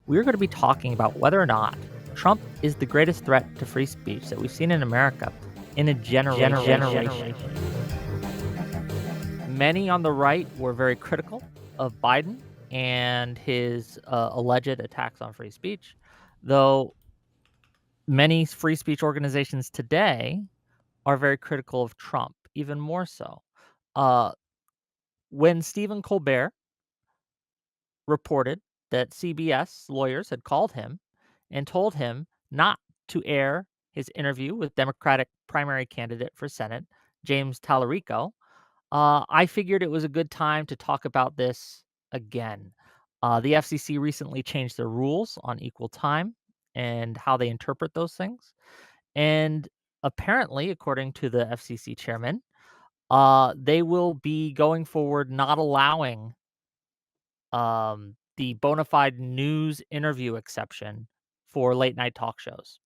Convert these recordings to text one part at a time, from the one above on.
we're going to be talking about whether or not Trump is the greatest threat to free speech that we've seen in America in a generation. Many on the right were very critical of Biden and his alleged attacks on free speech, though many free speech organizations today are very critical of Trump, even more so. When Stephen Colbert reported that CBS lawyers had called him and told him not to air his interview with Democratic primary candidate for Senate, James Tallarico, I figured it was a good time to talk about this again. The FCC recently changed their rules on equal time and how they interpret those things. And apparently, according to the FCC chairman, they will be going forward not allowing the bona fide news interview exception for late night talk shows.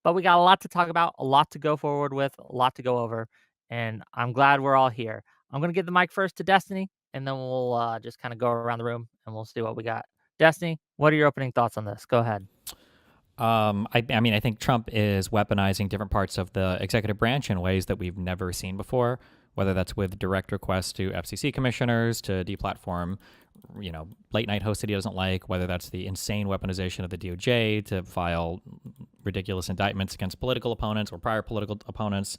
But we got a lot to talk about, a lot to go forward with, a lot to go over, and I'm glad we're all here. I'm going to give the mic first to Destiny, and then we'll just kind of go around the room and we'll see what we got. Destiny, what are your opening thoughts on this? Go ahead. I mean, I think Trump is weaponizing different parts of the executive branch in ways that we've never seen before, whether that's with direct requests to FCC commissioners to deplatform, late night hosts that he doesn't like, whether that's the insane weaponization of the DOJ to file ridiculous indictments against political opponents or prior political opponents,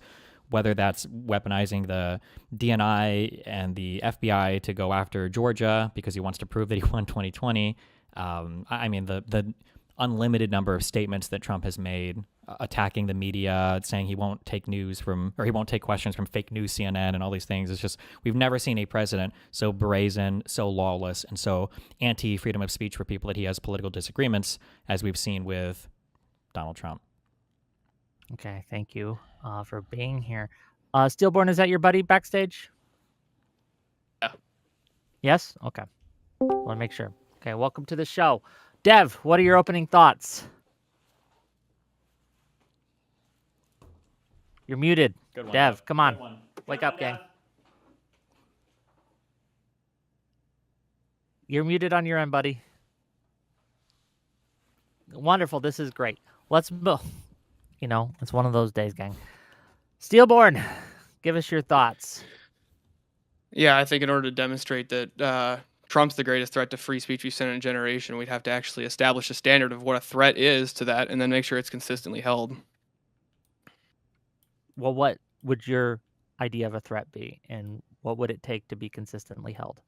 whether that's weaponizing the DNI and the FBI to go after Georgia because he wants to prove that he won 2020. I mean, the unlimited number of statements that Trump has made attacking the media, saying he won't take he won't take questions from fake news CNN and all these things. It's just, we've never seen a president so brazen, so lawless, and so anti-freedom of speech for people that he has political disagreements as we've seen with Donald Trump. Okay, thank you for being here. Steelborn, is that your buddy backstage? Yeah. Yes? Okay. Want to make sure. Okay, welcome to the show. Dev, what are your opening thoughts? You're muted. Good one, Dev, come on. Wake up, gang. You're muted on your end, buddy. Wonderful. This is great. Let's move. It's one of those days, gang. Steelborn, give us your thoughts. Yeah, I think in order to demonstrate that Trump's the greatest threat to free speech we've seen in a generation, we'd have to actually establish a standard of what a threat is to that and then make sure it's consistently held. Well, what would your idea of a threat be, and what would it take to be consistently held?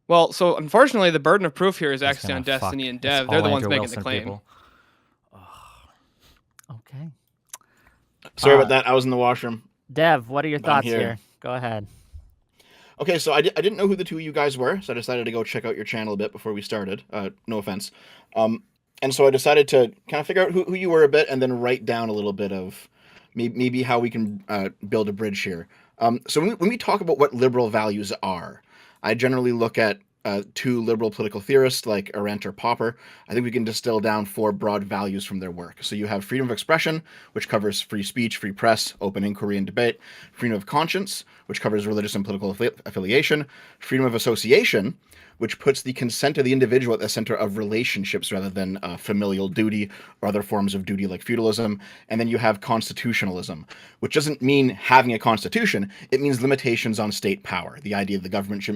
Well, so unfortunately, the burden of proof here is actually on Destiny and Dev. They're the ones making the claim. Okay. Sorry about that. I was in the washroom. Dev, what are your thoughts here? Go ahead. Okay, so I didn't know who the two of you guys were, so I decided to go check out your channel a bit before we started. No offense. And so I decided to kind of figure out who you were a bit and then write down a little bit of maybe how we can build a bridge here. So when we talk about what liberal values are, I generally look at two liberal political theorists like Arendt or Popper. I think we can distill down 4 broad values from their work. So you have freedom of expression, which covers free speech, free press, open inquiry and debate; freedom of conscience, which covers religious and political affiliation; freedom of association, which puts the consent of the individual at the center of relationships rather than familial duty or other forms of duty like feudalism; and then you have constitutionalism, which doesn't mean having a constitution. It means limitations on state power. The idea that the government should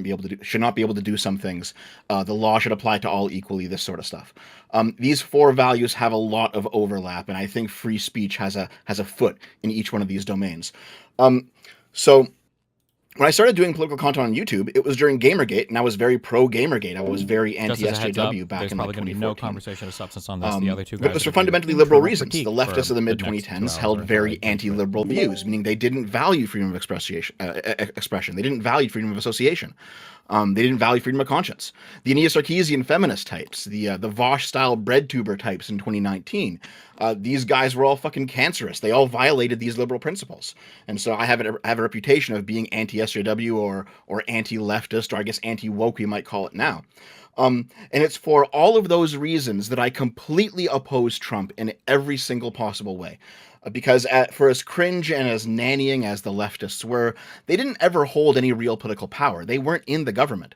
not be able to do some things. The law should apply to all equally, this sort of stuff. These 4 values have a lot of overlap, and I think free speech has a foot in each one of these domains. So when I started doing political content on YouTube, it was during Gamergate, and I was very pro-Gamergate. I was very anti-SJW back in like 2014. There's probably going to be no conversation of substance on this. The other two guys. It was for fundamentally liberal reasons. The leftists of the mid-2010s held very anti-liberal views, meaning they didn't value freedom of expression. They didn't value freedom of association. They didn't value freedom of conscience. The Aeneas Sarkeesian feminist types, the Vosh-style bread tuber types in 2019, these guys were all fucking cancerous. They all violated these liberal principles. And so I have a reputation of being anti-SJW or anti-leftist, or I guess anti-woke, we might call it now. And it's for all of those reasons that I completely oppose Trump in every single possible way. Because for as cringe and as nannying as the leftists were, they didn't ever hold any real political power. They weren't in the government.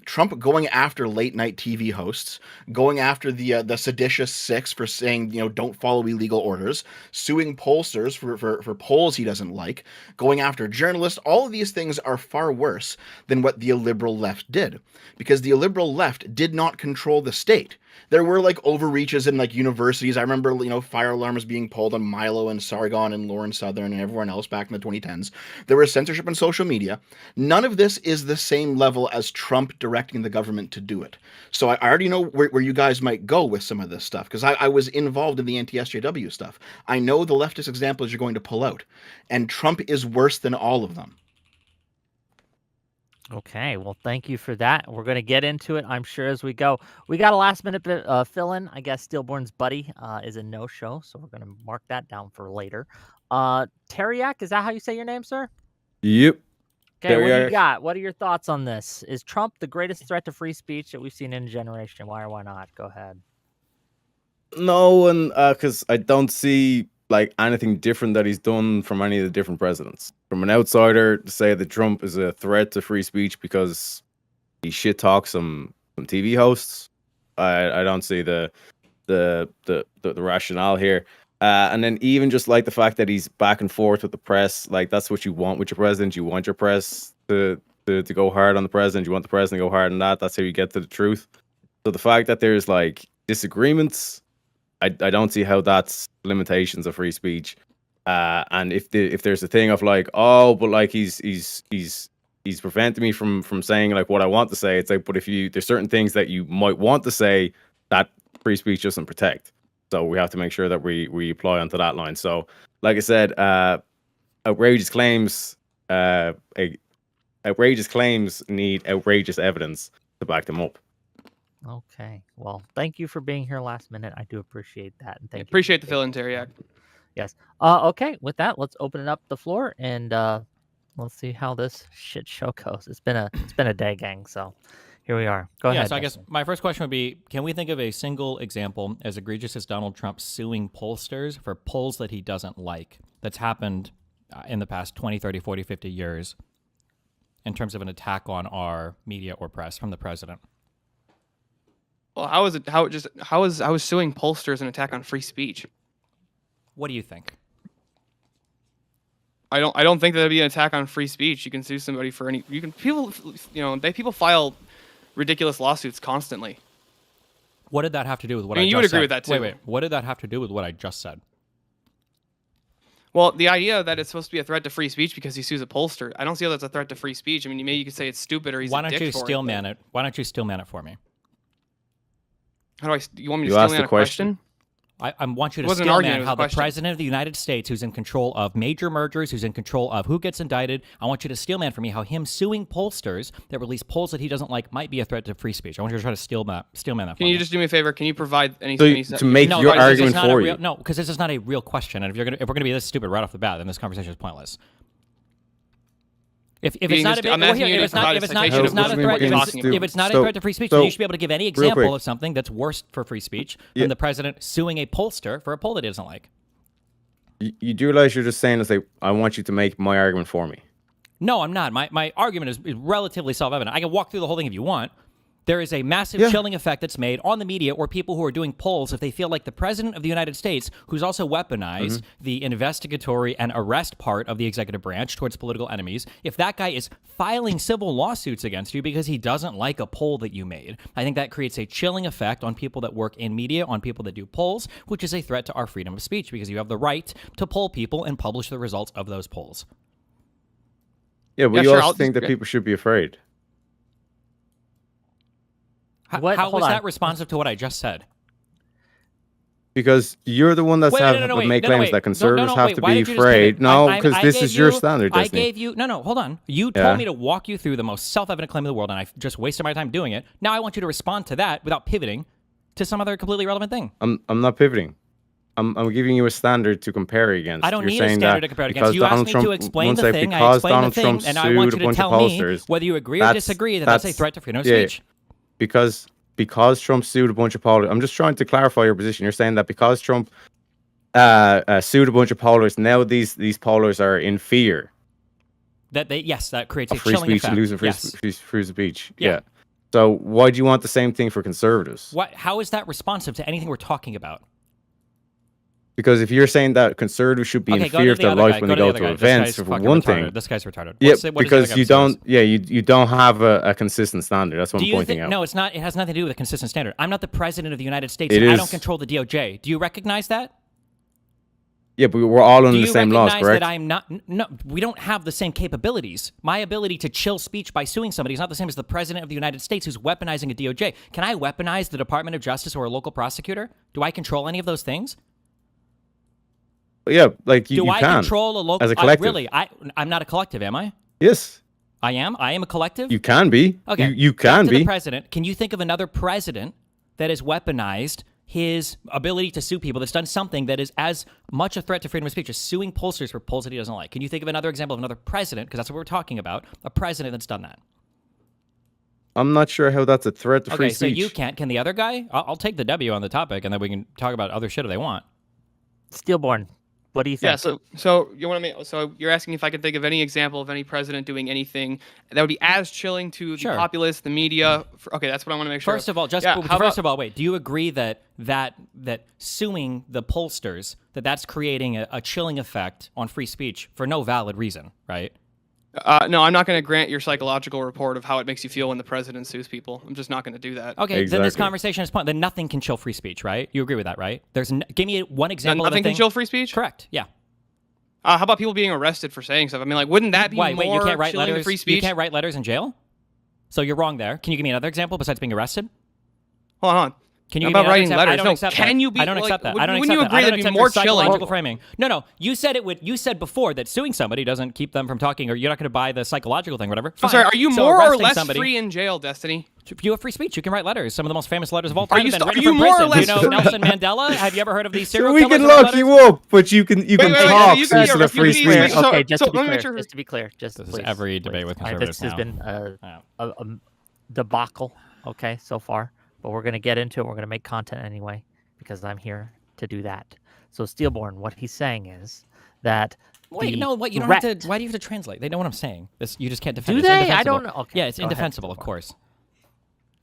Trump going after late night TV hosts, going after the seditious six for saying, don't follow illegal orders, suing pollsters for polls he doesn't like, going after journalists, all of these things are far worse than what the illiberal left did, because the illiberal left did not control the state. There were like overreaches in like universities. I remember, fire alarms being pulled on Milo and Sargon and Lauren Southern and everyone else back in the 2010s. There was censorship on social media. None of this is the same level as Trump directing the government to do it. So I already know where you guys might go with some of this stuff, because I was involved in the anti-SJW stuff. I know the leftist examples you're going to pull out, and Trump is worse than all of them. Okay, well, thank you for that. We're going to get into it, I'm sure, as we go. We got a last-minute fill-in. I guess Stillborn's buddy is a no-show, so we're going to mark that down for later. Teriak, is that how you say your name, sir? Yep. Okay, what do you got? What are your thoughts on this? Is Trump the greatest threat to free speech that we've seen in a generation? Why or why not? Go ahead. No, and because I don't see like anything different that he's done from any of the different presidents. From an outsider, to say that Trump is a threat to free speech because he shit talks some TV hosts, I don't see the rationale here. And then even just like the fact that he's back and forth with the press, like that's what you want with your president. You want your press to go hard on the president. You want the president to go hard on that. That's how you get to the truth. So the fact that there's like disagreements, I don't see how that's limitations of free speech. And if there's a thing of like, oh, but like he's preventing me from saying like what I want to say, it's like, but if there's certain things that you might want to say that free speech doesn't protect. So we have to make sure that we apply onto that line. So like I said, outrageous claims need outrageous evidence to back them up. Okay. Well, thank you for being here last minute. I do appreciate that. And Appreciate the fill-in, Teriak. Yes. Okay. With that, let's open it up the floor and let's see how this shit show goes. It's been a day, gang. So here we are. Go ahead. So I guess my first question would be, can we think of a single example as egregious as Donald Trump suing pollsters for polls that he doesn't like that's happened in the past 20, 30, 40, 50 years in terms of an attack on our media or press from the president? Well, how is suing pollsters an attack on free speech? What do you think? I don't think that'd be an attack on free speech. You can sue somebody for people file ridiculous lawsuits constantly. What did that have to do with what I just said? You would agree with that too. Wait. What did that have to do with what I just said? Well, the idea that it's supposed to be a threat to free speech because he sues a pollster, I don't see how that's a threat to free speech. I mean, maybe you could say it's stupid or he's a dick for it. Why don't you steelman it for me? You want me to steelman a question? I want you to steelman how the president of the United States, who's in control of major mergers, who's in control of who gets indicted, I want you to steelman for me how him suing pollsters that release polls that he doesn't like might be a threat to free speech. I want you to try to steelman that for me. Can you just do me a favor? Can you provide any to make your argument for you? No, because this is not a real question. And if we're gonna be this stupid right off the bat, then this conversation is pointless. If it's not a threat to free speech, then you should be able to give any example of something that's worse for free speech than the president suing a pollster for a poll that he doesn't like. You do realize you're just saying is like, I want you to make my argument for me. No, I'm not. My argument is relatively self-evident. I can walk through the whole thing if you want. There is a massive chilling effect that's made on the media or people who are doing polls if they feel like the president of the United States, who's also weaponized the investigatory and arrest part of the executive branch towards political enemies, if that guy is filing civil lawsuits against you because he doesn't like a poll that you made, I think that creates a chilling effect on people that work in media, on people that do polls, which is a threat to our freedom of speech because you have the right to poll people and publish the results of those polls. Yeah, but you also think that people should be afraid. How was that responsive to what I just said? Because you're the one that's made claims that conservatives have to be afraid. No, because this is your standard, Disney. I gave you... No, hold on. You told me to walk you through the most self-evident claim in the world, and I just wasted my time doing it. Now I want you to respond to that without pivoting to some other completely irrelevant thing. I'm not pivoting. I'm giving you a standard to compare against. I don't need a standard to compare against. You asked me to explain the thing, I explained the thing, and I want you to tell me whether you agree or disagree that that's a threat to freedom of speech. Because Trump sued a bunch of politicians. I'm just trying to clarify your position. You're saying that because Trump sued a bunch of pollers. Now these pollers are in fear That creates a of free chilling speech, effect. losing Yes. free speech. Yeah. Yeah. So why do you want the same thing for conservatives? How is that responsive to anything we're talking about? Because if you're saying that conservatives should be in fear of their life when they go to events, for one thing, this guy's retarded. yeah, What because does the you other guy don't, yeah, you don't have a consistent standard. That's what I'm pointing out. No, it's not. It has nothing to do with a consistent standard. I'm not the president of the United States. It and I is. don't control the DOJ. Do you recognize that? Yeah, but we're all under the same laws, Do you recognize correct? that I'm not? No, we don't have the same capabilities. My ability to chill speech by suing somebody is not the same as the president of the United States who's weaponizing a DOJ. Can I weaponize the Department of Justice or a local prosecutor? Do I control any of those things? Yeah, like you Do I can control a local? as a collective. I'm not a collective, am I? Yes, I am. I am a collective. you can be. Okay. You Back can to be. the president. Can you think of another president that has weaponized his ability to sue people, that's done something that is as much a threat to freedom of speech as suing pollsters for polls that he doesn't like? Can you think of another example of another president, because that's what we're talking about, a president that's done that? I'm not sure how that's a threat to free Okay, so speech. you can't. Can the other guy? I'll take the W on the topic, and then we can talk about other shit if they want. Steelborn, what do you think? Yeah, so you want to so you're asking if I can think of any example of any president doing anything that would be as chilling to the Sure. populace, the media. Okay, that's what I want to make sure. First of all, wait. Do you agree that suing the pollsters that's creating a chilling effect on free speech for no valid reason, right? No, I'm not going to grant your psychological report of how it makes you feel when the president sues people. I'm just not going to do that. Okay, then this Exactly. conversation is point. Then nothing can chill free speech, right? You agree with that, right? Give me one example. Nothing of a can thing. chill free speech? Correct. Yeah. How about people being arrested for saying stuff? I mean, like, wouldn't that be Wait, more you can't write chilling to letters. free speech? You can't write letters in jail. So you're wrong there. Can you give me another example besides being arrested? Hold on. Can you How give me about another writing example? letters? I don't No, accept can that. you be? I don't accept that. I don't Wouldn't you accept that. agree I don't that'd be accept more your chilling? psychological framing. No. You said it would. You said before that suing somebody doesn't keep them from talking, or you're not going to buy the psychological thing, whatever. I'm Fine. sorry. Are you So more or arresting less somebody, free in jail, Destiny? If you have free speech, you can write letters. Some of the most famous letters of all time you have been st- written are you from more or prison. Do you less know free? Nelson Mandela? Have you ever heard of these serial So we killers can who wrote lock letters? you up, but you can wait, Oh, talk you can instead of free refuse me. speech. So- Okay, just to be let me clear, make sure- just to be clear, just This is please, every please. debate with All right, this has conservatives been a debacle, okay, so far. But we're going to get into it. We're going to make content anyway, because I'm here to do that. So Steelborn, what he's saying is that Wait, the no, what? You don't have threat- to. Why do you have to translate? They know what I'm saying. You just can't defend Do it. It's they? I indefensible. don't know. Okay, Yeah, it's go ahead, indefensible, of Steelborn. course.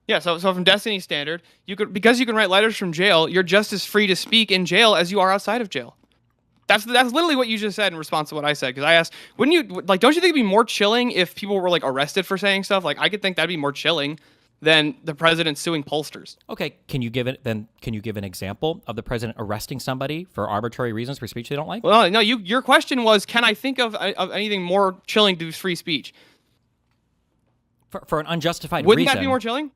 Yeah, so from Destiny standard, because you can write letters from jail, you're just as free to speak in jail as you are outside of jail. That's literally what you just said in response to what I said. Because I asked, wouldn't you like? Don't you think it'd be more chilling if people were like arrested for saying stuff? Like I could think that'd be more chilling than the president suing pollsters. Okay, can you give an example of the president arresting somebody for arbitrary reasons for speech they don't like? Well, no, your question was, can I think of anything more chilling to free speech? For an unjustified Wouldn't reason. that be more chilling?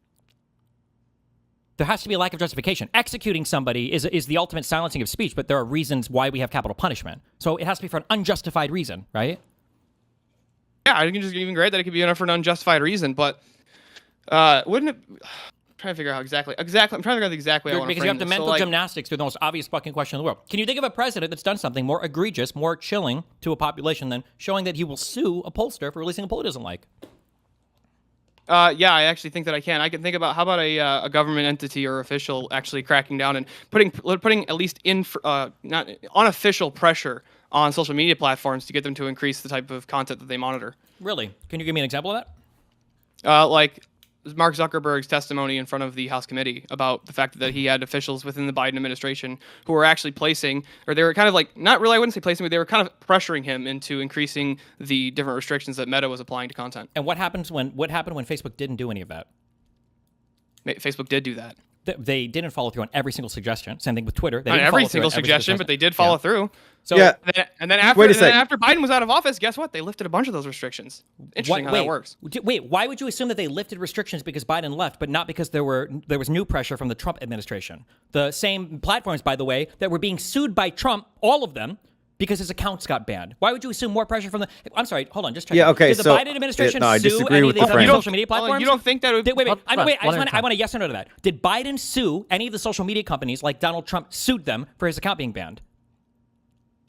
There has to be a lack of justification. Executing somebody is the ultimate silencing of speech, but there are reasons why we have capital punishment. So it has to be for an unjustified reason, right? Yeah, I can just even grant that it could be enough for an unjustified reason, but wouldn't it? I'm trying to figure out how exactly. I'm trying to figure out the exact way I want to Because frame you have the this. mental So, like, gymnastics through the most obvious fucking question in the world. Can you think of a president that's done something more egregious, more chilling to a population than showing that he will sue a pollster for releasing a poll he doesn't like? Yeah, I actually think that I can. I can think about how about a government entity or official actually cracking down and putting at least not unofficial pressure on social media platforms to get them to increase the type of content that they monitor. Really? Can you give me an example of that? Like Mark Zuckerberg's testimony in front of the House committee about the fact that he had officials within the Biden administration who were actually placing, or they were kind of like, not really, I wouldn't say placing, but they were kind of pressuring him into increasing the different restrictions that Meta was applying to content. And what happened when Facebook didn't do any of that? Facebook did do that. They didn't follow through on every single suggestion. Same thing with Twitter. They Not didn't every follow through single on every suggestion, but they did follow through. So Yeah. And then Wait a sec. after Biden was out of office, guess what? They lifted a bunch of those restrictions. Interesting how that works. Wait, why would you assume that they lifted restrictions because Biden left, but not because there was new pressure from the Trump administration? The same platforms, by the way, that were being sued by Trump, all of them, because his accounts got banned. Why would you assume more pressure from the? I'm sorry, hold on, just check. Yeah, okay, Did the so- Biden administration no, I sue disagree any with of these the other frame. social media platforms? You don't think that it would? Wait. Hold on, I want a yes or no to that. Did Biden sue any of the social media companies like Donald Trump sued them for his account being banned?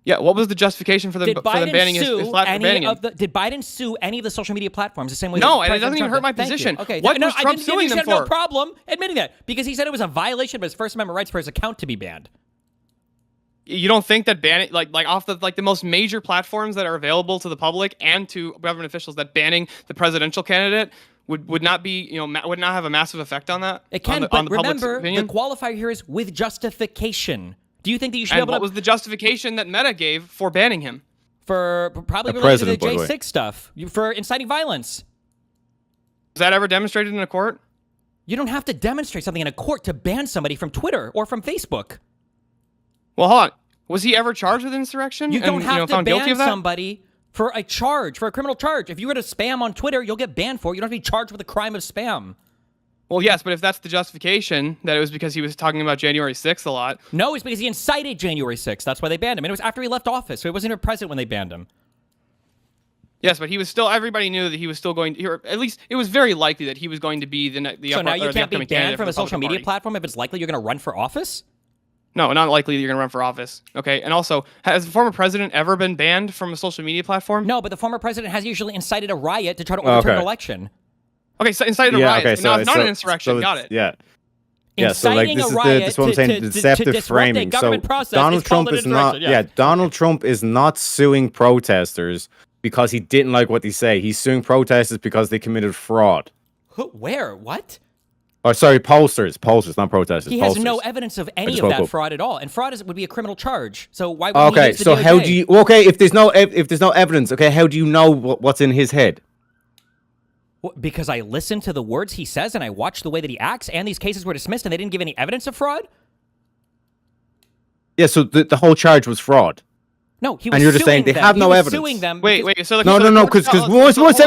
Yeah. What was the justification for them Did banning his Biden platform? did Biden sue any of the social media platforms the same way? No, that and it President doesn't even Trump hurt my did? Thank you. position. Okay, What no, was I Trump didn't suing you them said no for? problem admitting that because he said it was a violation of his First Amendment rights for his account to be banned. you don't think that banning like off the most major platforms that are available to the public and to government officials, that banning the presidential candidate would not be, would not have a massive effect on that? It can, on but the public's remember, the opinion? qualifier here is with justification. Do you think that you should be And able what to... was the justification that Meta gave for banning him? For probably The related to the president, by the way. J6 stuff. For inciting violence. Was that ever demonstrated in a court? You don't have to demonstrate something in a court to ban somebody from Twitter or from Facebook. Well, hold on. Was he ever charged with insurrection? You don't and, have to found guilty ban of that? somebody for a charge, for a criminal charge. If you were to spam on Twitter, you'll get banned for it. You don't have to be charged with a crime of spam. Well, yes, but if that's the justification, that it was because he was talking about January 6th a lot. No, it's because he incited January 6th. That's why they banned him. And it was after he left office, so he wasn't even president when they banned him. Yes, but he was still. Everybody knew that he was still going to, or at least it was very likely that he was going to be the So now you can't be upcoming candidate banned for from the a social Republican media Party. platform if it's likely you're going to run for office? No, not likely that you're going to run for office. Okay, and also, has the former president ever been banned from a social media platform? No, but the former president has usually incited a riot to try to overturn an election. Okay, so incited a riot. Okay, No, it's not an insurrection. so Got it's- it. Yeah. Yeah, so like Inciting this a is riot this is what I'm to- saying, to- the to deceptive disrupt a framing. So government process Donald is called Trump an is not insurrection, Donald Trump is not suing protesters because he didn't like what they say. He's suing protesters because they committed fraud. Where? What? Oh, sorry, pollsters, not protesters. He has pollsters. no evidence of any just of woke that up. fraud at all, and fraud would be a criminal charge. So why would he Okay, use the so DOJ? how do you? Okay, if there's no evidence, okay, how do you know what's in his head? Because I listened to the words he says, and I watched the way that he acts, and these cases were dismissed, and they didn't give any evidence of fraud. Yeah, so the whole charge was fraud. No, he was And you're just saying suing they them. have He no was evidence. Suing them. Wait, because- wait. So No, because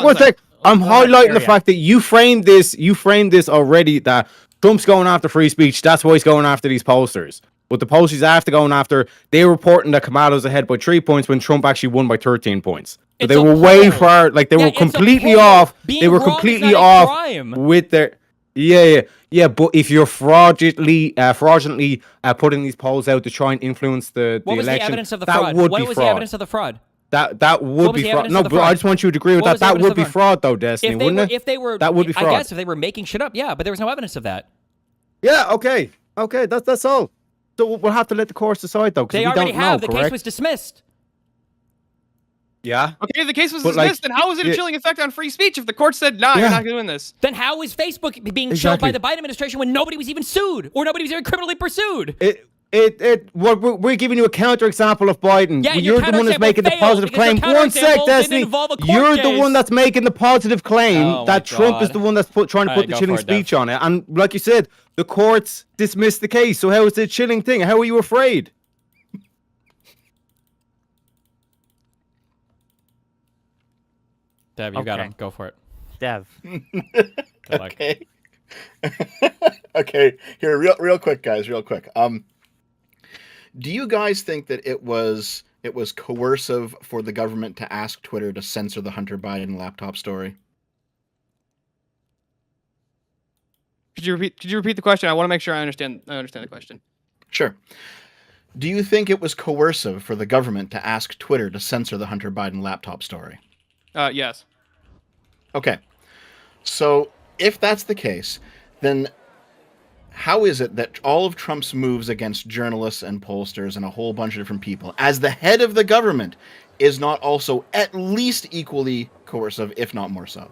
one sec. I'm highlighting the fact that you framed this already, that Trump's going after free speech. That's why he's going after these posters. But the posters after going after, they're reporting that Kamala's ahead by 3 points when Trump actually won by 13 points. So It's they a were way poll. far, like they Yeah, were it's a completely poll. off. Being They were wrong is completely not a off crime. with their. Yeah. But if you're fraudulently putting these polls out to try and influence the What was election, the evidence of the that fraud? would What be was fraud. the evidence of the fraud? That What would was be the fraud. evidence No, of the but fraud? I just want you to agree with What that. was the That evidence would of be the fraud, though, Destiny, wouldn't it? If they were, That would be fraud. I guess if they were making shit up, yeah, but there was no evidence of that. Yeah, okay, that's all. So we'll have to let the courts decide, though, because They we already don't have. know, The correct? case was dismissed. Yeah. Okay, if the case was But, like, dismissed, then how is it a yeah. chilling effect on free speech if the court said, nah, you're Yeah. not doing this? Then how is Facebook being chilled by Exactly. the Biden administration when nobody was even sued or nobody was even criminally pursued? We're giving you a counterexample of Biden. Yeah, your You're the one that's counterexample making the failed positive because your claim. One sec, counterexample didn't Destiny. involve a court You're the case. one that's making the positive claim Oh, my that Trump is God. the one that's trying to All put right, the go chilling for it, Dev. speech on it. And like you said, the courts dismissed the case. So how is it a chilling thing? How are you afraid? Dev, you got Okay. him. Go for it. Dev. Good luck. Okay. Okay. Here, real quick, guys. Real quick. Do you guys think that it was coercive for the government to ask Twitter to censor the Hunter Biden laptop story? Could you repeat the question? I want to make sure I understand the question. Sure. Do you think it was coercive for the government to ask Twitter to censor the Hunter Biden laptop story? Yes. Okay. So if that's the case, then how is it that all of Trump's moves against journalists and pollsters and a whole bunch of different people, as the head of the government, is not also at least equally coercive, if not more so?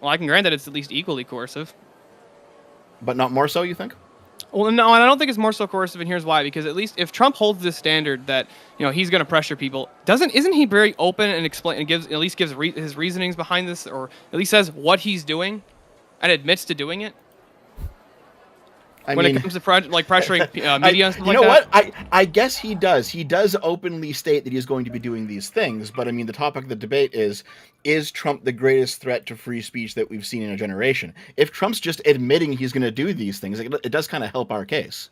Well, I can grant that it's at least equally coercive. But not more so, you think? Well, no, and I don't think it's more so coercive, and here's why. Because at least if Trump holds this standard that he's going to pressure people, isn't he very open and explain and gives his reasonings behind this, or at least says what he's doing, and admits to doing it when it comes to pressuring media and stuff like that? You know what? I guess he does. He does openly state that he's going to be doing these things. But I mean, the topic of the debate is Trump the greatest threat to free speech that we've seen in a generation? If Trump's just admitting he's going to do these things, it does kind of help our case.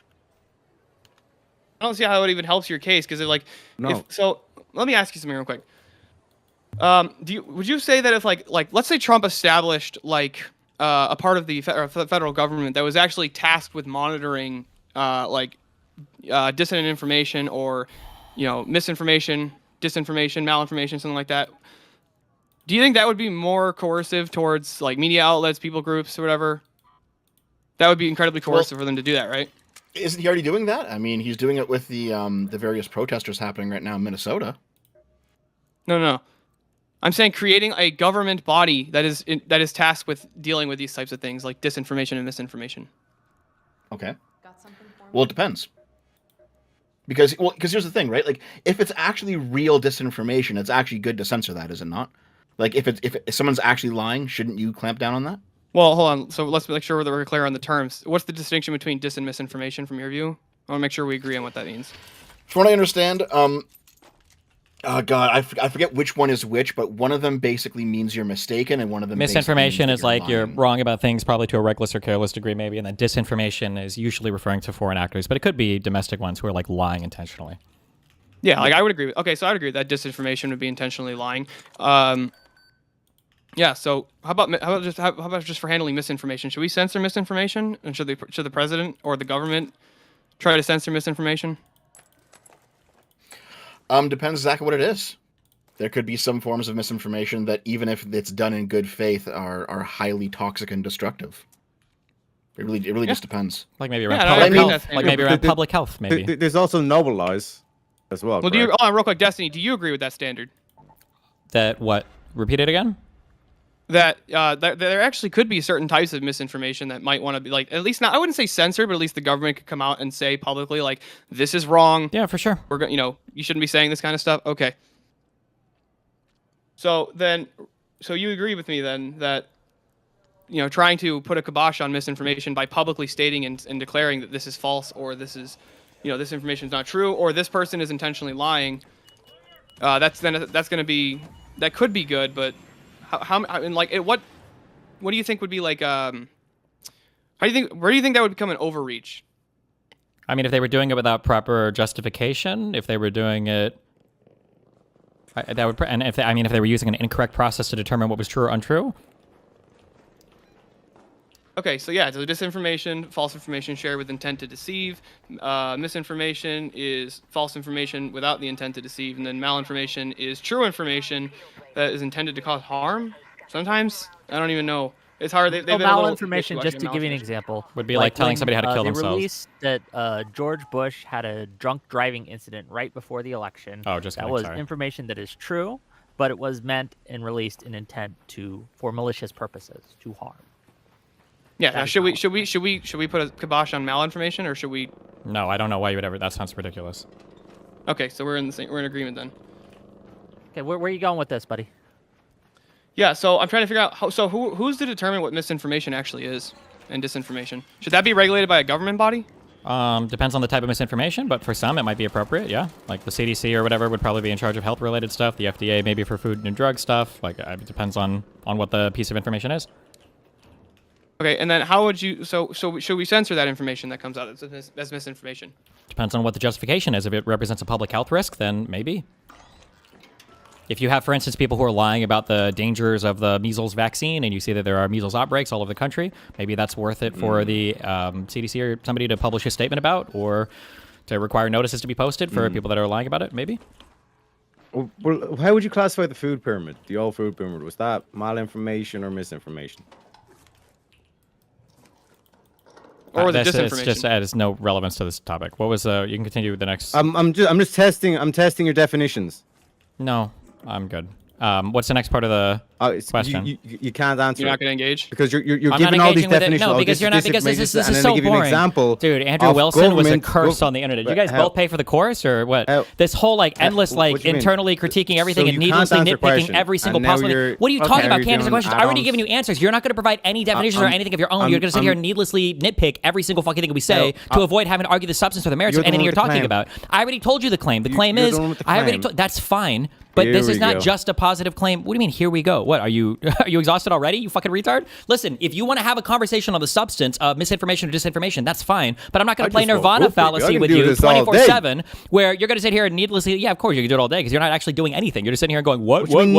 I don't see how it even helps your case, because No. so let me ask you something real quick. Would you say that if let's say Trump established a part of the federal government that was actually tasked with monitoring dissonant information or misinformation, disinformation, malinformation, something like that, do you think that would be more coercive towards media outlets, people groups, or whatever? That would be incredibly coercive for them to do that, right? Isn't he already doing that? I mean, he's doing it with the various protesters happening right now in Minnesota. No. I'm saying creating a government body that is tasked with dealing with these types of things like disinformation and misinformation. Okay. Well, it depends. Because here's the thing, right? Like, if it's actually real disinformation, it's actually good to censor that, is it not? Like, if someone's actually lying, shouldn't you clamp down on that? Well, hold on. So let's make sure that we're clear on the terms. What's the distinction between dis and misinformation from your view? I want to make sure we agree on what that means. From what I understand, oh God, I forget which one is which, but one of them basically means you're mistaken, and one of them misinformation is like you're lying. wrong about things, probably to a reckless or careless degree, maybe, and then disinformation is usually referring to foreign actors, but it could be domestic ones who are like lying intentionally. Yeah, like I would agree with. Okay, so I'd agree that disinformation would be intentionally lying. Yeah. So how about just for handling misinformation? Should we censor misinformation, and should the president or the government try to censor misinformation? Depends exactly what it is. There could be some forms of misinformation that, even if it's done in good faith, are highly toxic and destructive. It really just depends. Like maybe around Yeah, public I mean, health. Like maybe around public health, maybe. There's also noble lies as well. Well, real quick, Destiny, do you agree with that standard? That what? Repeat it again? That there actually could be certain types of misinformation that might want to be like, at least not, I wouldn't say censored, but at least the government could come out and say publicly, like, this is wrong. Yeah, for sure. We're going, you shouldn't be saying this kind of stuff. Okay. So you agree with me then that, trying to put a kibosh on misinformation by publicly stating and declaring that this is false, or this is, this information is not true, or this person is intentionally lying. That could be good, but what do you think would be like, where do you think that would become an overreach? I mean, if they were doing it without proper justification, if they were doing it, that would, and if they were using an incorrect process to determine what was true or untrue. Okay, so yeah, so disinformation, false information shared with intent to deceive. Misinformation is false information without the intent to deceive, and then malinformation is true information that is intended to cause harm. Sometimes I don't even know. It's hard. Malinformation, just to give you an example, would be like telling when, somebody how to kill they themselves. Released that George Bush had a drunk driving incident right before the election. Oh, just that kidding, was sorry. information that is true, but it was meant and released in intent for malicious purposes, to harm. Yeah. Now, should we put a kibosh on malinformation, or should we? No, I don't know why you would ever. That sounds ridiculous. Okay, so we're in agreement then. Okay, where are you going with this, buddy? Yeah, so I'm trying to figure out who's to determine what misinformation actually is and disinformation. Should that be regulated by a government body? Depends on the type of misinformation, but for some it might be appropriate. Yeah, like the CDC or whatever would probably be in charge of health-related stuff. The FDA maybe for food and drug stuff. Like it depends on what the piece of information is. Okay, and then how would you? So should we censor that information that comes out as misinformation? Depends on what the justification is. If it represents a public health risk, then maybe. If you have, for instance, people who are lying about the dangers of the measles vaccine, and you see that there are measles outbreaks all over the country, maybe that's worth it for the CDC or somebody to publish a statement about, or to require notices to be posted for people that are lying about it, maybe. Well, how would you classify the food pyramid, the old food pyramid? Was that malinformation or misinformation? Or the disinformation? It's just it has no relevance to this topic. What was you can continue with the next. I'm just testing. I'm testing your definitions. No, I'm good. What's the next part of the question? You can't answer. You're not going to engage because you're I'm giving all these definitions. No, because you're not. Because this is so boring. An example, dude, Andrew Wilson was a curse on the internet. Did you guys both pay for the course or what? This whole endless internally critiquing everything and needlessly nitpicking every single possible thing. What are you talking about? Can't answer questions. I already given you answers. You're not going to provide any definitions or anything of your own. You're going to sit here and needlessly nitpick every single fucking thing we say to avoid having to argue the substance or the merits of anything you're talking about. I already told you the claim. The claim is I already. That's fine. But this is not just a positive claim. What do you mean, here we go? What, are you exhausted already, you fucking retard? Listen, if you want to have a conversation on the substance of misinformation or disinformation, that's fine. But I'm not going to play Nirvana fallacy with you 24/7, where you're going to sit here and needlessly, yeah, of course you can do it all day, because you're not actually doing anything. You're just sitting here and going, what, over and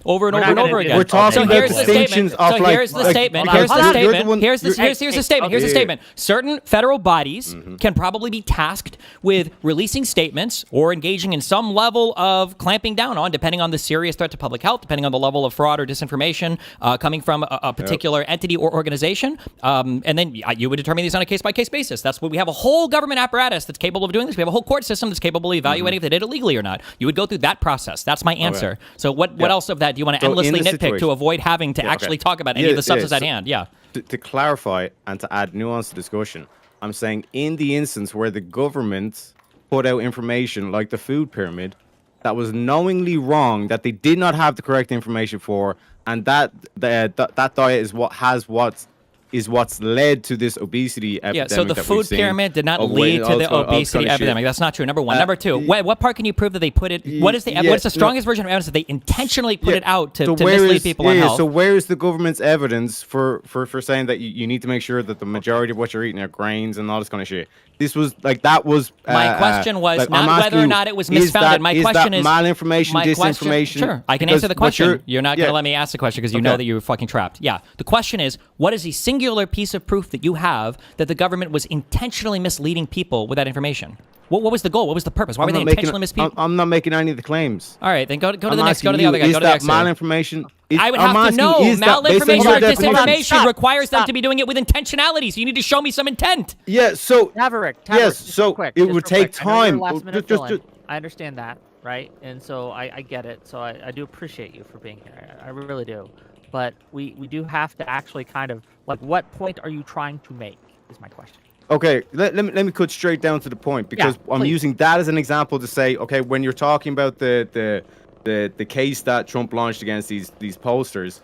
over and over again. We're talking about distinctions of so here's the statement. Here's the statement. Certain federal bodies can probably be tasked with releasing statements or engaging in some level of clamping down on, depending on the serious threat to public health, depending on the level example of fraud or disinformation coming from a particular entity or organization, and then you would determine these on a case-by-case basis. That's what we have a whole government apparatus that's capable of doing this. We have a whole court system that's capable of evaluating if they did it legally or not. You would go through that process. That's my answer. So what else of that do you want to endlessly nitpick to avoid having to actually talk about any of the substance at hand? Yeah. To clarify and to add nuance to discussion, I'm saying in the instance where the government put out information like the food pyramid that was knowingly wrong, that they did not have the correct information for, and that diet is what's led to this obesity epidemic. Yeah, so the food pyramid did not lead to the obesity epidemic. That's not true. Number one. Number two, what part can you prove that they put it? What is the strongest version of evidence that they intentionally put it out to mislead people on health? So where is the government's evidence for saying that you need to make sure that the majority of what you're eating are grains and all this kind of shit? This was that was my question was like, not whether or not it was misfounded. My question is malinformation, disinformation. Sure, I can answer the question. You're not going to let me ask the question because you know that you're fucking trapped. Yeah, the question is, what is the singular piece of proof that you have that the government was intentionally misleading people with that information? What was the goal? What was the purpose? Why were they intentionally misleading people? I'm not making any of the claims. All right, then go to the next. Go to the other guy. Go to the next. Malinformation. I would have to know. Malinformation or disinformation requires them to be doing it with intentionality. So you need to show me some intent. Yeah. So. Taverick, Yes. So it would take time. I understand that, right? And so I get it. So I do appreciate you for being here. I really do. But we do have to actually kind of like, what point are you trying to make? Is my question. Okay, let me cut straight down to the point because I'm using that as an example to say, okay, when you're talking about the case that Trump launched against these pollsters,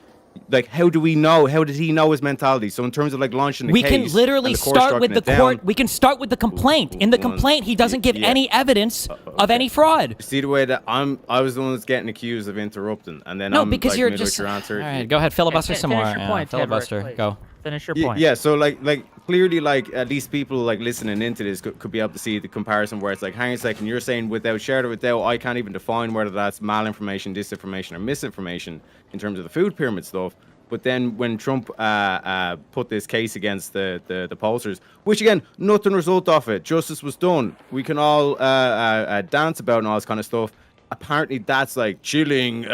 like how do we know? How did he know his mentality? So in terms of like launching the case, we can literally start with the court. We can start with the complaint. In the complaint, he doesn't give any evidence of any fraud. See the way that I was the one that's getting accused of interrupting, and then because like, you're just. Your answer. All right, go ahead, filibuster some more. Finish your point, filibuster, Taverick, go. Finish your point. Yeah, so like clearly like at least people like listening into this could be able to see the comparison where it's like, hang on a second, you're saying without shadow of doubt, I can't even define whether that's malinformation, disinformation, or misinformation in terms of the food pyramid stuff. But then when Trump put this case against the pollsters, which again, nothing result off it, justice was done. We can all dance about and all this kind of stuff. Apparently, that's like chilling.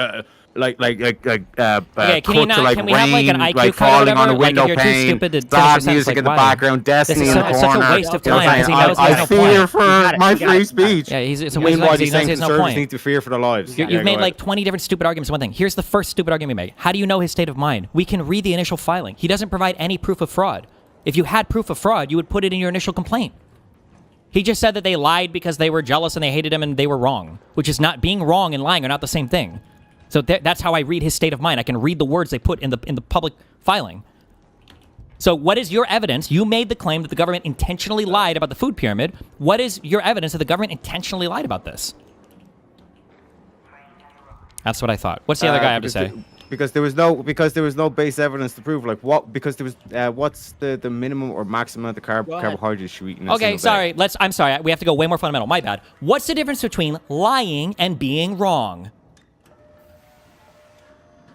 Okay, can you not? Can we have like an IQ like card falling on a window if you're pane, too stupid to sad music in the background, Destiny in the corner. Such a waste of time because he knows I fear for my free speech. Yeah, it's a waste of time because he knows he has no point. Need to fear for their lives. You've made like 20 different stupid arguments. One thing. Here's the first stupid argument you make. How do you know his state of mind? We can read the initial filing. He doesn't provide any proof of fraud. If you had proof of fraud, you would put it in your initial complaint. He just said that they lied because they were jealous and they hated him and they were wrong, which is not being wrong and lying are not the same thing. So that's how I read his state of mind. I can read the words they put in the public filing. So what is your evidence? You made the claim that the government intentionally lied about the food pyramid. What is your evidence that the government intentionally lied about this? That's what I thought. What's the other guy have to say? Because there was no base evidence to prove like what because there was what's the minimum or maximum amount of carbohydrates you eat in a Okay, sorry. I'm sorry. We have to go way more fundamental. My bad. What's the difference between lying and being wrong?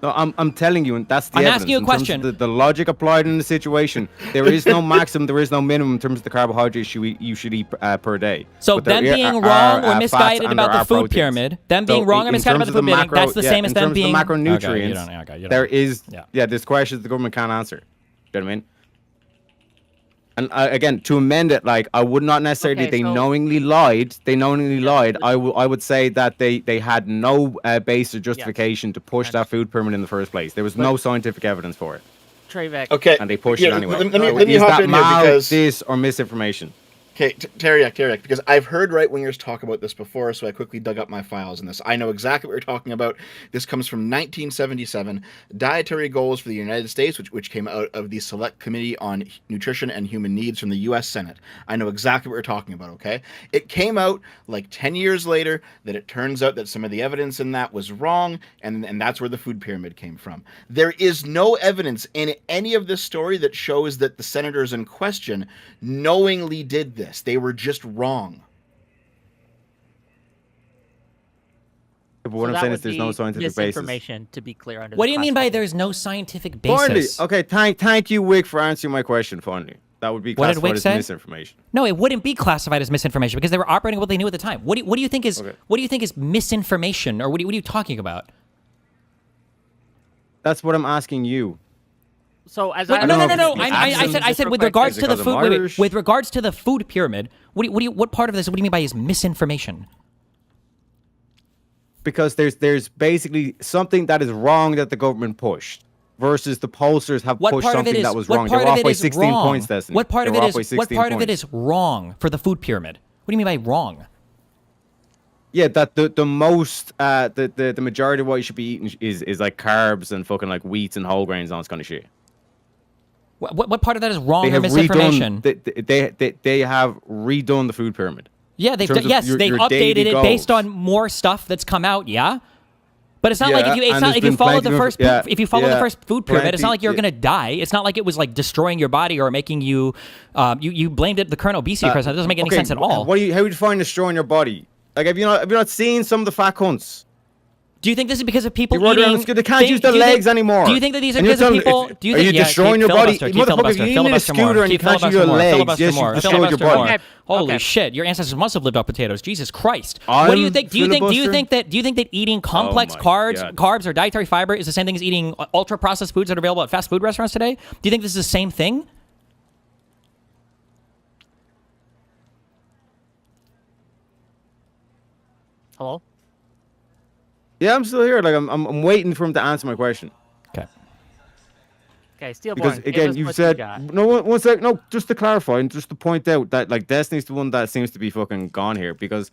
No, I'm telling you, and that's the evidence. I'm asking you a question. The logic applied in the situation, there is no maximum, there is no minimum in terms of the carbohydrates you should eat per day. So them being wrong or misguided about the food pyramid, them being wrong or misguided about the food pyramid, that's the same as them being... In terms of the macronutrients, there is... Yeah, there's questions the government can't answer. Do you know what I mean? And again, to amend it, like I would not necessarily. They knowingly lied. They knowingly lied. I would say that they had no base or justification to push that food pyramid in the first place. There was no scientific evidence for it. Treyvek. Okay. And they pushed it anyway. Let me hop in here because this or misinformation. Okay, Teriak, because I've heard right-wingers talk about this before, so I quickly dug up my files in this. I know exactly what you're talking about. This comes from 1977, Dietary Goals for the United States, which came out of the Select Committee on Nutrition and Human Needs from the U.S. Senate. I know exactly what you're talking about, okay? It came out like 10 years later that it turns out that some of the evidence in that was wrong, and that's where the food pyramid came from. There is no evidence in any of this story that shows that the senators in question knowingly did this. They were just wrong. But what I'm saying is there's no scientific basis. Information to be clear. What do you mean by there's no scientific basis? Finally, okay, thank you, HYUK, for answering my question. Finally, that would be classified as misinformation. No, it wouldn't be classified as misinformation because they were operating what they knew at the time. What do you think is misinformation, or what are you talking about? That's what I'm asking you. So as Wait, I no. don't know if I said with real quick. regards Is it to the 'cause I'm food. Irish? With regards to the food pyramid, what part of this? What do you mean by is misinformation? Because there's basically something that is wrong that the government pushed versus the pollsters have What pushed part of it something is that was what wrong. They part were of off it by is 16 wrong? points, Destiny. What part They of were it off by is what 16 part of it points. is wrong for the food pyramid? What do you mean by wrong? Yeah, that the most the majority of what you should be eating is like carbs and fucking like wheats and whole grains and all this kind of shit. What part of that is wrong They or have misinformation? redone they have redone the food pyramid. Yeah, they've terms of yes, your they've daily updated it based goals. on more stuff that's come out. Yeah, but it's not like Yeah, if you it's and not there's if you been follow plenty the of- first yeah, if you follow the yeah, first food pyramid, it's not plenty- like you're yeah. gonna die. It's not like it was like destroying your body or making you you blamed it the current obesity crisis. That doesn't make any sense at all. How do you define destroying your body? Like have you not seen some of the fat cunts? Do you think this is because of people They run around eating? and they can't use their legs anymore. Do you think that these are And you're because of telling- people? Do you are think you yeah, destroying keep your body? filibuster, keep Motherfucker, filibuster, you need a filibuster more, scooter and you keep can't use filibuster your more, legs. filibuster Yes, you more, destroyed filibuster your more. body. Holy Okay. shit! Your ancestors must have lived off potatoes. Jesus Christ! What do you I'm think? Do you think filibuster? that eating complex my God. carbs or dietary fiber is the same thing as eating ultra processed foods that are available at fast food restaurants today? Do you think this is the same thing? Hello. Yeah, I'm still here. Like I'm waiting for him to answer my question. Okay. Okay, Steelborn. Because give again, us you what said got. no. One sec. No, just to clarify and just to point out that like Destiny's the one that seems to be fucking gone here because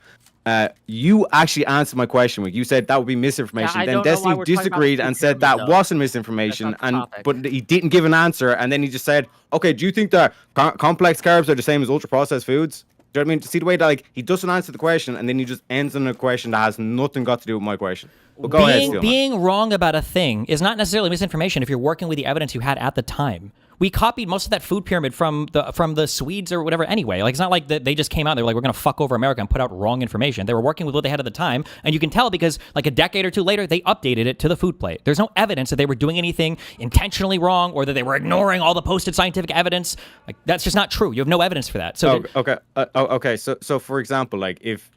you actually answered my question. When you said that would be misinformation, I then don't know why Destiny we're talking about disagreed food and said pyramid, that though. wasn't misinformation, That's not and the topic. but he didn't give an answer, and then he just said, "Okay, do you think that complex carbs are the same as ultra processed foods?" Do you know what I mean? See the way that like he doesn't answer the question, and then he just ends on a question that has nothing got to do with my question. But go ahead, Steelman. Being wrong about a thing is not necessarily misinformation if you're working with the evidence you had at the time. We copied most of that food pyramid from the Swedes or whatever anyway. Like it's not like they just came out and they were like, we're gonna fuck over America and put out wrong information. They were working with what they had at the time, and you can tell because like a decade or two later they updated it to the food plate. There's no evidence that they were doing anything intentionally wrong or that they were ignoring all the posted scientific evidence. Like that's just not true. You have no evidence for that. So Okay. So for example, like if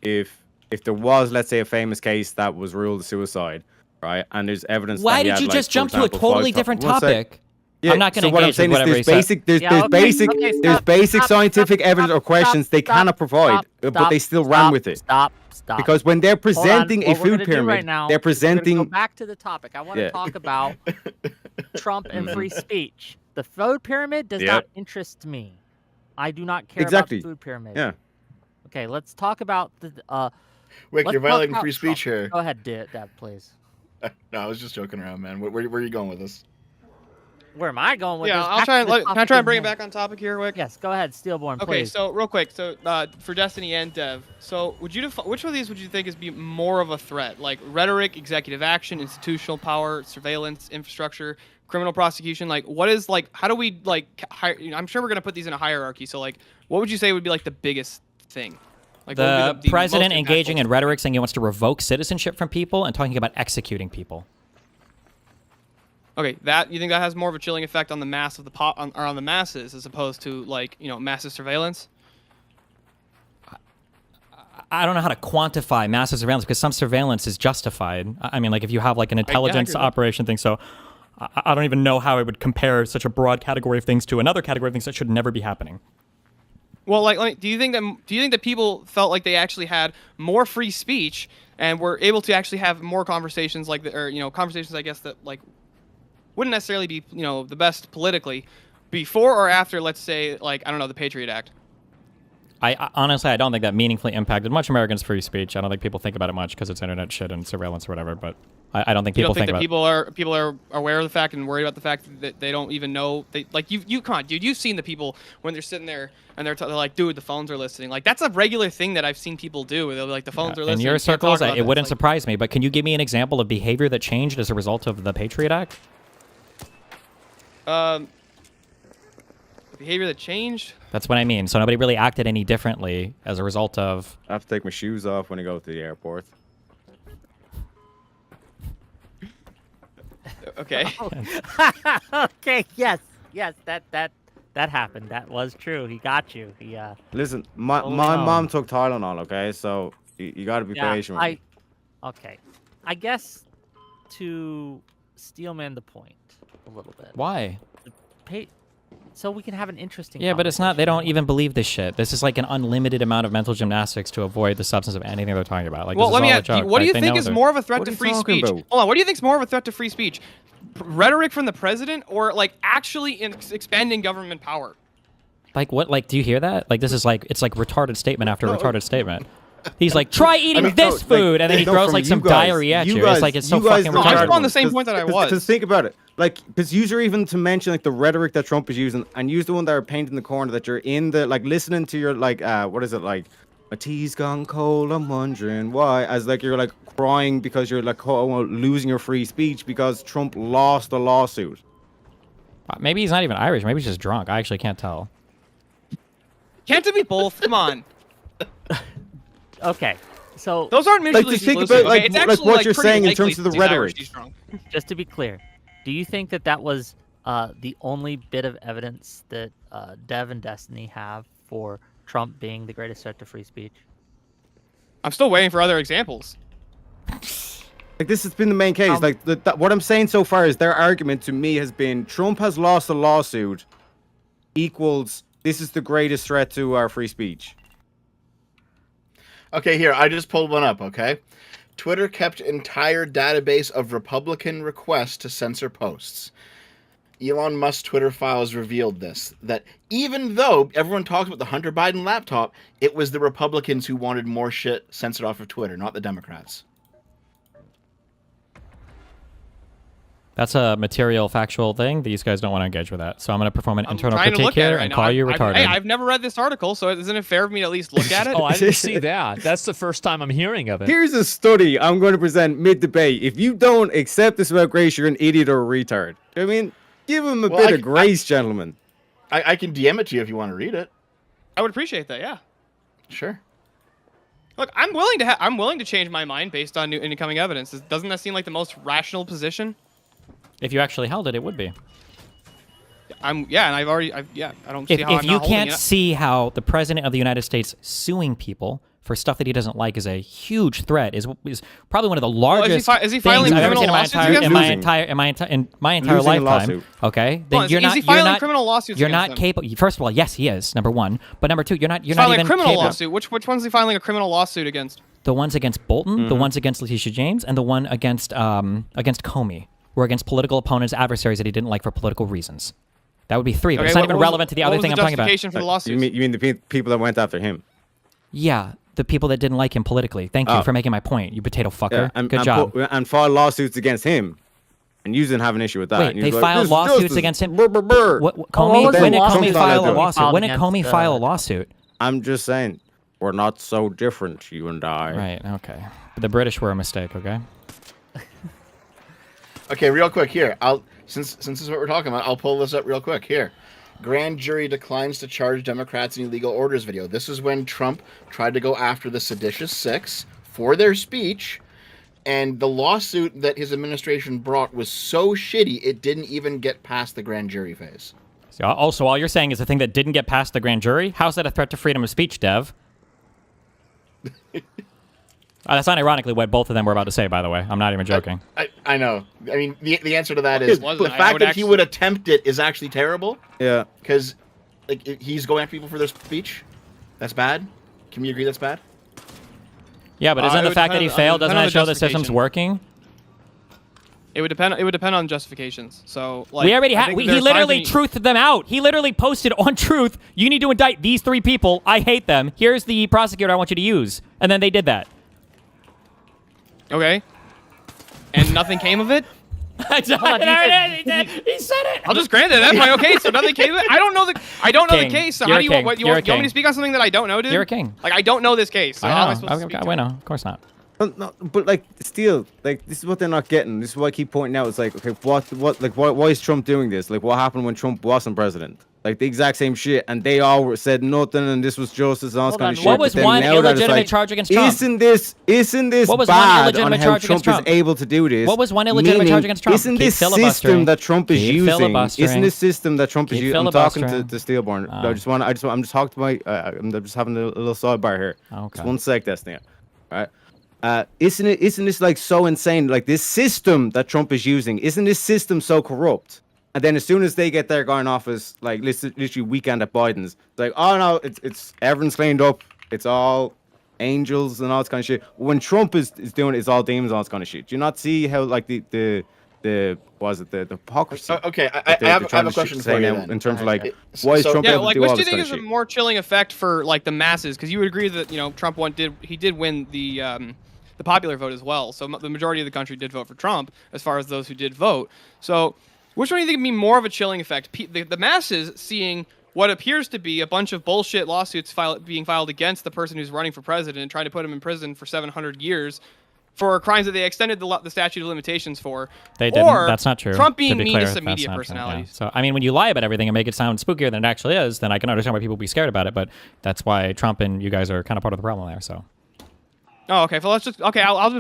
there was, let's say, a famous case that was ruled a suicide, right, and there's evidence. why that he did had, you like, just for jump to a example, totally 5 different One sec. topic? Yeah, I'm not going to so what I'm engage saying with is whatever he said. there's Yeah, basic okay, there's stop, basic stop, scientific stop, evidence or stop, questions they stop, cannot provide, stop, but they still ran stop, with it. Stop. Because when they're Hold on. presenting a What we're food gonna do pyramid, right now, they're we're gonna presenting. go back to the topic. I want to Yeah. talk about Trump and free speech. The food pyramid does Yeah. not interest me. I do not care Exactly. about the food pyramid. Yeah. Okay, let's talk about the. Wick, let's you're talk violating about free speech Trump. here. Go ahead, Dad, please. No, I was just joking around, man. Where are you going with this? Where am I going with Yeah, this? I'll Back try to and the can I topic try at and bring it hand. back on topic here, Wick? Yes, go ahead, Steelborn, Okay, please. so real quick, so for Destiny and Dev, so would you which of these would you think is be more of a threat? Like rhetoric, executive action, institutional power, surveillance, infrastructure, criminal prosecution? Like what is like? How do we like? I'm sure we're gonna put these in a hierarchy. So like, what would you say would be like the biggest thing? Like what would The be the president most engaging impactful? in rhetoric saying he wants to revoke citizenship from people and talking about executing people. Okay, that you think that has more of a chilling effect on the mass of the or on the masses as opposed to like massive surveillance? I don't know how to quantify massive surveillance because some surveillance is justified. I mean, like if you have like an I intelligence agree with that. operation thing. So I don't even know how I would compare such a broad category of things to another category of things that should never be happening. Well, like, do you think that people felt like they actually had more free speech and were able to actually have more conversations conversations I guess that like wouldn't necessarily be the best politically before or after, let's say, like I don't know, the Patriot Act? I honestly, I don't think that meaningfully impacted much Americans' free speech. I don't think people think about it much because it's internet shit and surveillance or whatever. But I don't think You people don't think think that about people are aware of the fact and worried about the fact that they don't even know you come on, dude, you've seen the people when they're sitting there and they're like, dude, the phones are listening. Like that's a regular thing that I've seen people do. Where they're like, the phones are listening. in your you can't talk circles, about it this. wouldn't Like, surprise me. But can you give me an example of behavior that changed as a result of the Patriot Act? the behavior that changed. That's what I mean. So nobody really acted any differently as a result of. I have to take my shoes off when I go to the airport. Okay. Okay, yes, that happened. That was true. He got you. He Listen, my Hold mom on. took Tylenol. Okay, so you got to be patient with me. Okay. I guess to steelman the point a little bit. Why? So we can have an interesting. Yeah, but it's not. They don't even believe this shit. This is like an unlimited amount of mental gymnastics to avoid the substance of anything they're talking about. Like, well, this let is me all a ask you, joke. what do Like, you they think know is they're- more of a threat What to are you free talking speech? about? Hold on, what do you think is more of a threat to free speech? Rhetoric from the president, or like actually expanding government power? Like what? Like, do you hear that? Like, this is like it's like retarded statement after retarded statement. He's like, try eating this food, and then he throws like some diarrhea at you. It's like it's so fucking No, I'm just retarded. on the same point that I was. Because think about it. Like, because user even to mention like the rhetoric that Trump is using, and use the one that are painted in the corner that you're in the like listening to your like what is it like? My tea's gone cold. I'm wondering why. As like you're like crying because you're like losing your free speech because Trump lost the lawsuit. Maybe he's not even Irish. Maybe he's just drunk. I actually can't tell. Can't it be both? Come on. Okay, so Those aren't mutually Just think exclusive. about, like, okay? It's like actually, what you're pretty saying in likely terms of the he's Irish, rhetoric. he's drunk. just to be clear, do you think that that was the only bit of evidence that Dev and Destiny have for Trump being the greatest threat to free speech? I'm still waiting for other examples. Like this has been the main case. Like what I'm saying so far is their argument to me has been Trump has lost a lawsuit equals this is the greatest threat to our free speech. Okay, here, I just pulled one up, okay? Twitter kept entire database of Republican requests to censor posts. Elon Musk's Twitter files revealed this, that even though everyone talks about the Hunter Biden laptop, it was the Republicans who wanted more shit censored off of Twitter, not the Democrats. That's a material, factual thing. These guys don't want to engage with that. So I'm going to perform an internal trying to critique look at it here right and now. call you retarded. Hey, I've never read this article, so isn't it fair for me to at least look at it? Oh, I didn't see that. That's the first time I'm hearing of it. Here's a study I'm going to present mid-debate. If you don't accept this about grace, you're an idiot or a retard. I mean, give him a bit of grace, gentlemen. I can DM it to you if you want to read it. I would appreciate that, yeah. Sure. Look, I'm willing to change my mind based on new incoming evidence. Doesn't that seem like the most rational position? If you actually held it, it would be. And I don't see If how I'm you not holding can't it. see how the president of the United States suing people for stuff that he doesn't like is a huge threat, is probably one of the largest is he filing things I've ever seen criminal in my lawsuits entire against in my entire Losing a lifetime. lawsuit. Okay, Hold on, is he filing criminal lawsuits You're against not them? capable. First of all, yes, he is. Number one, but number two, you're not Filing even a criminal capable. lawsuit. Which one's he filing a criminal lawsuit against? The ones against Bolton, the ones against Letitia James, and the one against Comey were against political opponents, adversaries that he didn't like for political reasons. That would be three, but it's not even relevant to the other thing I'm talking about. What was the justification for the lawsuit? You mean the people that went after him? Yeah, the people that didn't like him politically. Thank you for making my point, you potato fucker. Good job. And filed lawsuits against him. And you didn't have an issue with that. Wait, And they he was filed like, "This is lawsuits justice." against him? Brr, brr, brr. When was did the Comey lawsuit file a filed lawsuit? When did against, Comey file a lawsuit? I'm just saying, we're not so different, you and I. Right, okay. But the British were a mistake, okay? Okay, real quick here. Since this is what we're talking about, I'll pull this up real quick here. Grand jury declines to charge Democrats in illegal orders video. This is when Trump tried to go after the seditious six for their speech, and the lawsuit that his administration brought was so shitty it didn't even get past the grand jury phase. So all you're saying is the thing that didn't get past the grand jury? How's that a threat to freedom of speech, Dev? That's not ironically what both of them were about to say, by the way. I'm not even joking. I know. I mean, the answer to that is wasn't. the I fact would that he actually- would attempt it is actually terrible. Yeah. Because he's going after people for their speech. That's bad. Can we agree that's bad? Yeah, but it isn't the would fact that he depend- failed, doesn't depend on that the show the system's justification. working? It would depend on justifications. So like We already I had. think He there's literally times truthed them out. He literally posted on Truth, "You need to indict these 3 people. I hate them. Here's the prosecutor I want you to use." And then they did that. okay, and nothing came of it. He said it. I'll just grant it. That's my okay. So nothing came of it. I don't know the King. case. So You're how a do you king. want? You You're want a me to king. speak on something that I don't know, dude? You're a king. Like I don't know this case. So how am I supposed to speak to I it? know. Of course not. No, but like still, like this is what they're not getting. This is what I keep pointing out. It's like, okay, why is Trump doing this? Like, what happened when Trump wasn't president? Like the exact same shit, and they all said nothing, and this was justice and all this Hold kind on, of shit. What was but then one now that it's illegitimate like, charge against Trump? Isn't this What was one bad on illegitimate how charge Trump against Trump? is able to do this? What was one illegitimate charge against Trump? Isn't Keep this filibustering. system that Trump is Keep using? filibustering. Isn't this system that Trump is Keep using? I'm talking to filibustering. Steelborn. Oh. I'm just talking to my. I'm just having a little sidebar here. Okay. Just one sec, Destiny. All right. Isn't this like so insane? Like this system that Trump is using, isn't this system so corrupt? And then as soon as they get their guy in office, like literally weekend at Biden's, it's like, oh no, it's everyone's cleaned up. It's all angels and all this kind of shit. When Trump is doing it, it's all demons and all this kind of shit. Do you not see how like the hypocrisy? Okay, I have a question for you then. In terms of like, why is Trump able to do all which do this you kind think of is a shit? more chilling effect for like the masses? Because you would agree that Trump did win the popular vote as well. So the majority of the country did vote for Trump, as far as those who did vote. So which one do you think would be more of a chilling effect? The masses seeing what appears to be a bunch of bullshit lawsuits being filed against the person who's running for president and trying to put him in prison for 700 years for crimes that they extended the statute of limitations for. They didn't. That's not true. Trump being to be mean clear, to some that's media not true, personalities. yeah. So, I mean, when you lie about everything and make it sound spookier than it actually is, then I can understand why people would be scared about it. But that's why Trump and you guys are kind of part of the problem there. So. Oh, okay. So I'll just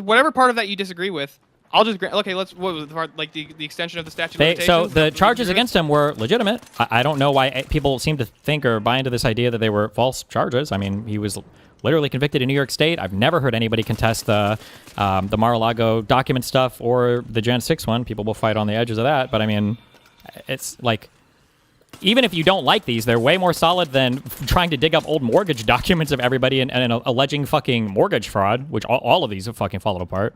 whatever part of that you disagree with. I'll just grant. Okay, what was the part, like the extension of the statute of limitations? So the charges against him were legitimate. I don't know why people seem to think or buy into this idea that they were false charges. I mean, he was literally convicted in New York State. I've never heard anybody contest the Mar-a-Lago document stuff or the Jan 6 one. People will fight on the edges of that. But I mean, it's like, even if you don't like these, they're way more solid than trying to dig up old mortgage documents of everybody and alleging fucking mortgage fraud, which all of these have fucking fallen apart.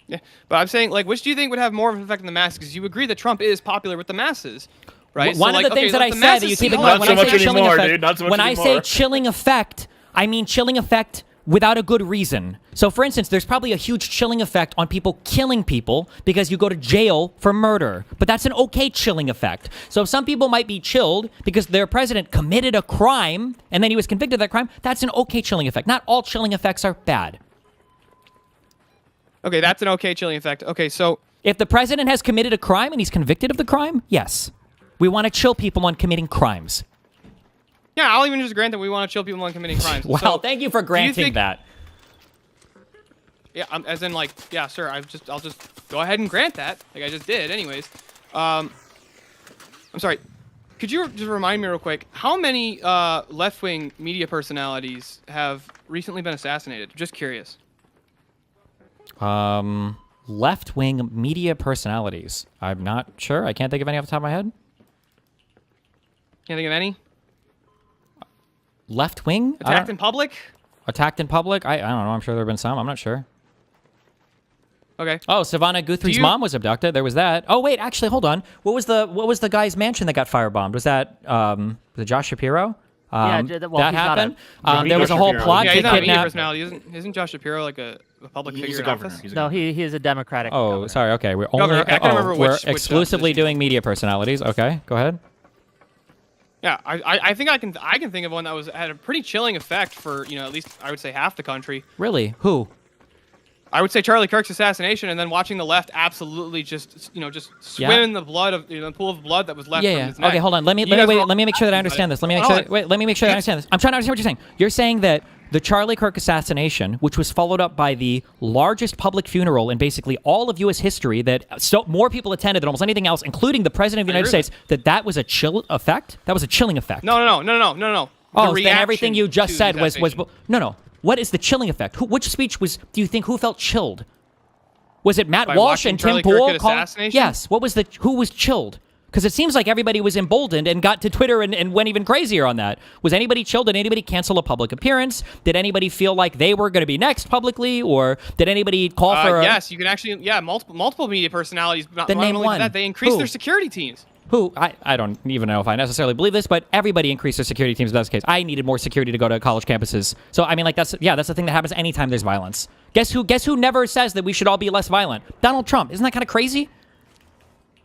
Yeah, but I'm saying, like, which do you think would have more of an effect on the masses? Because you agree that Trump is popular with the masses, right? One of the things that I said that you keep ignoring, when I say chilling effect, when I say chilling effect, I mean chilling effect without a good reason. So, for instance, there's probably a huge chilling effect on people killing people because you go to jail for murder. But that's an okay chilling effect. So some people might be chilled because their president committed a crime and then he was convicted of that crime. That's an okay chilling effect. Not all chilling effects are bad. Okay, that's an okay chilling effect. Okay, so if the president has committed a crime and he's convicted of the crime, yes. We want to chill people on committing crimes. Yeah, I'll even just grant that we want to chill people on committing crimes. Wow, so, thank you for granting that. Yeah, as in, like, yeah, sir, I'll just go ahead and grant that, like I just did anyways. I'm sorry, could you just remind me real quick, how many left-wing media personalities have recently been assassinated? Just curious. Left-wing media personalities. I'm not sure. I can't think of any off the top of my head. Can't think of any? Left-wing? Attacked in public? Attacked in public? I don't know. I'm sure there have been some. I'm not sure. Okay. Oh, Savannah Guthrie's mom was abducted. There was that. Oh, wait. Actually, hold on. What was the guy's mansion that got firebombed? Was that was it Josh Shapiro? Well, that happened. No, there was a whole plot Yeah, to he's not a media kidnap. personality. Isn't Josh Shapiro like a public figure He's a in governor. office? No, he is a Democratic. Oh, governor. sorry. Okay, we're Governor, only okay, I can't remember we're which exclusively position. doing media personalities. Okay, go ahead. Yeah, I think I can think of one that had a pretty chilling effect for at least I would say half the country. Really? Who? I would say Charlie Kirk's assassination, and then watching the left absolutely just swim in the blood of the pool of blood that was left from his neck. Okay, hold on. Let me make sure that I understand this. Let me make sure that I understand this. I'm trying to understand what you're saying. You're saying that the Charlie Kirk assassination, which was followed up by the largest public funeral in basically all of U.S. history, that more people attended than almost anything else, including the President of the United States, that was a chill effect? That was a chilling effect. No. Oh, then everything you just said was no. What is the chilling effect? Which speech do you think who felt chilled? Was it Matt Walsh and Tim Pool? Yes. Who was chilled? Because it seems like everybody was emboldened and got to Twitter and went even crazier on that. Was anybody chilled? Did anybody cancel a public appearance? Did anybody feel like they were going to be next publicly? Or did anybody call for yes, you can actually, multiple media personalities. Then name one. That, they increased their security teams. Who? I don't even know if I necessarily believe this, but everybody increased their security teams if that's the case. I needed more security to go to college campuses. So, I mean, like, that's the thing that happens anytime there's violence. Guess who never says that we should all be less violent? Donald Trump. Isn't that kind of crazy?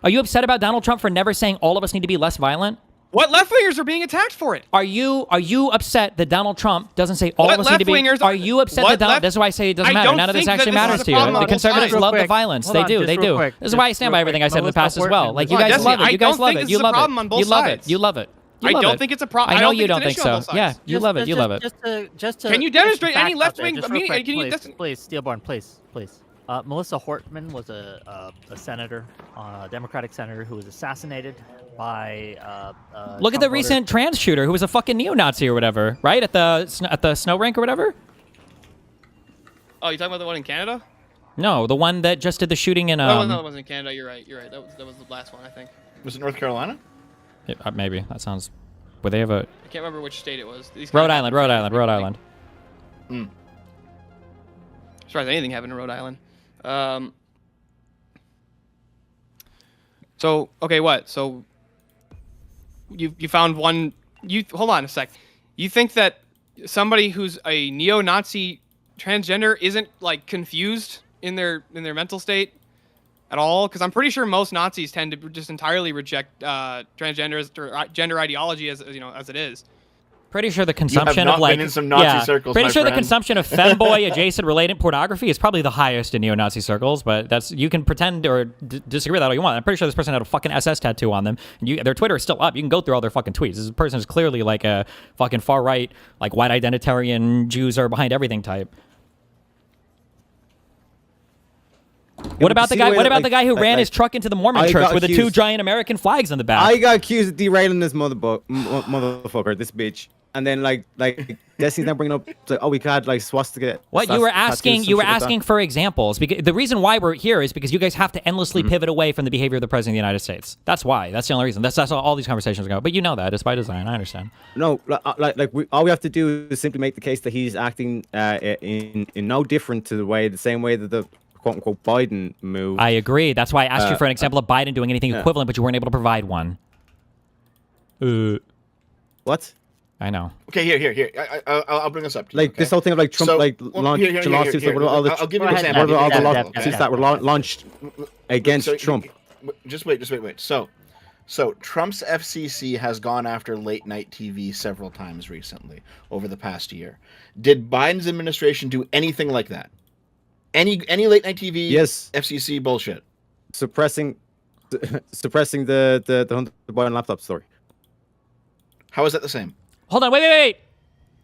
Are you upset about Donald Trump for never saying all of us need to be less violent? What left-wingers are being attacked for it? Are you upset that Donald Trump doesn't say all of us need to be... Are you upset that Donald... That's why I say it doesn't matter. None of this actually matters to you. The conservatives love the violence. They do. This is why I stand by everything I said in the past as well. Like, you guys love it. You guys love it. You love it. You love it. You love it. I don't think it's a problem. I know you don't think so. Yeah, you love it. You love it. Just to can you demonstrate any left-wing... Please, Steelborn, please. Melissa Hortman was a senator, a Democratic senator who was assassinated by look at the recent trans shooter who was a fucking neo-Nazi or whatever, right? At the snow rink or whatever? Oh, you talking about the one in Canada? No, the one that just did the shooting in. No, it wasn't in Canada. You're right. That was the last one, I think. Was it North Carolina? Maybe that sounds. Would they have a? I can't remember which state it was. Rhode Island. Hmm. Surprised anything happened in Rhode Island. So okay, what? So you found one. You hold on a sec. You think that somebody who's a neo-Nazi transgender isn't like confused in their mental state at all? Because I'm pretty sure most Nazis tend to just entirely reject transgenders or gender ideology as as it is. Pretty sure the consumption not of like been in some Nazi circles, pretty my sure the friend. consumption of femboy adjacent related pornography is probably the highest in neo-Nazi circles. But that's you can pretend or disagree with that all you want. I'm pretty sure this person had a fucking SS tattoo on them, and their Twitter is still up. You can go through all their fucking tweets. This person is clearly like a fucking far right, like white identitarian Jews are behind everything type. What about the guy? What about the guy who ran his truck into the Mormon church with the two giant American flags on the back? I got accused of derailing this motherfucker, this bitch. And then like Destiny's now bringing up like, oh, we had like swastika. What you were asking for examples because the reason why we're here is because you guys have to endlessly pivot away from the behavior of the president of the United States. That's why. That's the only reason. That's all these conversations go. But you know that it's by design. I understand. No, all we have to do is simply make the case that he's acting in no different to the same way that the quote unquote Biden move. I agree. That's why I asked you for an example of Biden doing anything equivalent, but you weren't able to provide one. What? I know. Okay, here. I'll bring this up to you. Like okay? this whole thing of like Trump launching lawsuits. I'll give you an example. What about all the lawsuits that were launched against Trump? Just wait. So Trump's FCC has gone after late night TV several times recently over the past year. Did Biden's administration do anything like that? Any late night TV? Yes. FCC bullshit. Suppressing the Hunter Biden laptop story. How is that the same? Hold on, wait.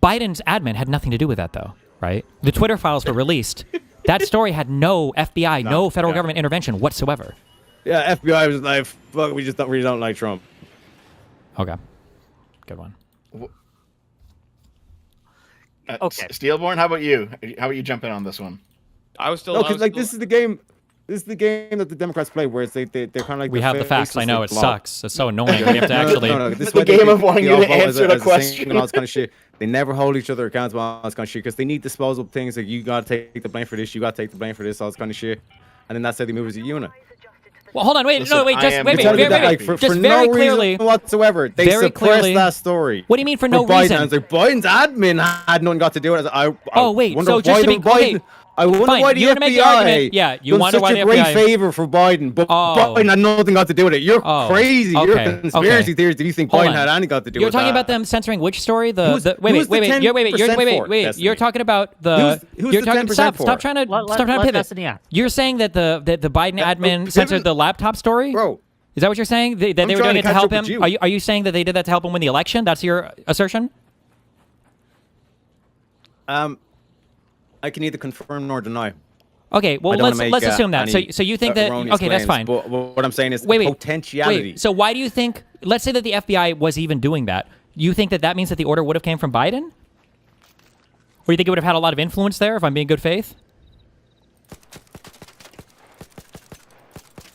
Biden's admin had nothing to do with that, though, right? The Twitter files were released. That story had no FBI, no federal government intervention whatsoever. Yeah, FBI was like, fuck, we just really don't like Trump. Okay. Good one. Okay. Steelborn, how about you? How about you jump in on this one? I was still. No, because like this is the game. This is the game that the Democrats play, where it's they're kind of like We have the facts. I know it sucks. It's so annoying. We have to actually. This is the game of wanting you to answer the question and all this kind of shit. They never hold each other accountable, all this kind of shit, because they need disposable things. Like you gotta take the blame for this, you gotta take the blame for this, all this kind of shit, and then that's how they move as a unit. Well, hold on, wait, Listen, just wait, Like, for just no very reason clearly, whatsoever, they very suppressed clearly- that story. What do you mean for no Biden. reason? I was like, Biden's admin had nothing got to do with it. Oh, wait, wonder so just why to be- the Biden, okay, I wonder fine, why the you're gonna make the FBI argument- yeah, you done wonder such why the a great FBI favor for Biden, but Biden had nothing got to do with it. You're crazy. You're okay, conspiracy theories. Do you think Hold Biden on. had anything got to do You're with that? talking about them censoring which story? Who's the 10% You're talking about the. Who's You're the talking. 10% for? Stop trying to pivot. Destiny ask. You're saying that the Biden admin censored the laptop story? Bro. Is that what you're saying? That they were trying doing to it to catch help up him? with you. Are you saying that they did that to help him win the election? That's your assertion? I can neither confirm nor deny. Okay, well let's assume that. So you think that erroneous okay, that's claims, fine. But what I'm saying is Wait. potentiality. Wait, so why do you think? Let's say that the FBI was even doing that. You think that means that the order would have came from Biden? Or you think it would have had a lot of influence there? If I'm being good faith.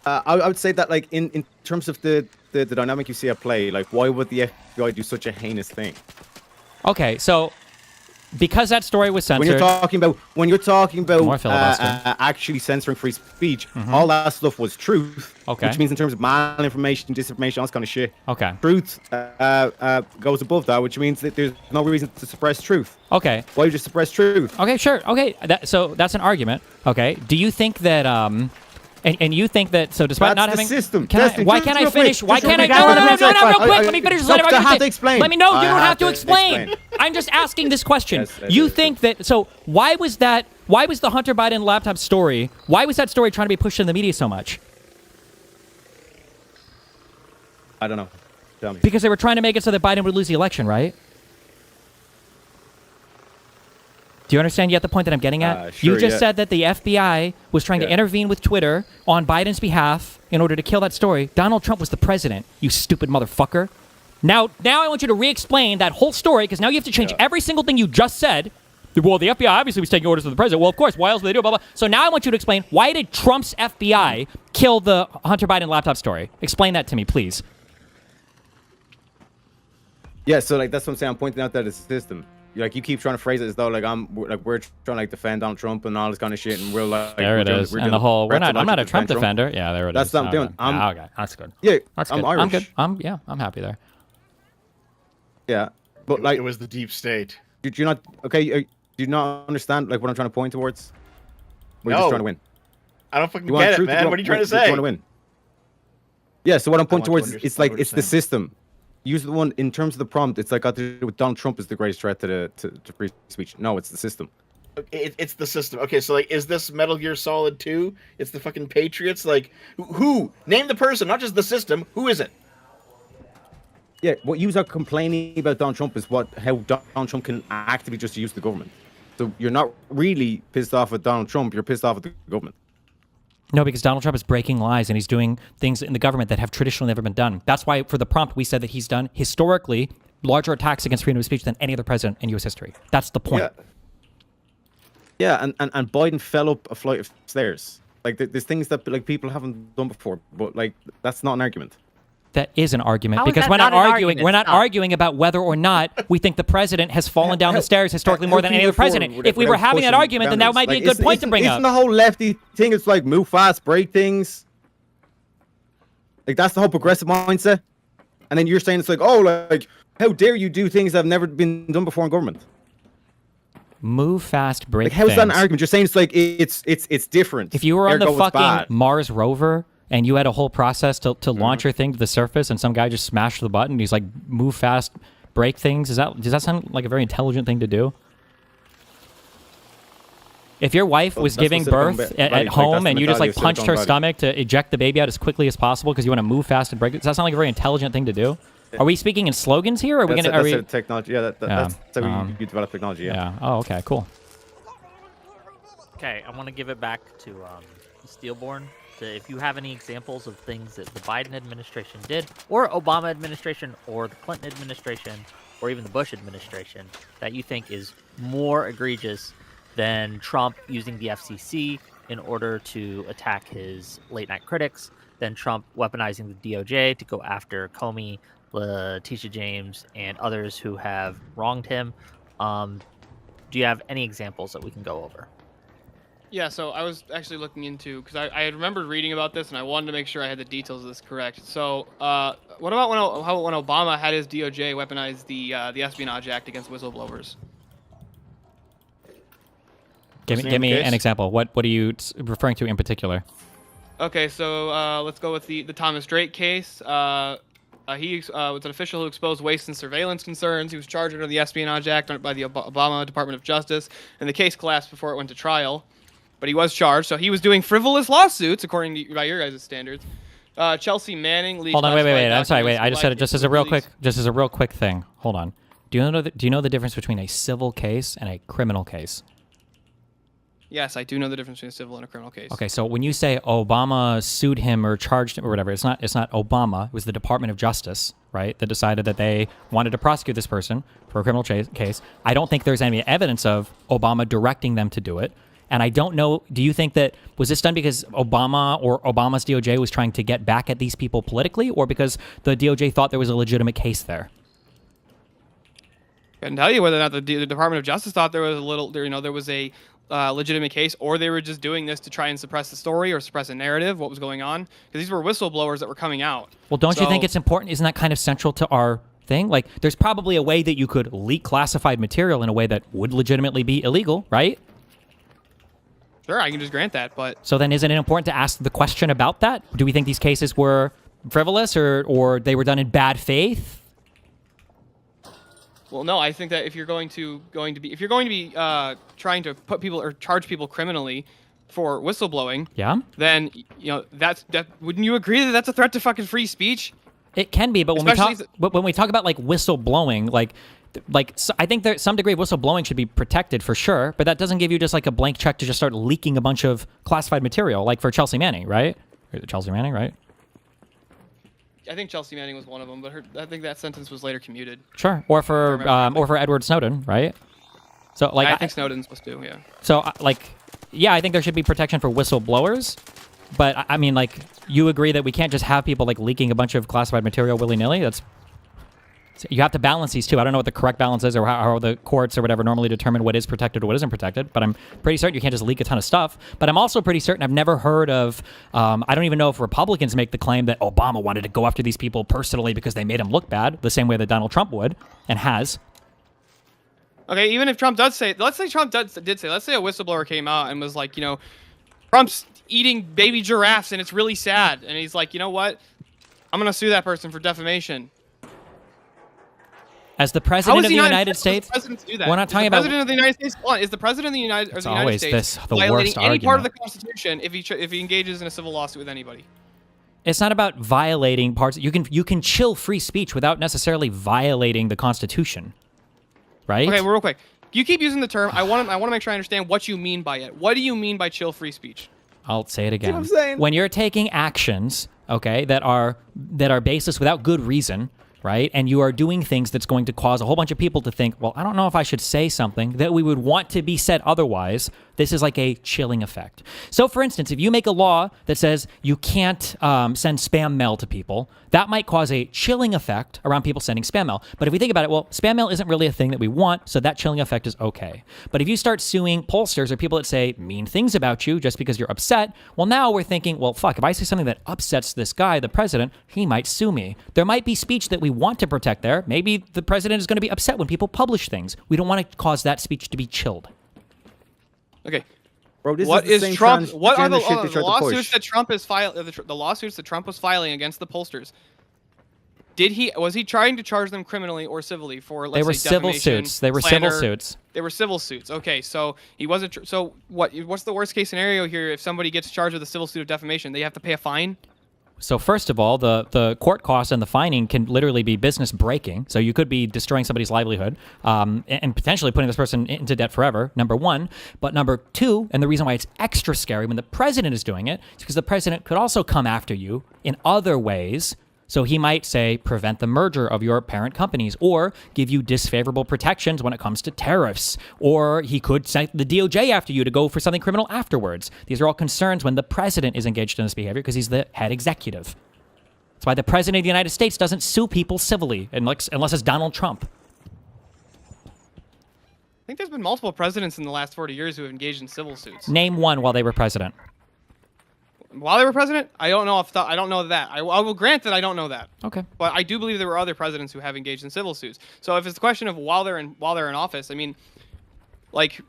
I would say that, like, in terms of the dynamic you see at play, like, why would the FBI do such a heinous thing? Okay, so because that story was censored. When you're talking about More filibuster. actually censoring free speech, all that stuff was truth. Okay. Which means in terms of malinformation, disinformation, all this kind of shit. Okay. Truth goes above that, which means that there's no reason to suppress truth. Okay. Why would you suppress truth? Okay, sure. Okay, so that's an argument. Okay. Do you think that and you think that so despite That's not the having system. Why can't I finish? Why can't I? No, Real quick. Let me finish this line of I have argument. to explain. Let me know. You I don't have to have to explain. explain. I'm just asking this question. Yes, You think that so why was the Hunter Biden laptop story? Why was that story trying to be pushed in the media so much? I don't know. Tell me. Because they were trying to make it so that Biden would lose the election, right? Do you understand yet the point that I'm getting at? Sure, you just said that the FBI was trying to intervene with Twitter on Biden's behalf in order to kill that story. Donald Trump was the president, you stupid motherfucker. Now I want you to re-explain that whole story, because now you have to change every single thing you just said, Well, the FBI obviously was taking orders from the president. Well, of course. Why else would they do it? Blah, blah. So now I want you to explain, why did Trump's FBI kill the Hunter Biden laptop story? Explain that to me, please. Yeah, so like that's what I'm saying. I'm pointing out that it's a system. Like you keep trying to phrase it as though like we're trying to like defend Donald Trump and all this kind of shit, and we're like there it is. And the whole I'm not a Trump defender. Yeah, there it that's is. That's what I'm doing. Okay, that's good. Yeah, that's I'm good. Irish. I'm good. I'm happy there. Yeah, but like it was the deep state. Do you not do you not understand like what I'm trying to point towards? We're just trying to win. I don't fucking get it, man. What are you trying to say? You want to win. Yeah, so what I'm pointing towards, it's like it's the system. Use the one in terms of the prompt. It's like got to do with Donald Trump is the greatest threat to free speech. No, it's the system. It's the system. Okay, so like, is this Metal Gear Solid 2? It's the fucking Patriots. Like, who? Name the person, not just the system. Who is it? Yeah, what you are complaining about Donald Trump is how Donald Trump can actively just use the government. So you're not really pissed off at Donald Trump. You're pissed off at the government. No, because Donald Trump is breaking lies and he's doing things in the government that have traditionally never been done. That's why for the prompt, we said that he's done historically larger attacks against freedom of speech than any other president in U.S. history. That's the point. Yeah, and Biden fell up a flight of stairs. Like there's things that like people haven't done before, but like that's not an argument. That is an argument How because is we're that not arguing. argument? We're not arguing about whether or not we think the president has fallen down the stairs historically more than any other president. If we were having that argument, then that might be a good point to bring up. Isn't the whole lefty thing? It's like move fast, break things. Like that's the whole progressive mindset. And then you're saying it's like, oh, like how dare you do things that have never been done before in government? Move fast, break things. Like how's that an things. argument? You're saying it's like it's different. If you were on the Ergo, it's bad. fucking Mars rover and you had a whole process to launch your thing to the surface and some guy just smashed the button, he's like, move fast, break things. Does that sound like a very intelligent thing to do? If your wife was giving birth at home and you just like punched her stomach to eject the baby out as quickly as possible because you want to move fast and break it, does that sound like a very intelligent thing to do? Are we speaking in slogans here? Or are we going to? That's technology. Yeah, that's how you develop technology. Yeah. Oh, okay, cool. Okay, I want to give it back to Steelborn. If you have any examples of things that the Biden administration did, or Obama administration, or the Clinton administration, or even the Bush administration, that you think is more egregious than Trump using the FCC in order to attack his late-night critics, than Trump weaponizing the DOJ to go after Comey, Letitia James, and others who have wronged him. Do you have any examples that we can go over? Yeah, so I was actually looking into, because I had remembered reading about this, and I wanted to make sure I had the details of this correct. So, what about when Obama had his DOJ weaponize the Espionage Act against whistleblowers? Give me an example. What are you referring to in particular? Okay, so let's go with the Thomas Drake case. He was an official who exposed waste and surveillance concerns. He was charged under the Espionage Act by the Obama Department of Justice, and the case collapsed before it went to trial. But he was charged, so he was doing frivolous lawsuits, according to by your guys' standards. Chelsea Manning. Hold on, wait. I'm sorry, wait. I just said it just as a real quick thing. Hold on. Do you know the difference between a civil case and a criminal case? Yes, I do know the difference between a civil and a criminal case. Okay, so when you say Obama sued him or charged him or whatever, it's not Obama. It was the Department of Justice, right, that decided that they wanted to prosecute this person for a criminal case. I don't think there's any evidence of Obama directing them to do it. And I don't know, do you think that, was this done because Obama or Obama's DOJ was trying to get back at these people politically, or because the DOJ thought there was a legitimate case there? I can tell you whether or not the Department of Justice thought there was a legitimate case, or they were just doing this to try and suppress the story or suppress a narrative, what was going on, because these were whistleblowers that were coming out. Well, don't you think it's important? Isn't that kind of central to our thing? Like, there's probably a way that you could leak classified material in a way that would legitimately be illegal, right? Sure, I can just grant that, but... So then isn't it important to ask the question about that? Do we think these cases were frivolous or they were done in bad faith? Well, no, I think that if you're going to be trying to put people or charge people criminally for whistleblowing, yeah, then that wouldn't you agree that that's a threat to fucking free speech? It can be, but when we talk about like whistleblowing, so I think that some degree of whistleblowing should be protected for sure, but that doesn't give you just like a blank check to just start leaking a bunch of classified material, like for Chelsea Manning, right? Chelsea Manning, right? I think Chelsea Manning was one of them, but I think that sentence was later commuted. Sure, or for Edward Snowden, right? So like, I think Snowden's supposed to. Yeah. So yeah, I think there should be protection for whistleblowers, but I mean, like, you agree that we can't just have people like leaking a bunch of classified material willy-nilly? You have to balance these two. I don't know what the correct balance is or how the courts or whatever normally determine what is protected or what isn't protected, but I'm pretty certain you can't just leak a ton of stuff. But I'm also pretty certain I've never heard of, I don't even know if Republicans make the claim that Obama wanted to go after these people personally because they made him look bad, the same way that Donald Trump would and has. Okay, even if Trump does say, let's say Trump did say, let's say a whistleblower came out and was like, Trump's eating baby giraffes and it's really sad. And he's like, you know what? I'm going to sue that person for defamation. As the president of the United States, we're not talking about... The president of the United States, is the president of the United States violating any part of the Constitution if he engages in a civil lawsuit with anybody? It's not about violating parts. You can chill free speech without necessarily violating the Constitution, right? Okay, real quick. You keep using the term. I want to make sure I understand what you mean by it. What do you mean by chill free speech? I'll say it again. See what I'm saying? When you're taking actions, okay, that are baseless without good reason, right? And you are doing things that's going to cause a whole bunch of people to think, well, I don't know if I should say something that we would want to be said otherwise. This is like a chilling effect. So, for instance, if you make a law that says you can't send spam mail to people, that might cause a chilling effect around people sending spam mail. But if we think about it, well, spam mail isn't really a thing that we want, so that chilling effect is okay. But if you start suing pollsters or people that say mean things about you just because you're upset, well, now we're thinking, well, fuck, if I say something that upsets this guy, the president, he might sue me. There might be speech that we want to protect there. Maybe the president is going to be upset when people publish things. We don't want to cause that speech to be chilled. Okay. Bro, this what is, the is same Trump? What are the shit they lawsuits that Trump is the lawsuits that Trump was filing against the pollsters? Was he trying to charge them criminally or civilly for, let's say, civil suits. They were slander? civil suits. They were civil suits. Okay, so he wasn't. So what's the worst case scenario here? If somebody gets charged with a civil suit of defamation, they have to pay a fine. So first of all, the court costs and the fining can literally be business breaking. So you could be destroying somebody's livelihood and potentially putting this person into debt forever, number one. But number two, and the reason why it's extra scary when the president is doing it, is because the president could also come after you in other ways. So he might say, prevent the merger of your parent companies, or give you disfavorable protections when it comes to tariffs, or he could send the DOJ after you to go for something criminal afterwards. These are all concerns when the president is engaged in this behavior because he's the head executive. That's why the president of the United States doesn't sue people civilly unless it's Donald Trump. I think there's been multiple presidents in the last 40 years who have engaged in civil suits. Name one while they were president. While they were president, I don't know I don't know that. I will grant that I don't know that. Okay. But I do believe there were other presidents who have engaged in civil suits. So if it's the question of while they're in office, I mean, like,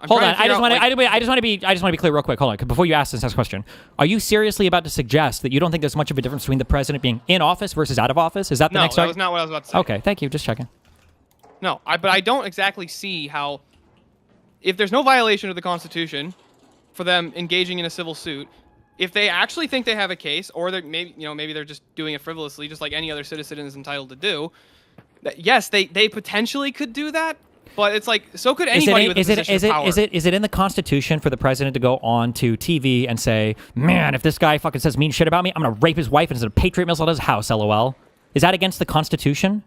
hold on. I just want to be clear real quick. Hold on. Before you ask this next question, are you seriously about to suggest that you don't think there's much of a difference between the president being in office versus out of office? Is that the next? No, that was not what I was about to say. Okay. Thank you. Just checking. No, but I don't exactly see how, if there's no violation of the Constitution for them engaging in a civil suit, if they actually think they have a case, or they're maybe they're just doing it frivolously, just like any other citizen is entitled to do. Yes, they potentially could do that, but it's like, so could anybody with a position of power. Is it in the Constitution for the president to go on to TV and say, man, if this guy fucking says mean shit about me, I'm gonna rape his wife and send a Patriot missile at his house, LOL? Is that against the Constitution?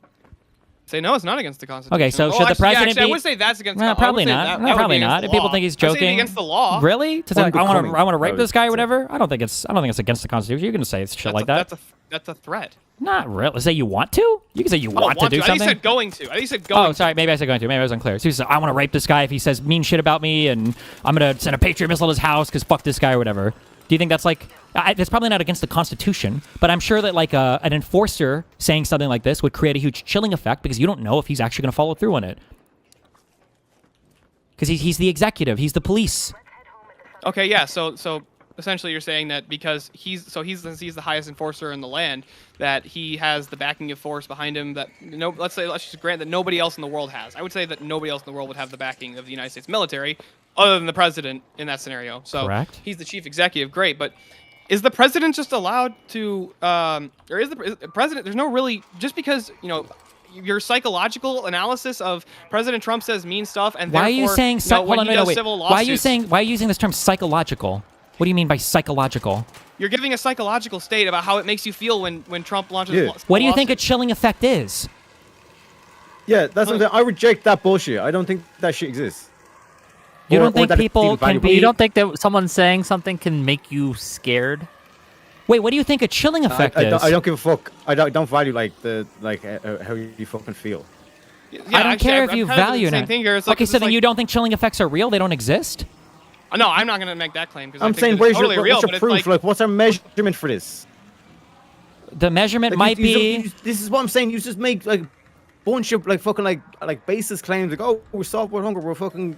Say no, it's not against the Constitution. Okay, so should the president be? I would say that's against. No, probably not. No, probably not. If people think he's joking, against the law. Really? To say, like, I want to rape this guy or whatever? I don't think it's against the Constitution. You can say shit like that. That's a threat. Not really. Say you want to? You can say you want to do something. I think you said going to. I think you said going. Oh, sorry. Maybe I said going to. Maybe I was unclear. So he said, I want to rape this guy if he says mean shit about me, and I'm gonna send a Patriot missile to his house because fuck this guy or whatever. Do you think that's like, that's probably not against the Constitution, but I'm sure that like an enforcer saying something like this would create a huge chilling effect because you don't know if he's actually going to follow through on it. Because he's the executive, he's the police. Okay, yeah. So essentially, you're saying that because he's the highest enforcer in the land, that he has the backing of force behind him that let's just grant that nobody else in the world has. I would say that nobody else in the world would have the backing of the United States military, other than the president in that scenario. So correct. He's the chief executive, great, but is the president just allowed to, or is the president? There's no really, just because your psychological analysis of President Trump says mean stuff, and why are you saying when he does civil lawsuits, why are you using this term psychological? What do you mean by psychological? You're giving a psychological state about how it makes you feel when Trump launches. What do you think a chilling effect is? Yeah, that's what I reject that bullshit. I don't think that shit exists. You Or- don't or think that it's people even can valuable. be? You don't think that someone saying something can make you scared? Wait, what do you think a chilling effect I is? don't give a fuck. I don't value how you fucking feel. Yeah, I don't actually, care if I'm you kind of value the same it. thing here. It's like, Okay, it's so then like, you don't think chilling effects are real? They don't exist? No, I'm not gonna make that claim because I'm I think saying, that it's what's totally real. your But it's proof? Like, what's our measurement for this? The measurement Like, might be. This is what I'm saying. You just make like bunch of like fucking like baseless claims like, oh, we're solved with hunger, we're fucking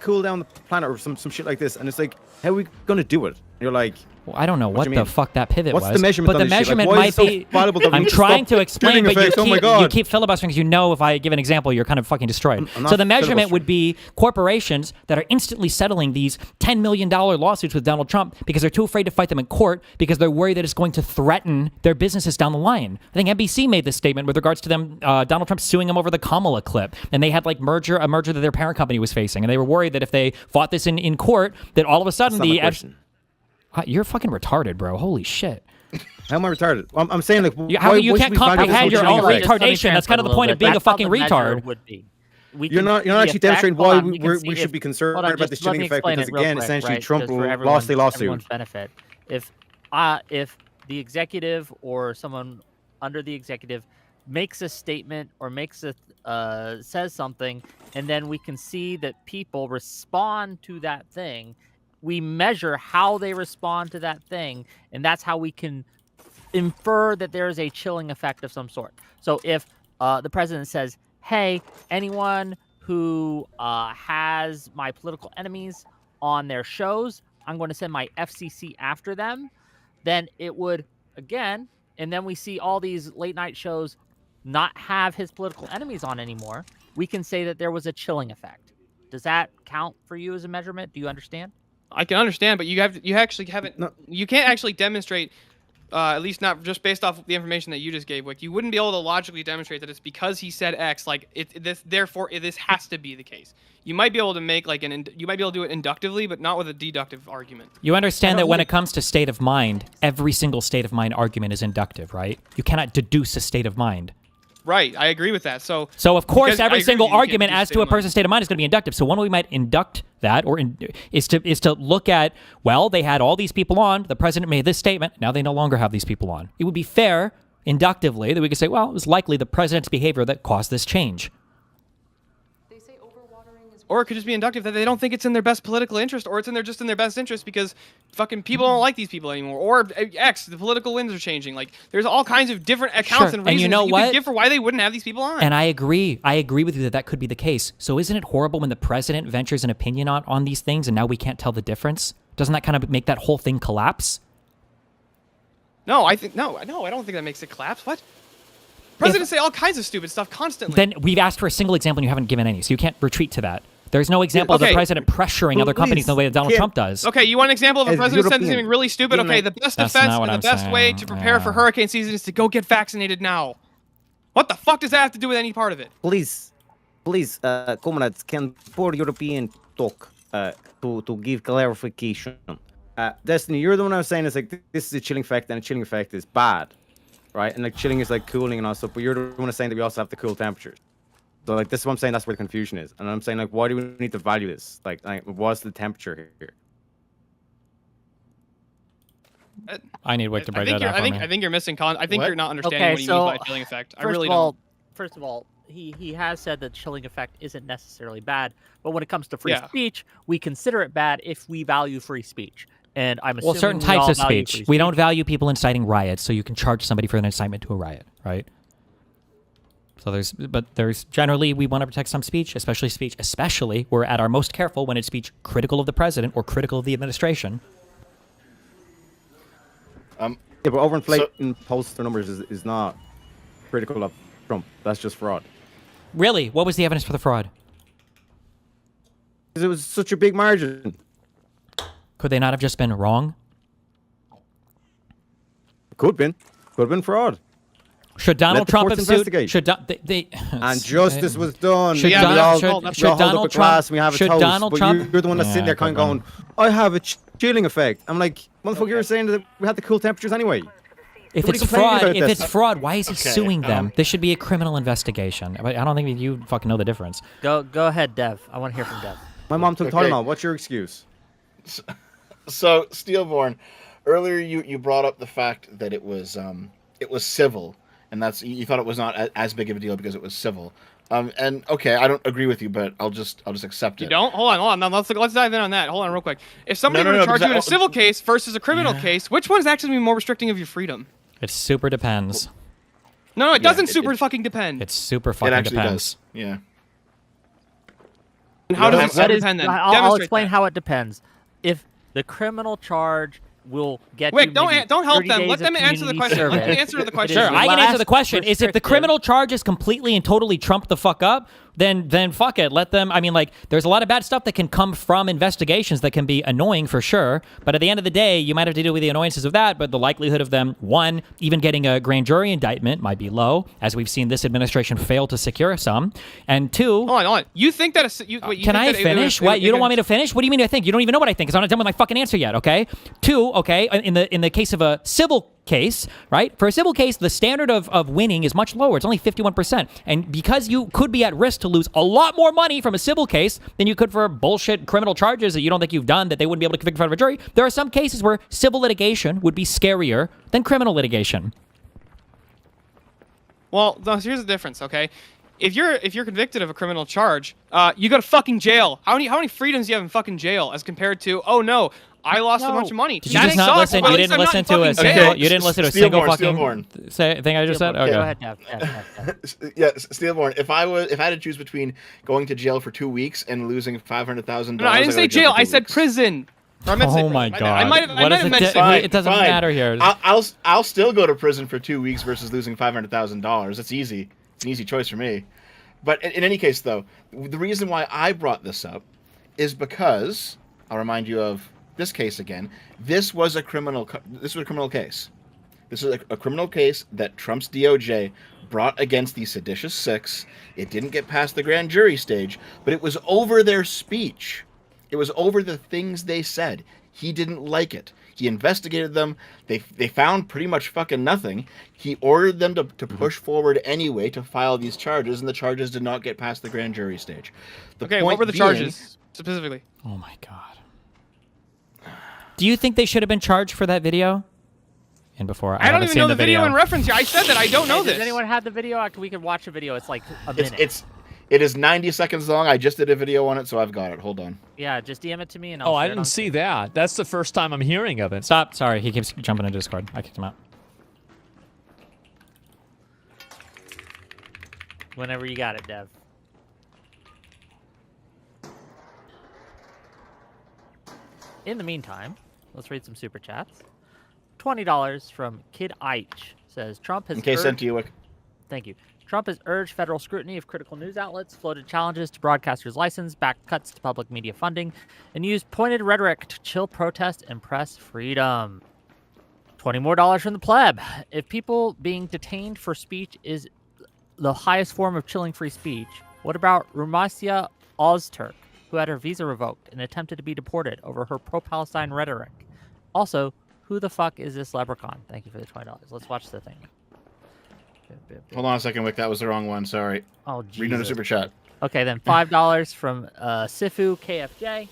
cool down the planet or some shit like this, and it's like, how are we gonna do it? And you're like, Well, I don't know what you the mean? fuck that pivot What's was. the measurement but on the this shit? Like, measurement why might is it so be. valuable that we I'm need to trying stop to explain, chilling but you effects? Oh my keep, God. you keep filibustering because you know if I give an example, you're kind of fucking destroyed. I'm not So the measurement filibustering. would be corporations that are instantly settling these $10 million lawsuits with Donald Trump because they're too afraid to fight them in court because they're worried that it's going to threaten their businesses down the line. I think NBC made this statement with regards to them, Donald Trump suing them over the Kamala clip, and they had like a merger that their parent company was facing, and they were worried that if they fought this in court, that all of a sudden That's not my question. You're fucking retarded, bro. Holy shit. How am I retarded? I'm saying like, You why can't should we value comprehend this your chilling own effect? retardation. That's kind of the point of being a fucking retard. Would be. You're not actually demonstrating why we should be concerned Hold on, about this just let chilling me effect explain because it real again, quick, essentially right, Trump just for lost the lawsuit. everyone's benefit. If the executive or someone under the executive makes a statement or says something, and then we can see that people respond to that thing, we measure how they respond to that thing, and that's how we can infer that there is a chilling effect of some sort. So if the president says, hey, anyone who has my political enemies on their shows, I'm going to send my FCC after them, then it would, again, and then we see all these late night shows not have his political enemies on anymore, we can say that there was a chilling effect. Does that count for you as a measurement? Do you understand? I can understand, but you actually haven't. No. You can't actually demonstrate, at least not just based off the information that you just gave. Like, you wouldn't be able to logically demonstrate that it's because he said X. Like, therefore this has to be the case. You might be able to make like you might be able to do it inductively, but not with a deductive argument. You understand that when it comes to state of mind, every single state of mind argument is inductive, right? You cannot deduce a state of mind. Right, I agree with that. So of course, because I every agree single with you, you argument can't as do to a state of mind. person's state of mind is going to be inductive. So one way we might induct that, is to look at, well, they had all these people on. The president made this statement. Now they no longer have these people on. It would be fair, inductively, that we could say, well, it was likely the president's behavior that caused this change. Or it could just be inductive that they don't think it's in their best political interest, or it's just in their best interest because fucking people don't like these people anymore, or X, the political winds are changing. Like, there's all kinds of different accounts Sure. and And reasons you know that you what? could give for why they wouldn't have these people on. And I agree with you that could be the case. So isn't it horrible when the president ventures an opinion on these things and now we can't tell the difference? Doesn't that kind of make that whole thing collapse? No, I don't think that makes it collapse. What? Presidents say all kinds of stupid stuff constantly. Then we've asked for a single example and you haven't given any, so you can't retreat to that. There's no example of the Okay. president pressuring other companies the way that Donald Please. Trump does. Okay, you want an example of a As president saying European, something really stupid? being Okay, like- the best That's defense not what and the I'm best way saying. to prepare for hurricane season is to go get vaccinated now. What the fuck does that have to do with any part of it? Please, comrades, can poor European talk to give clarification. Destiny, you're the one I was saying is like this is a chilling effect, and a chilling effect is bad, right? And like chilling is like cooling and all stuff. But you're the one saying that we also have to cool temperatures. So like this is what I'm saying. That's where the confusion is, and I'm saying like, why do we need to value this? Like what's the temperature here? I need Wick to break that down for me. I think you're missing I think What? you're not understanding Okay, what he so means by chilling effect. I First really of all, don't. First of all, he has said that chilling effect isn't necessarily bad, but when it comes to free Yeah. speech, we consider it bad if we value free speech. And I'm assuming Well, certain we types all of value speech. free We don't speech. value people inciting riots, so you can charge somebody for an incitement to a riot, right? So there's generally we want to protect some speech, especially we're at our most careful when it's speech critical of the president or critical of the administration. Yeah, but overinflating pollster numbers is not critical of Trump. That's just fraud. Really, what was the evidence for the fraud? Because it was such a big margin. Could they not have just been wrong? Could have been fraud. Should Donald Let the Trump courts have sued? investigate. Should they And justice was done. Should Yeah, Don- we all, should- we all should huddled up Donald a class Trump- and we have a should toast, Donald but Trump- you're the one that's Yeah, sitting there kind of good going, I have a chilling effect. I'm like, motherfucker, you were saying that we had the cool temperatures anyway. If Nobody it's complaining fraud, about if this. it's fraud, why is he Okay, suing them? This should be a criminal investigation. I don't think you fucking know the difference. Go ahead, Dev. I want to hear from Dev. My mom took Okay. Tylenol. What's your excuse? So, Steelborn, earlier you brought up the fact that it was civil, and that's you thought it was not as big of a deal because it was civil. And okay, I don't agree with you, but I'll just accept it. You don't? Hold on. Now let's dive in on that. Hold on real quick. If somebody No, were to no, charge you in a because civil case versus a criminal case, which one is actually gonna be more restricting of your freedom? It super depends. No, it doesn't it- super fucking depend. It super It fucking actually depends. does. Yeah. And how No, does it that super is- depend then? I'll Demonstrate explain that. how it depends. If the criminal charge will get Wait, you don't maybe don't help 30 them. days Let of them answer the community question. Let them service, answer the it question. is Sure, I can answer the less question. Is if the restrictive. criminal charge is completely and totally trumped the fuck up, then fuck it. Let them. I mean, like, there's a lot of bad stuff that can come from investigations that can be annoying for sure. But at the end of the day, you might have to deal with the annoyances of that. But the likelihood of them, one, even getting a grand jury indictment might be low, as we've seen this administration fail to secure some. And two, Hold on. You think that you can think I that it finish? would- What? You don't want me to finish? What do you mean I think? You don't even know what I think, because I'm not done with my fucking answer yet, okay? Two, okay, in the case of a civil case, right? For a civil case, the standard of winning is much lower. It's only 51%. And because you could be at risk to lose a lot more money from a civil case than you could for bullshit criminal charges that you don't think you've done that they wouldn't be able to convict in front of a jury, there are some cases where civil litigation would be scarier than criminal litigation. Well, no, here's the difference, okay? If you're convicted of a criminal charge, you go to fucking jail. How many freedoms do you have in fucking jail as compared to, oh no, I lost a bunch of money? Did you That just not sucks, listen? but at You least didn't I'm not listen in to a fucking single. jail. You didn't listen to a single fucking thing I just said. Okay. Go ahead, Dev. Yeah, Steelborn. If I had to choose between going to jail for 2 weeks and losing $500,000, No, I didn't say jail. I said prison. Or I meant to say Oh my prison. god! I might What does have it meant di- to- It doesn't Fine. matter here. I'll still go to prison for 2 weeks versus losing $500,000. It's easy. It's an easy choice for me. But in any case, though, the reason why I brought this up is because I'll remind you of this case again. This was a criminal case. This is a criminal case that Trump's DOJ brought against the seditious six. It didn't get past the grand jury stage, but it was over their speech. It was over the things they said. He didn't like it. He investigated them. They found pretty much fucking nothing. He ordered them to push forward anyway to file these charges, and the charges did not get past the grand jury stage. Okay, what were the charges specifically? Oh my god! Do you think they should have been charged for that video? And before I don't even know the video in reference here. I said that I don't know this. Does anyone have the video? We can watch the video. It's like a minute. It is 90 seconds long. I just did a video on it, so I've got it. Hold on. Yeah, just DM it to me and I'll Oh, share I it didn't on see that. That's the first time I'm hearing of it. Stop. Sorry, he keeps jumping into Discord. I kicked him out. Whenever you got it, Dev. In the meantime, let's read some super chats. $20 from Kid Eich says Trump has Okay, sent to you. Thank you. Trump has urged federal scrutiny of critical news outlets, floated challenges to broadcasters' license, backed cuts to public media funding, and used pointed rhetoric to chill protest and press freedom. $20 more from the pleb. If people being detained for speech is the highest form of chilling free speech, what about Rumasia Ozturk, who had her visa revoked and attempted to be deported over her pro-Palestine rhetoric? Also, who the fuck is this leprechaun? Thank you for the $20. Let's watch the thing. Hold on a second, Wick. That was the wrong one. Sorry. Oh, Jesus. Read another super chat. Okay, then $5 from SFO-CIAL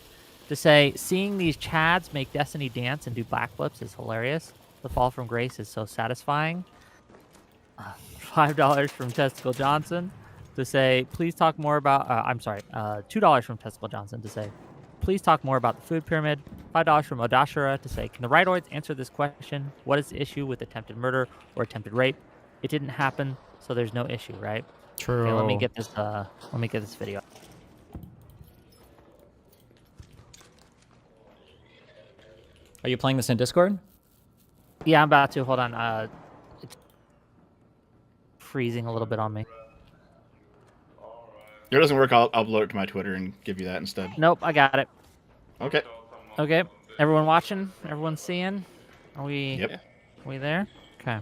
to say, seeing these Chads make Destiny dance and do backflips is hilarious. The fall from grace is so satisfying. $5 from Testicle Johnson to say, please talk more about... $2 from Testicle Johnson to say, please talk more about the food pyramid. $5 from Odashira to say, can the rightoids answer this question? What is the issue with attempted murder or attempted rape? It didn't happen, so there's no issue, right? True. Okay, let me get this video. Are you playing this in Discord? Yeah, I'm about to. Hold on. It's freezing a little bit on me. If it doesn't work, I'll upload it to my Twitter and give you that instead. Nope, I got it. Okay. Okay, everyone watching? Everyone seeing? Are we? Yep. Are we there? Okay.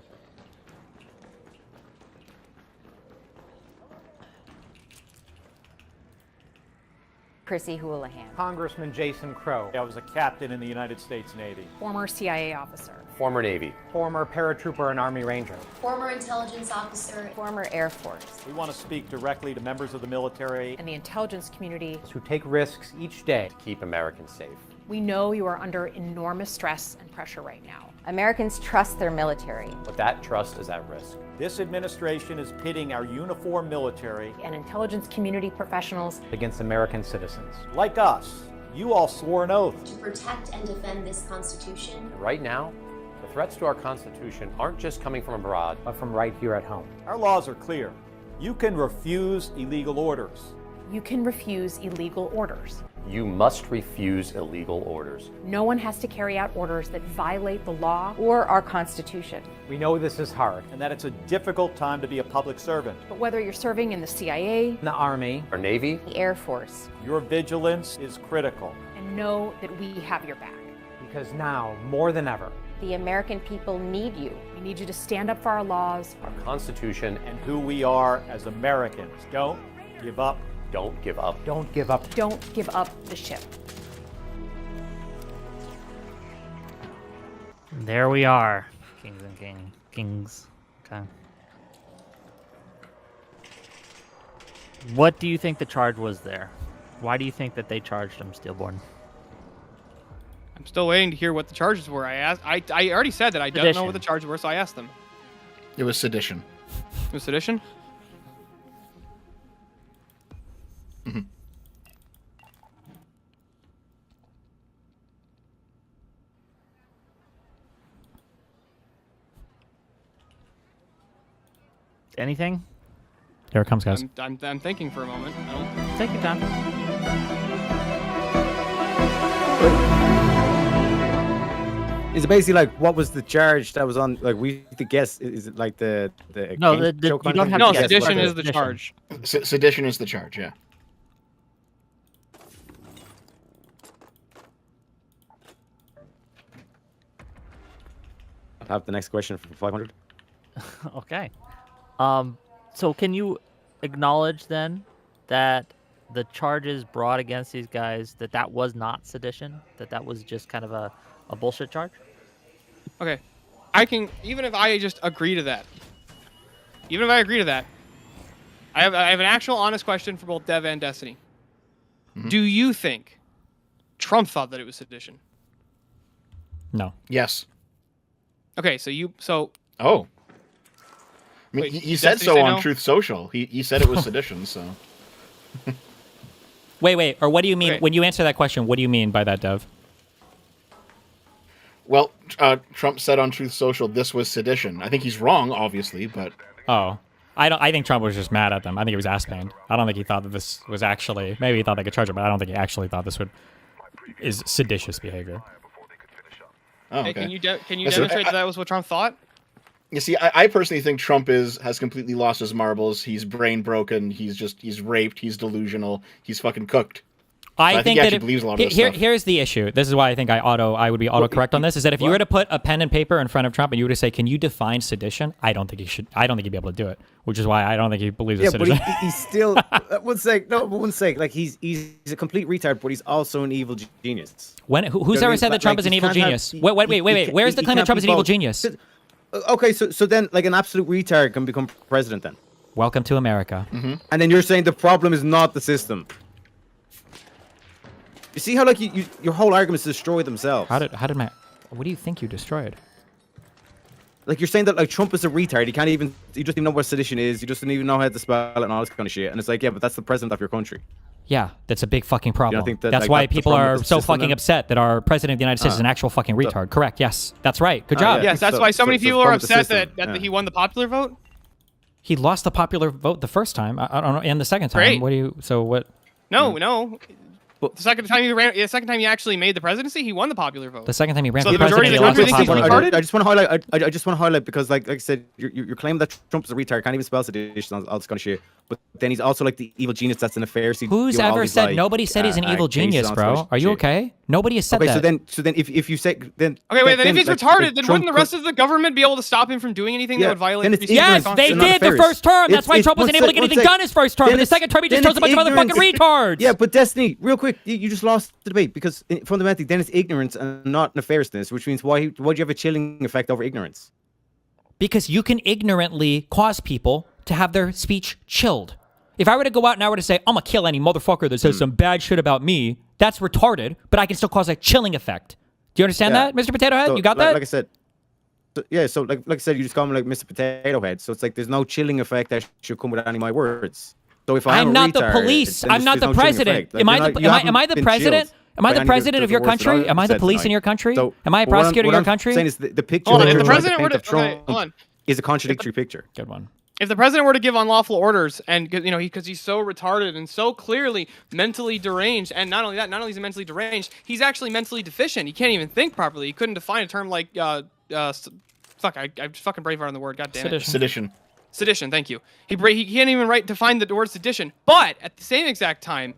Chrissy Houlihan. Congressman Jason Crow. I was a captain in the United States Navy. Former CIA officer. Former Navy. Former paratrooper and Army Ranger. Former intelligence officer. Former Air Force. We want to speak directly to members of the military and the intelligence community who take risks each day to keep Americans safe. We know you are under enormous stress and pressure right now. Americans trust their military. But that trust is at risk. This administration is pitting our uniformed military and intelligence community professionals against American citizens. Like us. You all swore an oath to protect and defend this Constitution. Right now, the threats to our Constitution aren't just coming from abroad, but from right here at home. Our laws are clear. You can refuse illegal orders. You can refuse illegal orders. You must refuse illegal orders. No one has to carry out orders that violate the law or our Constitution. We know this is hard, and that it's a difficult time to be a public servant. But whether you're serving in the CIA, the Army, or Navy, the Air Force, your vigilance is critical. And know that we have your back. Because now, more than ever, the American people need you. We need you to stand up for our laws, our Constitution, and who we are as Americans. Don't give up. Don't give up. Don't give up. Don't give up the ship. There we are. Kings and kings. Okay. What do you think the charge was there? Why do you think that they charged him, Steelborn? I'm still waiting to hear what the charges were. I already said that I don't know what the charges were, so I asked them. It was sedition. It was sedition? Mm-hmm. Anything? Here it comes, guys. I'm thinking for a moment. Take your time. Is it basically like what was the charge that was on? Like we have to guess. Is it like the no? You don't have no. to guess. Sedition is the charge. Sedition is the charge. Yeah. I'll have the next question for 500. Okay. So can you acknowledge then that the charges brought against these guys, that was not sedition, that was just kind of a bullshit charge? Okay. I can, even if I just agree to that, I have an actual honest question for both Dev and Destiny. Mm-hmm. Do you think Trump thought that it was sedition? No. Yes. Okay, Oh. I mean, wait, he said so on no? Truth Social. He said it was sedition, so. Wait, or what do you mean, okay. when you answer that question, what do you mean by that, Dev? Well, Trump said on Truth Social this was sedition. I think he's wrong, obviously, but... Oh. I think Trump was just mad at them. I think he was ass-banned. I don't think he thought that this was actually... Maybe he thought they could charge him, but I don't think he actually thought this is seditious behavior. Oh, okay. Hey, can you demonstrate that was what Trump thought? You see, I personally think Trump has completely lost his marbles. He's brain broken. He's raped. He's delusional. He's fucking cooked. I think he actually believes a lot of this stuff. Here's the issue. This is why I think I would be autocorrect on this. Is that if you were to put a pen and paper in front of Trump and you were to say, "Can you define sedition?" I don't think he should. I don't think he'd be able to do it. Which is why I don't think he believes in sedition. But he's still. One sec. Like he's a complete retard, but he's also an evil genius. Who's ever said that Trump is an evil genius? Wait. Where's the claim that Trump is an evil genius? Okay, so then like an absolute retard can become president then. Welcome to America. Mm-hmm. And then you're saying the problem is not the system. You see how like your whole arguments destroy themselves. How did what do you think you destroyed? Like you're saying that like Trump is a retard. He doesn't even know what sedition is. He doesn't even know how to spell it and all this kind of shit. And it's like, yeah, but that's the president of your country. Yeah, that's a big fucking problem. You don't think that, that's like, why that's people are so fucking then? upset that our president of the United States is an actual fucking retard. Correct. Yes, that's right. Good job. Yes, that's why so many people are upset that he won the popular vote. He lost the popular vote the first time. I don't know, and the second time. Great. What do you? So what? No. The second time he actually made the presidency, he won the popular vote. The second time he ran So for the majority president, of the he country lost thinks the he's popular vote. retarded? I just want to highlight. I just want to highlight because, like I said, you're claiming that Trump is a retard. Can't even spell sedition. All this kind of shit. But then he's also like the evil genius that's in affairs. Who's ever said? Nobody said he's an evil genius, bro. Are you okay? Nobody has said that. So then if you say then Okay, wait. Then if he's like, retarded, then Trump wouldn't the rest of the government be able to stop him from doing anything that would violate? then it's Yes, ignorance, they not did the affairs. first term. That's why It's- Trump wasn't able to get anything done his first term. Then And the it's- second term, he just then chose a bunch of it's motherfucking ignorance. retards. Yeah, but Destiny, real quick, you just lost the debate because fundamentally, then it's ignorance and not nefariousness, which means why do you have a chilling effect over ignorance? Because you can ignorantly cause people to have their speech chilled. If I were to go out and I were to say, I'm gonna kill any motherfucker that says some bad shit about me, that's retarded, but I can still cause a chilling effect. Do you understand that, Mr. Potato Head? So, You got that? Like I said, so like I said, you just call me like Mr. Potato Head. So it's like there's no chilling effect that should come with any of my words. So if I'm not the retard, police. then I'm not there's the no chilling president. effect. Like, Am I you're the not- you am I the haven't been president? chilled Am I by the any president of the your words that country? I've Am I the said police in tonight. your country? So Am I a what I'm- prosecutor in what your I'm country? saying is the picture Hold on, that if the you're trying president to were paint to- of okay, Trump hold on. is a contradictory picture. Good one. If the president were to give unlawful orders, and because he's so retarded and so clearly mentally deranged, and not only that, not only is he mentally deranged, he's actually mentally deficient. He can't even think properly. He couldn't define a term like fuck. I fucking braveheart on the word. God damn it. Sedition. Sedition. Thank you. He can't even define the word sedition. But at the same exact time,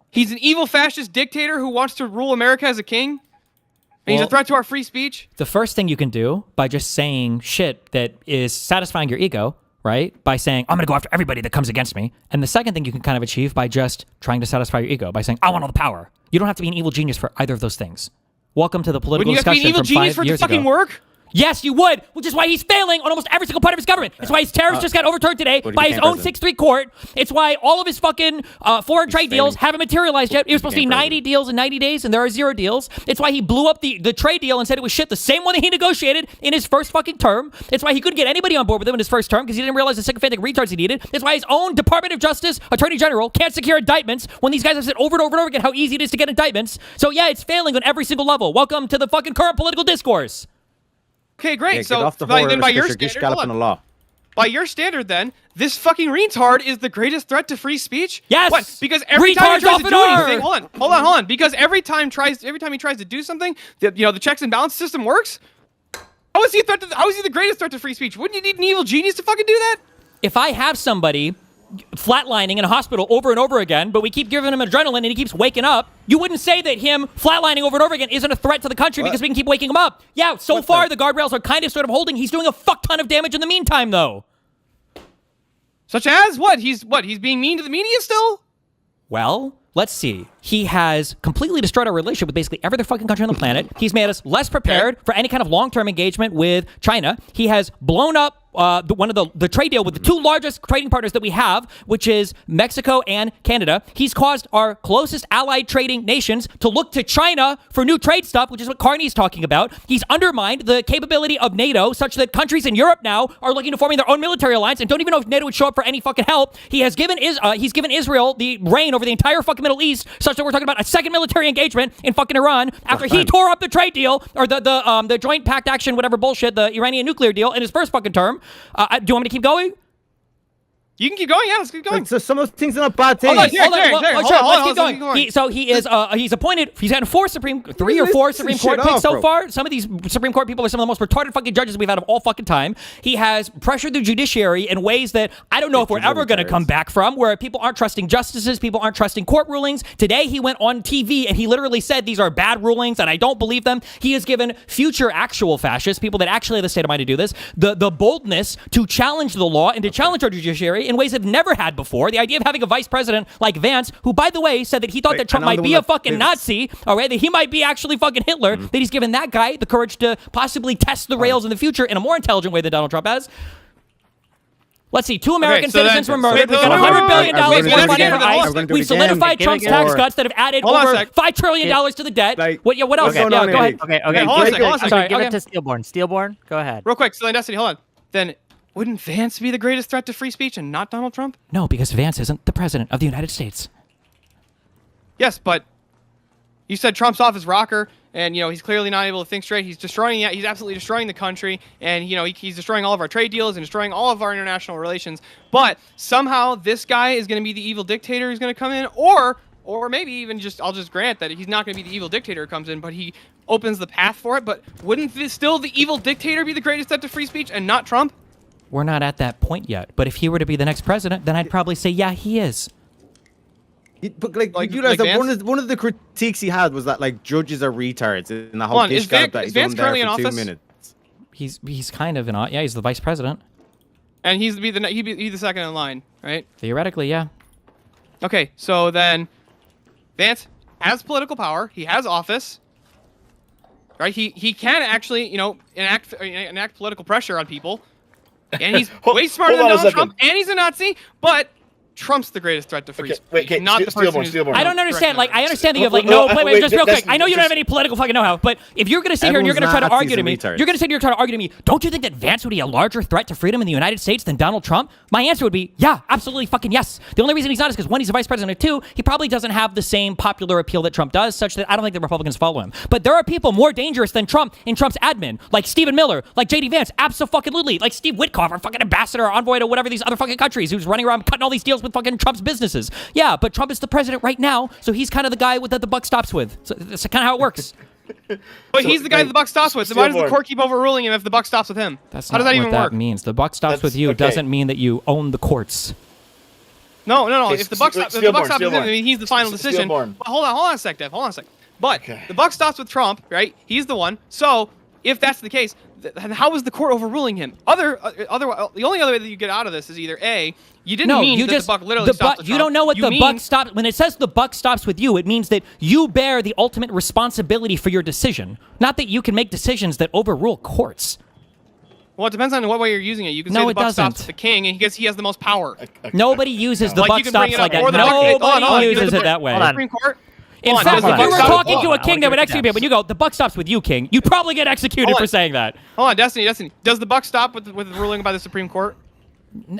he's an evil fascist dictator who wants to rule America as a king. And he's a threat to our free speech. The first thing you can do by just saying shit that is satisfying your ego, right? By saying, I'm going to go after everybody that comes against me. And the second thing you can kind of achieve by just trying to satisfy your ego, by saying, I want all the power. You don't have to be an evil genius for either of those things. Welcome to the political Wouldn't you have to be discussion an evil from genius 5 for it to years fucking ago. work? Yes, you would, which is why he's failing on almost every single part of his government. It's why his tariffs just got overturned today by his own 6-3 court. It's why all of his fucking foreign trade deals haven't materialized yet. It was supposed to be 90 deals in 90 days, and there are 0 deals. It's why he blew up the trade deal and said it was shit, the same one that he negotiated in his first fucking term. It's why he couldn't get anybody on board with him in his first term because he didn't realize the sycophantic retards he needed. It's why his own Department of Justice Attorney General can't secure indictments when these guys have said over and over and over again how easy it is to get indictments. So yeah, it's failing on every single level. Welcome to the fucking current political discourse. Okay, great. Yeah, so get off the then by your horse, you're standard, hold galloping on. the law. By your standard, then, this fucking retard is the greatest threat to free speech? Yes! What? Because every time he Retards tries to off do and anything, hard! hold on. Because every time he tries to do something, the checks and balance system works. How is he the greatest threat to free speech? Wouldn't you need an evil genius to fucking do that? If I have somebody flatlining in a hospital over and over again, but we keep giving him adrenaline and he keeps waking up, you wouldn't say that him flatlining over and over again isn't a threat to the country because we can keep waking him up. Yeah, so far the guardrails are kind of sort of holding. He's doing a fuck ton of damage in the meantime, though. Such as what? He's being mean to the media still? Well, let's see. He has completely destroyed our relationship with basically every other fucking country on the planet. He's made us less prepared for any kind of long-term engagement with China. He has blown up one of the trade deal with the 2 largest trading partners that we have, which is Mexico and Canada. He's caused our closest allied trading nations to look to China for new trade stuff, which is what Carney's talking about. He's undermined the capability of NATO such that countries in Europe now are looking to forming their own military alliance and don't even know if NATO would show up for any fucking help. He has given Israel the reign over the entire fucking Middle East, such that we're talking about a second military engagement in fucking Iran after he tore up the trade deal or the joint pact action, whatever bullshit, the Iranian nuclear deal in his first fucking term. Do you want me to keep going? You can keep going. Yeah, let's keep going. Like, so some of those things are not bad things. Hold on, Let's keep going. He's appointed. He's had 3 or 4 Supreme Court picks so far. Some of these Supreme Court people are some of the most retarded fucking judges we've had of all fucking time. He has pressured the judiciary in ways that I don't know if we're ever going to come back from, where people aren't trusting justices, people aren't trusting court rulings. Today he went on TV and he literally said these are bad rulings and I don't believe them. He has given future actual fascists, people that actually have the state of mind to do this, the boldness to challenge the law and to challenge our judiciary in ways they've never had before. The idea of having a vice president like Vance, who, by the way, said that he thought that Trump might be a fucking Nazi, all right, that he might be actually fucking Hitler, that he's given that guy the courage to possibly test the rails in the future in a more intelligent way than Donald Trump has. Let's see. 2 American citizens were murdered. We've got $100 billion more money for ICE. We've solidified Trump's tax cuts that have added over $5 trillion to the debt. What else? Okay, Go ahead. Okay, hold on a second. Sorry, give it to Steelborn. Steelborn, go ahead. Real quick, so Destiny, hold on. Then wouldn't Vance be the greatest threat to free speech and not Donald Trump? No, because Vance isn't the president of the United States. Yes, but you said Trump's off his rocker, and he's clearly not able to think straight. He's absolutely destroying the country, and he's destroying all of our trade deals and destroying all of our international relations. But somehow this guy is going to be the evil dictator who's going to come in, or or maybe even I'll just grant that he's not going to be the evil dictator who comes in, but he opens the path for it. But wouldn't still the evil dictator be the greatest threat to free speech and not Trump? We're not at that point yet. But if he were to be the next president, then I'd probably say, yeah, he is. But you realize that one of the critiques he had was that like judges are retards in the whole is Vance currently in office? 2 minutes. He's kind of yeah, he's the vice president. And he'd be the second in line, right? Theoretically, yeah. Okay, so then Vance has political power. He has office, right? He can actually, enact political pressure on people. And he's way smarter than Donald Trump, and he's a Nazi, but Trump's the greatest threat to free speech. Not the person who's I don't understand. Like, I understand that you have like wait, just real quick. I know you don't have any political fucking know-how, but if you're gonna sit here and you're gonna try to argue to me, don't you think that Vance would be a larger threat to freedom in the United States than Donald Trump? My answer would be, yeah, absolutely fucking yes. The only reason he's not is because one, he's a vice president, two, he probably doesn't have the same popular appeal that Trump does, such that I don't think the Republicans follow him. But there are people more dangerous than Trump in Trump's admin, like Stephen Miller, like JD Vance, abso-fucking-lutely, like Steve Witkoff, our fucking ambassador or envoy to whatever these other fucking countries who's running around cutting all these deals with fucking Trump's businesses. Yeah, but Trump is the president right now, so he's kind of the guy that the buck stops with. So that's kind of how it works. But he's the guy that the buck stops with. So why does the court keep overruling him if the buck stops with him? That's how does that even work? That means the buck stops with you doesn't mean that you own the courts. No. Okay, if the buck stops with him, I mean, he's the final decision. But hold on a sec, Dev. Hold on a sec. But the buck stops with Trump, right? He's the one. So if that's the case, then how is the court overruling him? The only other way that you get out of this is either A, you didn't mean that the buck literally stops with Trump. You don't know what the buck stops. When it says the buck stops with you, it means that you bear the ultimate responsibility for your decision. Not that you can make decisions that overrule courts. Well, it depends on what way you're using it. You can say the buck stops with the king, and he has the most power. Nobody uses the buck stops like that. Nobody uses it that way. Supreme Court. In fact, if you were talking to a king that would execute, when you go, the buck stops with you, king, you'd probably get executed for saying that. Hold on, Destiny. Does the buck stop with the ruling by the Supreme Court?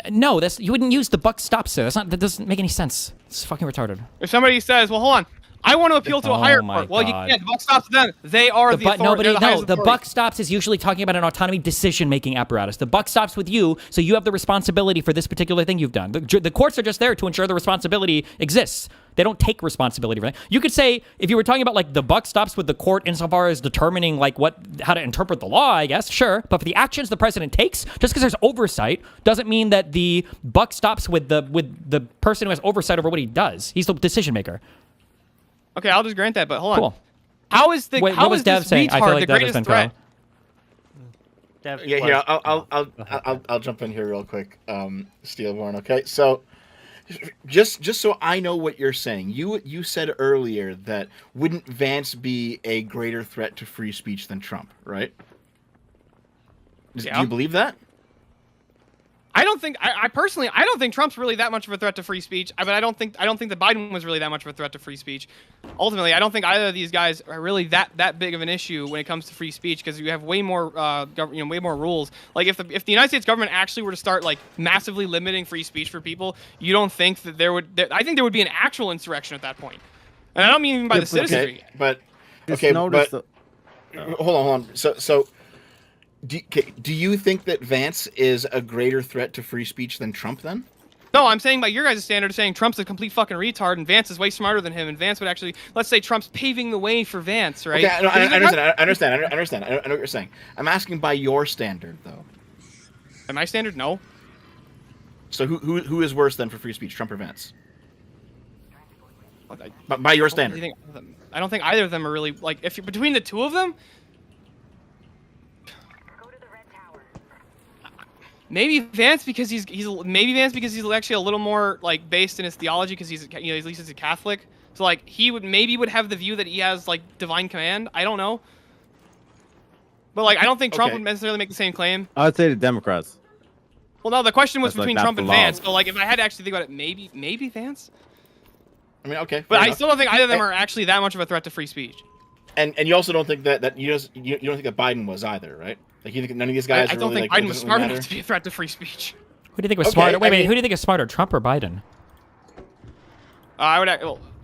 No, you wouldn't use the buck stops there. That doesn't make any sense. It's fucking retarded. If somebody says, well, hold on, I want to appeal to a higher court. Well, you can't. The buck stops with them. They are the authority. The buck stops is usually talking about an autonomy decision-making apparatus. The buck stops with you, so you have the responsibility for this particular thing you've done. The courts are just there to ensure the responsibility exists. They don't take responsibility for that. You could say, if you were talking about like the buck stops with the court insofar as determining like how to interpret the law, I guess, sure. But for the actions the president takes, just because there's oversight, doesn't mean that the buck stops with the person who has oversight over what he does. He's the decision maker. Okay, I'll just grant that, but hold on. Cool. How is this saying? I feel like the greatest threat? Yeah, I'll jump in here real quick, Steelborn. Okay, so just so I know what you're saying, you said earlier that wouldn't Vance be a greater threat to free speech than Trump, right? Do you believe that? I personally don't think Trump's really that much of a threat to free speech. But I don't think that Biden was really that much of a threat to free speech. Ultimately, I don't think either of these guys are really that big of an issue when it comes to free speech, because you have way more way more rules. Like if the United States government actually were to start like massively limiting free speach for people, you don't think that I think there would be an actual insurrection at that point. And I don't mean even by the citizenry. Hold on. So. Do you think that Vance is a greater threat to free speech than Trump then? No, I'm saying by your guys' standard, saying Trump's a complete fucking retard and Vance is way smarter than him, and Vance would actually, let's say Trump's paving the way for Vance, right? Okay, I understand. I know what you're saying. I'm asking by your standard, though. By my standard, no. So who is worse then for free speech, Trump or Vance? By your standard. I don't think either of them are really, like, if you're between the two of them, maybe Vance because he's actually a little more like based in his theology, because he's at least he's a Catholic. So like he would have the view that he has like divine command. I don't know, but like I don't think Trump would necessarily make the same claim. I'd say the Democrats. Well, no, the question was between Trump and Vance. So like if I had to actually think about it, maybe Vance. I mean, okay, but I still don't think either of them are actually that much of a threat to free speech. And you also don't think that you don't think that Biden was either, right? Like you think none of these guys. I don't think Biden was smart enough to be a threat to free speech. Who do you think was smarter? Wait, who do you think is smarter, Trump or Biden? I would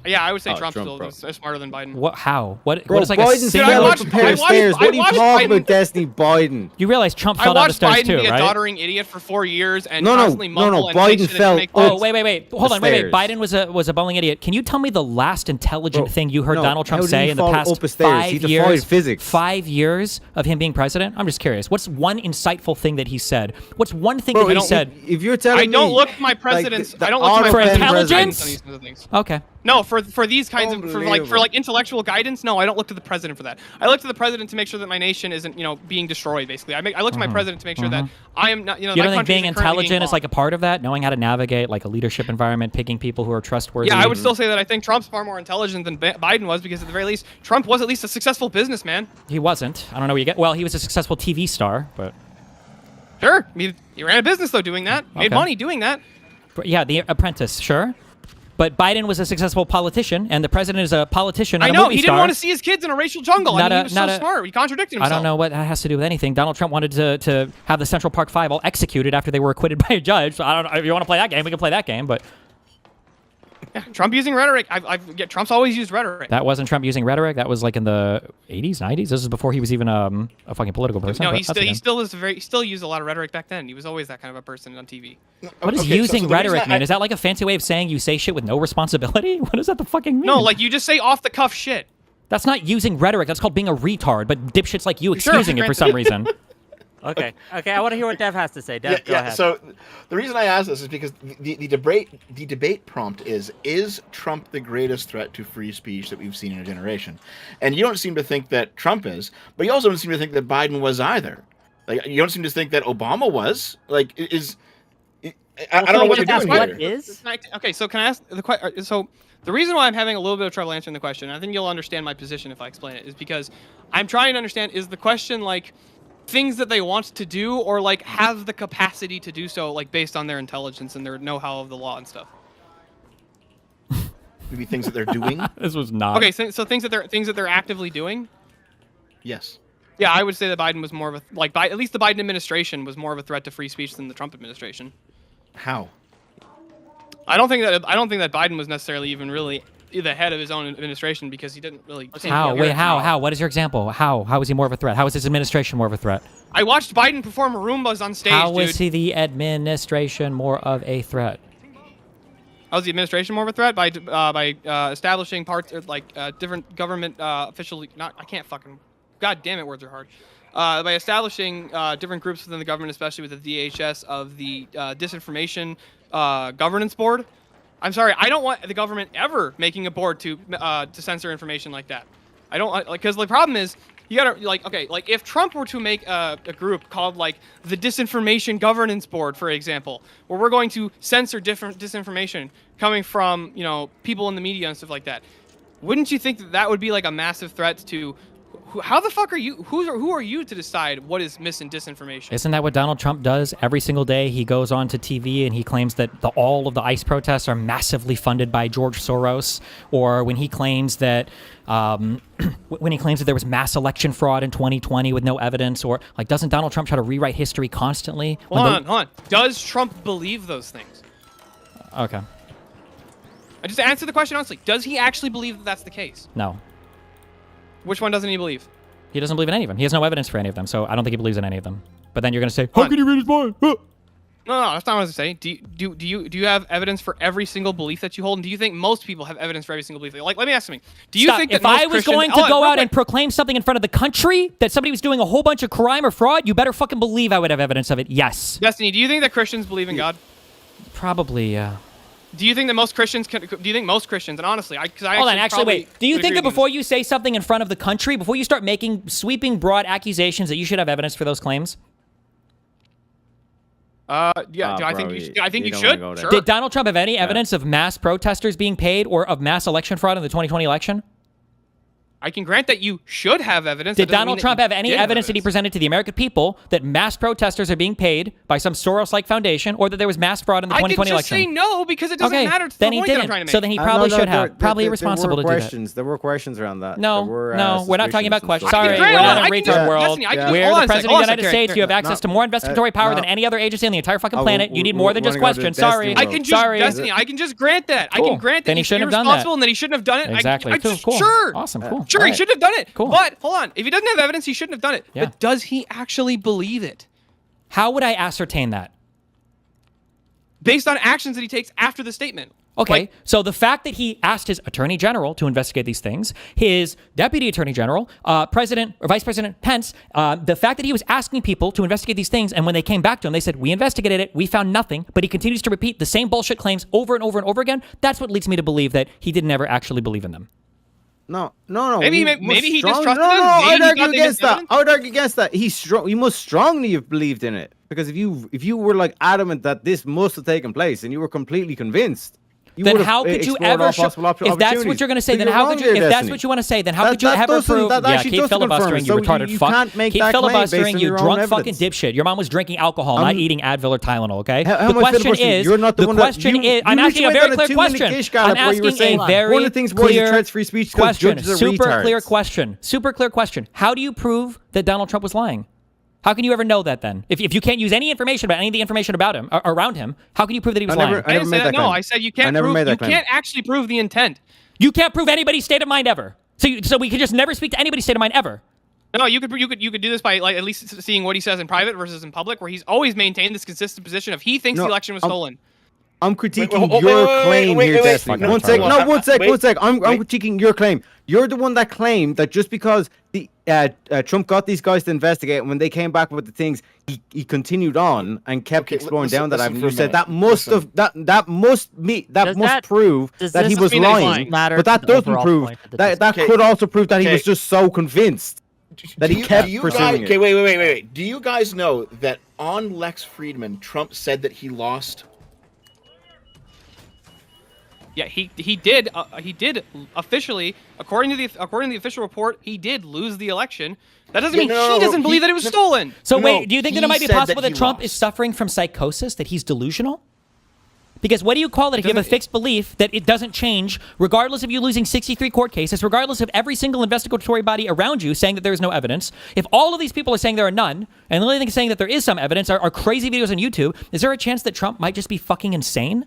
Yeah, I would say Oh, Trump's Trump, bro. still smarter than Biden. What? How? What? Bro, What is like Biden a Dude, single? I fell watched- off a pair I of watched- stairs. What I are you watched talking Biden- about, Destiny Biden? You realize Trump I fell down the watched stairs Biden too, be a right? doddering idiot for 4 years and No, constantly mumble and say Biden shit and fell make Oh, points. wait. Hold on, wait. stairs. Biden was a bowling idiot. Can you tell me the last intelligent Bro, thing you heard no, Donald Trump how did say he in the fall past up the stairs? He 5 defied years? physics. 5 years of him being president? I'm just curious. What's one insightful thing that he said? What's one thing Bro, that he said? If you're telling I don't me, look at my presidents. the I don't look at my For president's intelligence? guidance on these kinds of things. Okay. No, for these kinds of for Unbelievable. like intellectual guidance. No, I don't look to the president for that. I look to the president to make sure that my nation isn't being destroyed. Basically, I look to my president to make sure that I am not You my don't think country being isn't currently intelligent is bombed. like a part of that? Knowing how to navigate like a leadership environment, picking people who are trustworthy? Yeah, I would still say that I think Trump's far more intelligent than Biden was because at the very least, Trump was at least a successful businessman. He wasn't. I don't know where you get. Well, he was a successful TV star, but Sure, he ran a business though doing that, made Okay. money doing that. yeah, The Apprentice, sure. But Biden was a successful politician, and the president is a politician. I And know a movie he didn't star. want to see his kids in a racial jungle. I Not mean, a- he was not so a- smart. He contradicted I himself. don't know what that has to do with anything. Donald Trump wanted to have the Central Park Five all executed after they were acquitted by a judge. So I don't know if you want to play that game. We can play that game, but Yeah, Trump using rhetoric. Trump's always used rhetoric. that wasn't Trump using rhetoric. That was like in the 80s, 90s. This is before he was even a fucking political person. No, but he that's okay. still used a lot of rhetoric back then. He was always that kind of a person on TV. What is Okay, so using the reason rhetoric, I- man? Is that like a fancy way of saying you say shit with no responsibility? What does that the fucking mean? No, like you just say off the cuff shit. That's not using rhetoric. That's called being a retard. But dipshits like you Sure, excusing it for some reason. Okay. I want to hear what Dev has to say. Dev, go ahead. So the reason I ask this is because the debate prompt is Trump the greatest threat to free speech that we've seen in a generation? And you don't seem to think that Trump is, but you also don't seem to think that Biden was either. Like you don't seem to think that Obama was. Like I don't know what you're doing What here. is? Okay, so can I ask the question? So the reason why I'm having a little bit of trouble answering the question, and I think you'll understand my position if I explain it, is because I'm trying to understand: is the question like things that they want to do, or like have the capacity to do so, like based on their intelligence and their know-how of the law and stuff? Maybe things that they're doing. This was not. Okay, so things that they're actively doing. Yes. Yeah, I would say that Biden was more of a at least the Biden administration was more of a threat to free speech than the Trump administration. How? I don't think that Biden was necessarily even really the head of his own administration because he didn't really. How? Wait, how? What is your example? How was he more of a threat? How was his administration more of a threat? I watched Biden perform Roombas on stage. How dude. was he the administration more of a threat? How was the administration more of a threat by establishing parts like different government official? I can't fucking. God damn it, words are hard. By establishing different groups within the government, especially with the DHS of the disinformation governance board. I'm sorry, I don't want the government ever making a board to censor information like that. I don't because the problem is you gotta like if Trump were to make a group called like the Disinformation Governance Board, for example, where we're going to censor different disinformation coming from people in the media and stuff like that, wouldn't you think that would be like a massive threat to? How the fuck are you? Who are you to decide what is mis and disinformation? Isn't that what Donald Trump does every single day? He goes on to TV and he claims that all of the ICE protests are massively funded by George Soros, or when he claims that there was mass election fraud in 2020 with no evidence, or like doesn't Donald Trump try to rewrite history constantly? Hold on. Does Trump believe those things? Okay. I just answer the question honestly. Does he actually believe that that's the case? No. Which one doesn't he believe? He doesn't believe in any of them. He has no evidence for any of them, so I don't think he believes in any of them. But then you're going to say, how can you read his mind? No, that's not what I was saying. Do you have evidence for every single belief that you hold? And do you think most people have evidence for every single belief? Like, let me ask something. Do you think that if I most was Christians- going to go out and proclaim something in front of the country that somebody was doing a whole bunch of crime or fraud, you better fucking believe I would have evidence of it. Yes. Destiny, do you think that Christians believe in God? Probably, yeah. Do you think that most Christians and honestly, Hold on, actually, wait. Do you think that before you say something in front of the country, before you start making sweeping, broad accusations, that you should have evidence for those claims? Yeah, I think you should. Sure. Did Donald Trump have any evidence of mass protesters being paid or of mass election fraud in the 2020 election? I can grant that you should have evidence. Did Donald Trump have any evidence that he evidence. presented to the American people that mass protesters are being paid by some Soros-like foundation, or that there was mass fraud in the 2020 I can just election? say no because it doesn't Okay, matter to then the he point that I'm didn't. trying to make. So then he probably should have. Probably irresponsible to do that. There were questions around that. No, There were, no, we're not talking about suspicions questions. and stuff. Sorry, grant- we're not in I a can- retard world. Destiny, I can just- We're hold the on a second, president of the hold on a United second. States. You have access to more investigatory power than any other agency on the entire fucking planet. You need more than just questions. Sorry. I can just Sorry. Destiny. I can just grant that. I can grant that Then he he's shouldn't have done that. irresponsible and that he shouldn't have done it. Exactly. Cool. Sure. Awesome. Cool. Sure, he shouldn't have done it. Cool. But hold on, if he doesn't have evidence, he shouldn't have done it. Yeah. But does he actually believe it? How would I ascertain that? Based on actions that he takes after the statement. Okay, so the fact that he asked his attorney general to investigate these things, his deputy attorney general, President or Vice President Pence, the fact that he was asking people to investigate these things, and when they came back to him, they said, we investigated it, we found nothing, but he continues to repeat the same bullshit claims over and over and over again, that's what leads me to believe that he didn't ever actually believe in them. No. Maybe he just trusted No, them. I'd Maybe he argue thought they against that. didn't. I would argue against that. He must strongly have believed in it, because if you were like adamant that this must have taken place and you were completely convinced, you then would have how could you explored ever all show, possible if that's what opportunities. you're going to say, But then you're how wrong could you, here, if that's Destiny. what you want to say, then how could you ever doesn't- prove, that yeah, actually keep doesn't confirm filibustering, it. you So retarded you fuck. can't make Keep that claim based filibustering, on you your own drunk fucking evidence. dipshit. Your mom was drinking alcohol, not eating Advil or Tylenol, okay? How The am I question filibustering? is, You're not the the one that- question you- is, I'm you asking a went very on a clear 2-minute question. gish gallop I'm where you were asking saying a very one of the things was you clear threats free speech 'cause question, judges are super clear retards. question, super clear question. How do you prove that Donald Trump was lying? How can you ever know that then? If you can't use any information about any of the information about him, around him, how can you prove that he was lying? I didn't say that. No, I said you can't prove. You can't actually prove the intent. You can't prove anybody's state of mind ever. So we can just never speak to anybody's state of mind ever. No, you could do this by like at least seeing what he says in private versus in public, where he's always maintained this consistent position of he thinks the election was stolen. I'm critiquing your claim here, Destiny. One sec. I'm critiquing your claim. You're the one that claimed that just because the Trump got these guys to investigate, and when they came back with the things, he continued on and kept exploring down that avenue. You said that must prove that he was lying, but that doesn't prove that could also prove that he was just so convinced that he kept pursuing it. Okay, wait. Do you guys know that on Lex Friedman, Trump said that he lost? Yeah, he did officially, according to the official report, he did lose the election. That doesn't mean he doesn't believe that it was stolen. So wait, do you think that it might be possible that Trump is suffering from psychosis, that he's delusional? Because what do you call it if you have a fixed belief that it doesn't change, regardless of you losing 63 court cases, regardless of every single investigatory body around you saying that there is no evidence? If all of these people are saying there are none, and the only thing saying that there is some evidence are crazy videos on YouTube, is there a chance that Trump might just be fucking insane?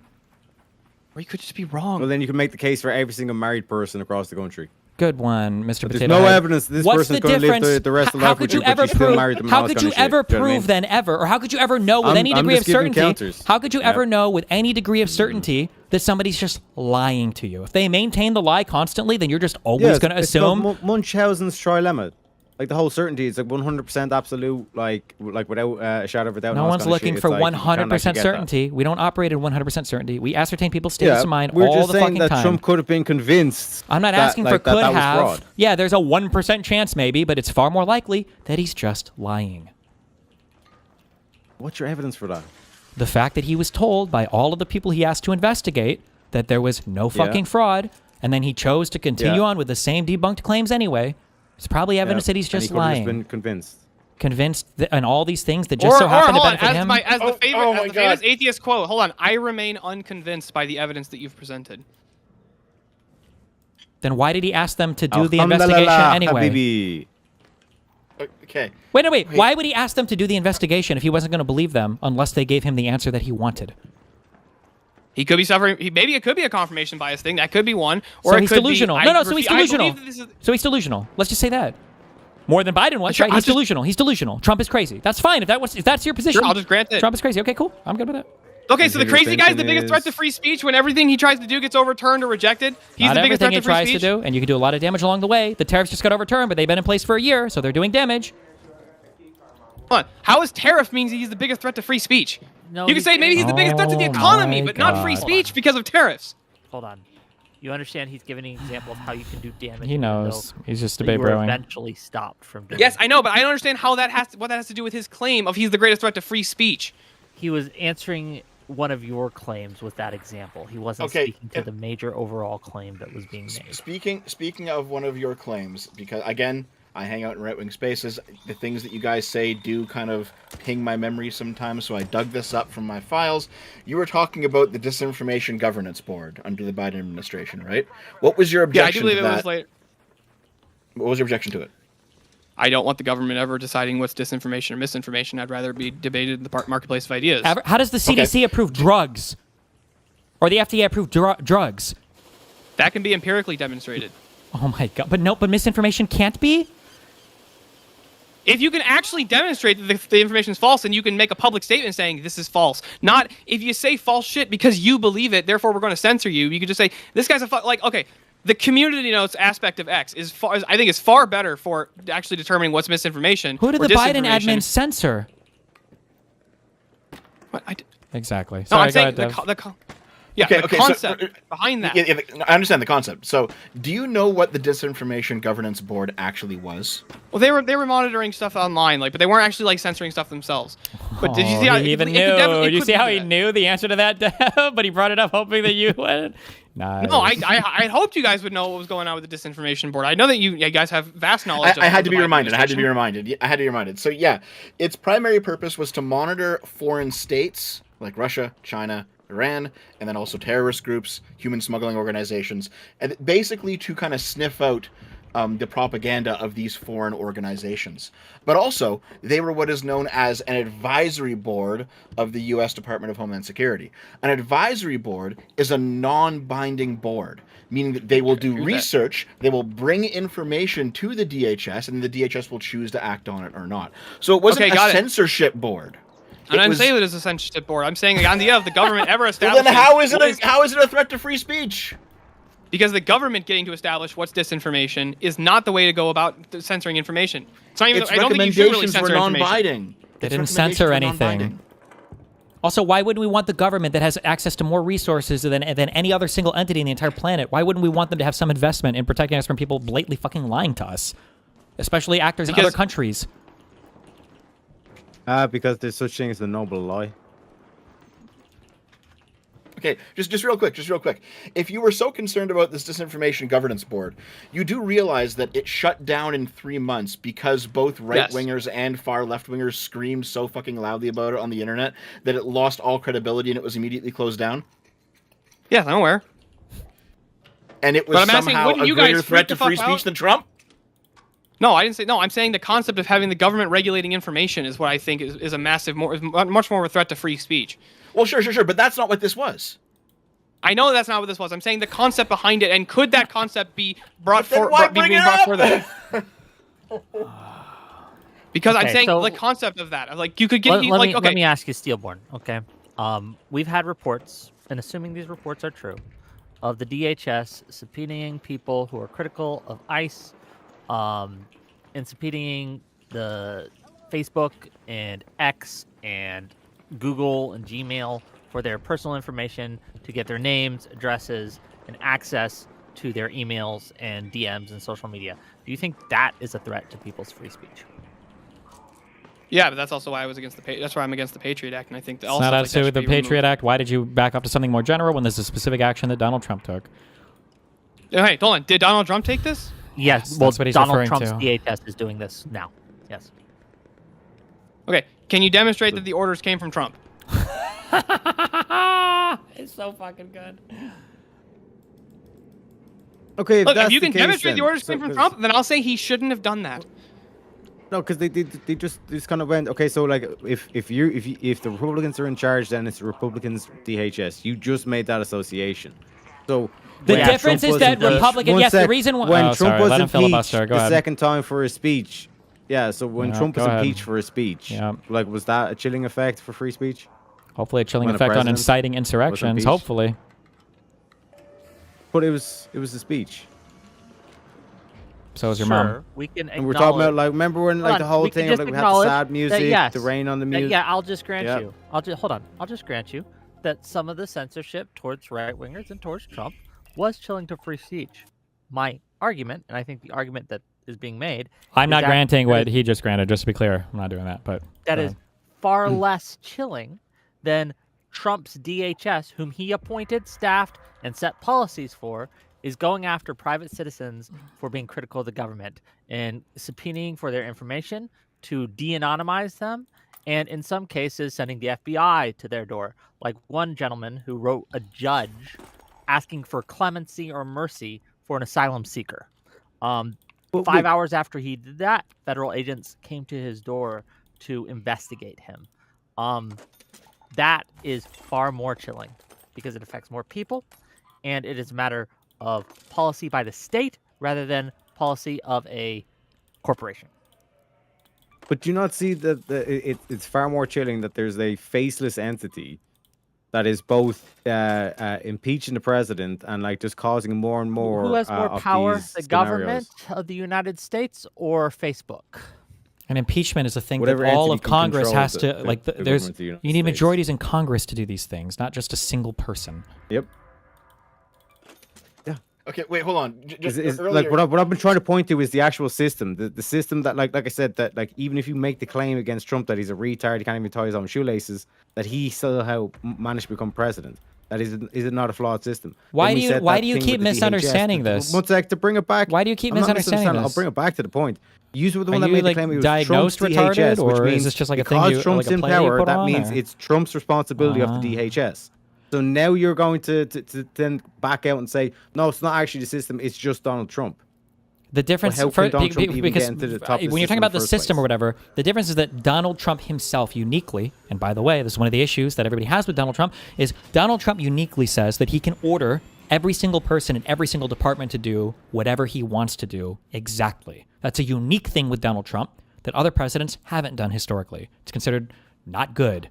Or he could just be wrong. Well, then you can make the case for every single married person across the country. Good one, Mr. There's Potato no Head. evidence this What's person's the going to live difference? the rest of How life could with you but ever she's still prove? married to them and How all could this you kind of ever shit. Do you know what I prove mean? then ever, or how could you ever know with any I'm degree of just giving certainty? counters. How could you ever know with any degree of certainty that somebody's just lying to you? If they maintain the lie constantly, then you're just always going to assume. Munchausen's trilemma. Like the whole certainty is like 100% absolute, like without a shadow of a doubt. No one's looking for 100% certainty. We don't operate at 100% certainty. We ascertain people's states of mind we're all just the saying fucking that time. Trump could have been convinced. I'm not that, asking for like, could that was have. fraud. Yeah, there's a 1% chance maybe, but it's far more likely that he's just lying. What's your evidence for that? The fact that he was told by all of the people he asked to investigate that there was no fucking fraud, and then he chose to continue on with the same debunked claims anyway. It's probably evidence that he's just lying. He could have been convinced. Convinced and all these things that just so happen to benefit him. As the famous atheist quote, hold on, I remain unconvinced by the evidence that you've presented. Then why did he ask them to do the investigation anyway? Habibi. Okay. Wait. Why would he ask them to do the investigation if he wasn't going to believe them unless they gave him the answer that he wanted? He could be suffering. Maybe it could be a confirmation bias thing. That could be one. Or So it he's could delusional. Be, So he's delusional. So he's delusional. Let's just say that. More than Biden was, right? He's delusional. He's delusional. Trump is crazy. That's fine. If that's your position. Sure, I'll just grant it. Trump is crazy. Okay, cool. I'm good with that. Okay, so the crazy guy is the biggest threat to free speech when everything he tries to do gets overturned or rejected. He's the biggest threat to free speech. Not everything he tries to do, and you can do a lot of damage along the way. The tariffs just got overturned, but they've been in place for a year, so they're doing damage. Hold on. How is tariff means he's the biggest threat to free speech? No, you can say maybe he's the biggest threat to the economy, but not free Hold speech because of tariffs. Hold on. You understand he's giving an example of how you can do damage. He knows. He's just a you babe were rowing. eventually stopped from doing Yes, I know, but I don't understand how what that has to do with his claim of he's the greatest threat to free speech. He was answering one of your claims with that example. He wasn't Okay, speaking to the major overall claim that was being made. Speaking of one of your claims, because again, I hang out in right-wing spaces, the things that you guys say do kind of ping my memory sometimes, so I dug this up from my files. You were talking about the Disinformation Governance Board under the Biden administration, right? What was your objection to that? Yeah, I do believe it was late. What was your objection to it? I don't want the government ever deciding what's disinformation or misinformation. I'd rather be debated in the marketplace of ideas. How does the CDC approve drugs? Or the FDA approve drugs? That can be empirically demonstrated. Oh my god! But misinformation can't be. If you can actually demonstrate that the information is false, then you can make a public statement saying this is false. Not if you say false shit because you believe it, therefore we're going to censor you. You could just say this guy's okay. The community notes aspect of X I think is far better for actually determining what's misinformation. Who did the Biden admin censor? What? Exactly. No, Sorry, I'm saying go ahead, the concept behind that. Yeah, I understand the concept. So, do you know what the Disinformation Governance Board actually was? Well, they were monitoring stuff online, but they weren't actually censoring stuff themselves. But did you see how how he even knew? You see how he knew the answer to that, but he brought it up hoping that you would. Nice. No, I hoped you guys would know what was going on with the Disinformation Board. I know that you guys have vast knowledge. I had to be reminded. So yeah, its primary purpose was to monitor foreign states like Russia, China, Iran, and then also terrorist groups, human smuggling organizations, and basically to kind of sniff out the propaganda of these foreign organizations. But also, they were what is known as an advisory board of the U.S. Department of Homeland Security. An advisory board is a non-binding board, meaning that they will do research, they will bring information to the DHS, and the DHS will choose to act on it or not. So it wasn't a censorship board. And I'm saying it is a censorship board. I'm saying the idea of the government ever establishing... Well, then how is it a threat to free speech? Because the government getting to establish what's disinformation is not the way to go about censoring information. It's not even. I don't think you should really censor information. They didn't censor anything. Also, why wouldn't we want the government that has access to more resources than any other single entity in the entire planet? Why wouldn't we want them to have some investment in protecting us from people blatantly fucking lying to us, especially actors in other countries? Because there's such thing as the noble lie. Okay, just real quick. If you were so concerned about this Disinformation Governance Board, you do realize that it shut down in 3 months because both right-wingers and far left-wingers screamed so fucking loudly about it on the internet that it lost all credibility and it was immediately closed down? Yeah, I'm aware. And it was somehow a greater threat to free speech than Trump? No, I didn't say. No, I'm saying the concept of having the government regulating information is what I think is a massive, much more of a threat to free speech. Well, sure, but that's not what this was. I know that's not what this was. I'm saying the concept behind it, and could that concept be brought forward? Because I'm saying the concept of that, like you could get. Let me ask you, Steelborn. Okay, we've had reports, and assuming these reports are true, of the DHS subpoenaing people who are critical of ICE, and subpoenaing the Facebook and X and Google and Gmail for their personal information to get their names, addresses, and access to their emails and DMs and social media. Do you think that is a threat to people's free speech? Yeah, but that's also why I was against that's why I'm against the Patriot Act, and I think that also not as to the Patriot Act. Why did you back up to something more general when there's a specific action that Donald Trump took? Hey, hold on. Did Donald Trump take this? Yes. Well, Donald Trump's DHS is doing this now. Yes. Okay. Can you demonstrate that the orders came from Trump? It's so fucking good. Okay, look, if you can demonstrate the orders came from Trump, then I'll say he shouldn't have done that. No, because they just kind of went. Okay, so like if the Republicans are in charge, then it's the Republicans DHS. You just made that association. So the difference is that Republican. Yes, the reason when Trump was impeached the second time for his speech. Yeah, so when Trump was impeached for his speech, like was that a chilling effect for free speech? Hopefully, a chilling effect on inciting insurrections. Hopefully, but it was a speech. So is your mom. We can. And we're talking about like remember when like the whole thing of like we had the sad music, the rain on the music. Yeah, I'll just grant you. Hold on. I'll just grant you that some of the censorship towards right wingers and towards Trump was chilling to free speech. My argument, and I think the argument that is being made. I'm not granting what he just granted. Just to be clear, I'm not doing that. But that is far less chilling than Trump's DHS, whom he appointed, staffed, and set policies for, is going after private citizens for being critical of the government and subpoenaing for their information to de-anonymize them, and in some cases sending the FBI to their door. Like one gentleman who wrote a judge asking for clemency or mercy for an asylum seeker. 5 hours after he did that, federal agents came to his door to investigate him. That is far more chilling because it affects more people, and it is a matter of policy by the state rather than policy of a corporation. But do you not see that it's far more chilling that there's a faceless entity that is both impeaching the president and like just causing more and more. Who has more of power, these the scenarios. government of the United States or Facebook? And impeachment is a thing Whatever that all entity of can Congress control has the- to the- like. the There's government of the United you need States. majorities in Congress to do these things, not just a single person. Yep. Okay, wait, hold on. Is Earlier, like what I've been trying to point to is the actual system, the system that like I said that like even if you make the claim against Trump that he's a retard, he can't even tie his own shoelaces, that he somehow managed to become president. That is it not a flawed system? Why Then do we you said why that do you thing keep with the DHS, misunderstanding this? One sec, to bring it back. Why do you keep I'm not misunderstanding misunderstanding, this? I'll bring it back to the point. You were the Are one that you, made like, the claim it was diagnosed Trump's retarded, DHS, which or is means this just like a thing because you- Trump's like a in play you power, put that on, means or? it's Trump's responsibility of the DHS. So now you're going to then back out and say, no, it's not actually the system, it's just Donald Trump. The difference how for, can Donald Trump even because get into the top of the when you're talking system in about the the first system or place? whatever, the difference is that Donald Trump himself uniquely, and by the way, this is one of the issues that everybody has with Donald Trump, is Donald Trump uniquely says that he can order every single person in every single department to do whatever he wants to do exactly. That's a unique thing with Donald Trump that other presidents haven't done historically. It's considered not good.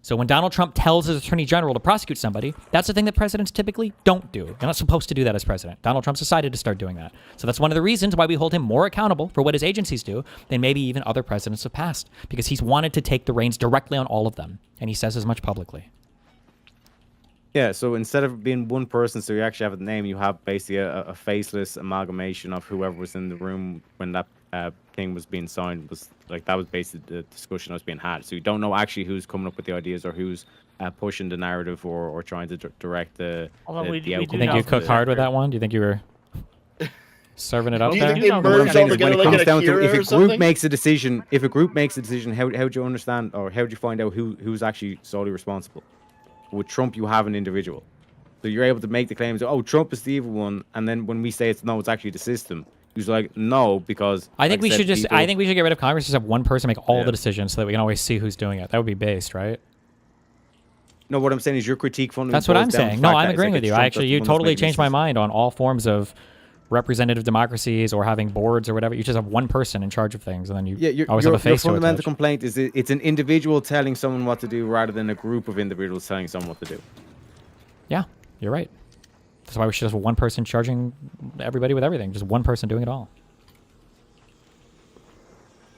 So when Donald Trump tells his attorney general to prosecute somebody, that's the thing that presidents typically don't do. You're not supposed to do that as president. Donald Trump's decided to start doing that. So that's one of the reasons why we hold him more accountable for what his agencies do than maybe even other presidents have passed, because he's wanted to take the reins directly on all of them, and he says as much publicly. Yeah, so instead of being one person, so you actually have a name, you have basically a faceless amalgamation of whoever was in the room when that thing was being signed. Was like that was basically the discussion that was being had. So you don't know actually who's coming up with the ideas or who's pushing the narrative or trying to direct the Although we do outcome. You think know you cooked who- hard with that one? Do you think you were serving it up Do you there? think they know who merged that all is. together When it like comes an down to Akira if or a group something? makes a decision, how do you understand or how do you find out who's actually solely responsible? With Trump, you have an individual, so you're able to make the claims. Oh, Trump is the evil one, and then when we say it's actually the system. He's like, no, because I think like we said, should just. people- I think we should get rid of Congress. Just have one person make all Yeah. the decisions, so that we can always see who's doing it. That would be based, right? No, what I'm saying is your critique fundamentally. That's what I'm boils down to saying. the No, fact I'm that it's agreeing like with it's you. Trump Actually, that's you the one that's totally making changed my decisions. mind on all forms of representative democracies or having boards or whatever. You just have one person in charge of things, and then you Yeah, your always have a face to fundamental attach. complaint is it's an individual telling someone what to do rather than a group of individuals telling someone what to do. Yeah, you're right. That's why we should have one person charging everybody with everything. Just one person doing it all.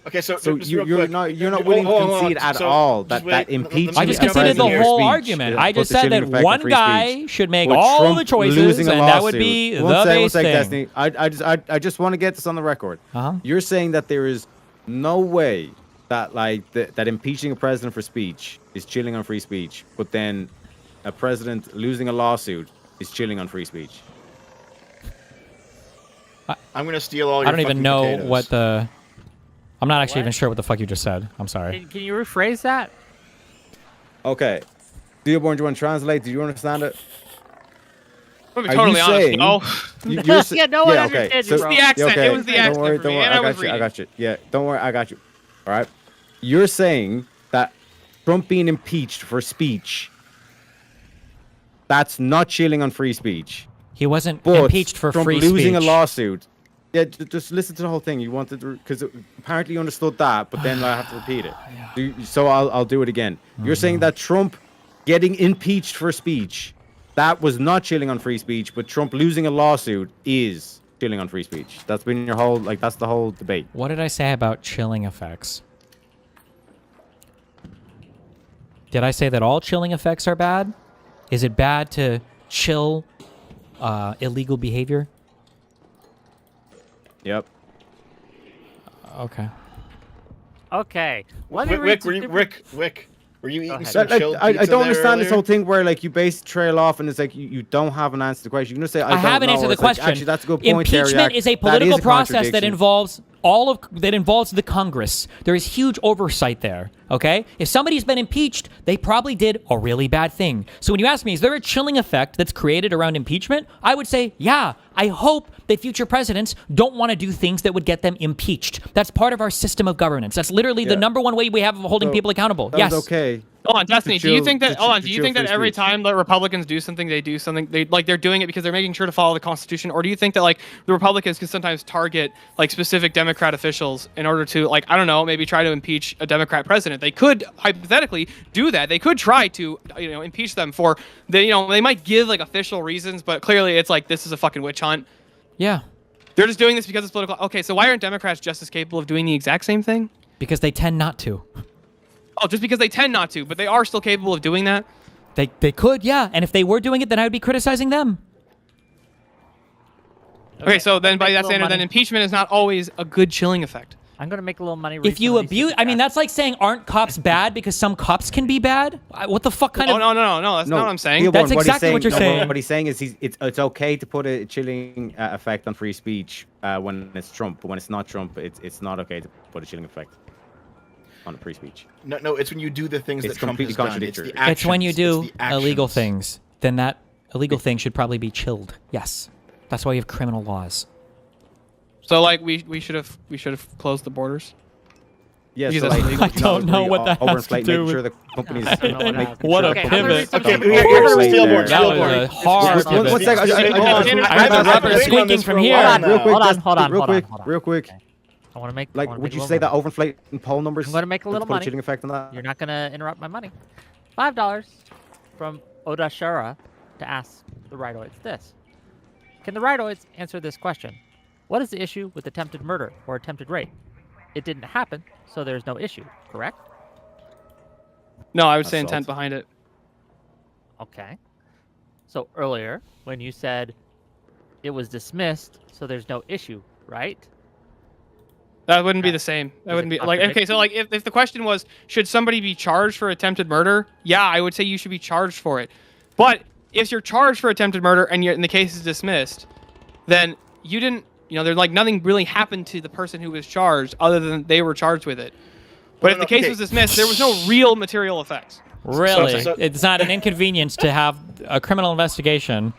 Okay, so So just you're real quick. not willing to Hold on, concede at so all just that wait, that let me impeachment. I just is conceded the president whole speech, argument. I put just the said chilling that effect on one free guy speech. should make With all Trump the choices, losing a and that would lawsuit. be the One base sec, thing. Destiny. I just want to get this on the record. Uh-huh. You're saying that there is no way that that impeaching a president for speech is chilling on free speech, but then a president losing a lawsuit is chilling on free speech. I'm gonna steal all your I don't even fucking know potatoes. what the. I'm not actually What? even sure what the fuck you just said. I'm sorry. Can you rephrase that? Okay. Dearborn, do you want to translate? Do you understand it? I'll be Are totally you honest. saying- No. Yeah, no one okay. understood So, you, bro. The accent. okay. It was the accent Don't worry, for don't me, worry. and I I was got you. I reading. got you. Yeah, don't worry. I got you. All right. You're saying that Trump being impeached for speech, that's not chilling on free speech. He wasn't But impeached for Trump free losing speech. a lawsuit. Yeah, just listen to the whole thing. You wanted to, because apparently you understood that, but then I have to repeat it. So I'll do it again. You're saying that Trump getting impeached for speech, that was not chilling on free speech, but Trump losing a lawsuit is chilling on free speech. That's been your whole, that's the whole debate. What did I say about chilling effects? Did I say that all chilling effects are bad? Is it bad to chill illegal behavior? Yep. Okay. Okay. Let me read some different- Rick, Were you eating ahead. some chilled I pizza don't there understand this earlier? whole thing where like you base trail off and it's like you don't have an answer to the question. You can just say I don't haven't know, answered or the it's like, question. actually, that's a good point. Impeachment is a That political a process that contradiction. involves the Congress. There is huge oversight there. Okay, if somebody's been impeached, they probably did a really bad thing. So when you ask me, is there a chilling effect that's created around impeachment? I would say, yeah. I hope that future presidents don't want to do things that would get them impeached. That's part of our system of governance. That's literally the number one way we have of holding people accountable. That yes. was okay. Hold on, Destiny. Do you think that? Hold on. Do you chill think that free every speech. time that Republicans do something, they do something? They're doing it because they're making sure to follow the Constitution, or do you think that like the Republicans can sometimes target like specific Democrat officials in order to like I don't know maybe try to impeach a Democrat president? They could hypothetically do that. They could try to impeach them for they might give like official reasons, but clearly it's like this is a fucking witch hunt. Yeah. They're just doing this because it's political. Okay, so why aren't Democrats just as capable of doing the exact same thing? Because they tend not to. Oh, just because they tend not to, but they are still capable of doing that? They could, yeah. And if they were doing it, then I would be criticizing them. Okay, so then by that standard, then impeachment is not always a good chilling effect. I'm going to make a little money. If you abuse, I mean, that's like saying, aren't cops bad because some cops can be bad? What the fuck kind of... No, that's not what I'm saying. Neil, That's what exactly what you're saying. What he's saying is it's okay to put a chilling effect on free speech when it's Trump, but when it's not Trump, it's not okay to put a chilling effect on free speech. No, it's when you do the things It's that Trump has completely done. It's contradictory. the actions. It's when you do It's the actions. illegal things. Then that illegal thing should probably be chilled. Yes. That's why you have criminal laws. So like we should have closed the borders. Yeah, Because so that's like, illegal. I don't know what that has to overinflate, do making sure with... the companies. I don't know what happened. What a Okay, I'm gonna pivot. read some- Okay, here's the steel board. That was a hard pivot. One second. I heard the rubber squeaking from here. Real quick. I want to make. Like, would you say that overinflating poll numbers? I'm going to make a little put money. a chilling effect on that? You're not going to interrupt my money. $5 from Odashara to ask the rightoids this. Can the rightoids answer this question? What is the issue with attempted murder or attempted rape? It didn't happen, so there's no issue, correct? No, I would say Assault. intent behind it. Okay. So earlier, when you said it was dismissed, so there's no issue, right? That wouldn't be the same. That Is wouldn't it be like okay. So like if the question was should somebody be charged for attempted murder? Yeah, I would say you should be charged for it. But if you're charged for attempted murder and the case is dismissed, then you didn't. There's like nothing really happened to the person who was charged other than they were charged with it. But if the case was dismissed, there was no real material effects. Really? It's not an inconvenience to have a criminal investigation.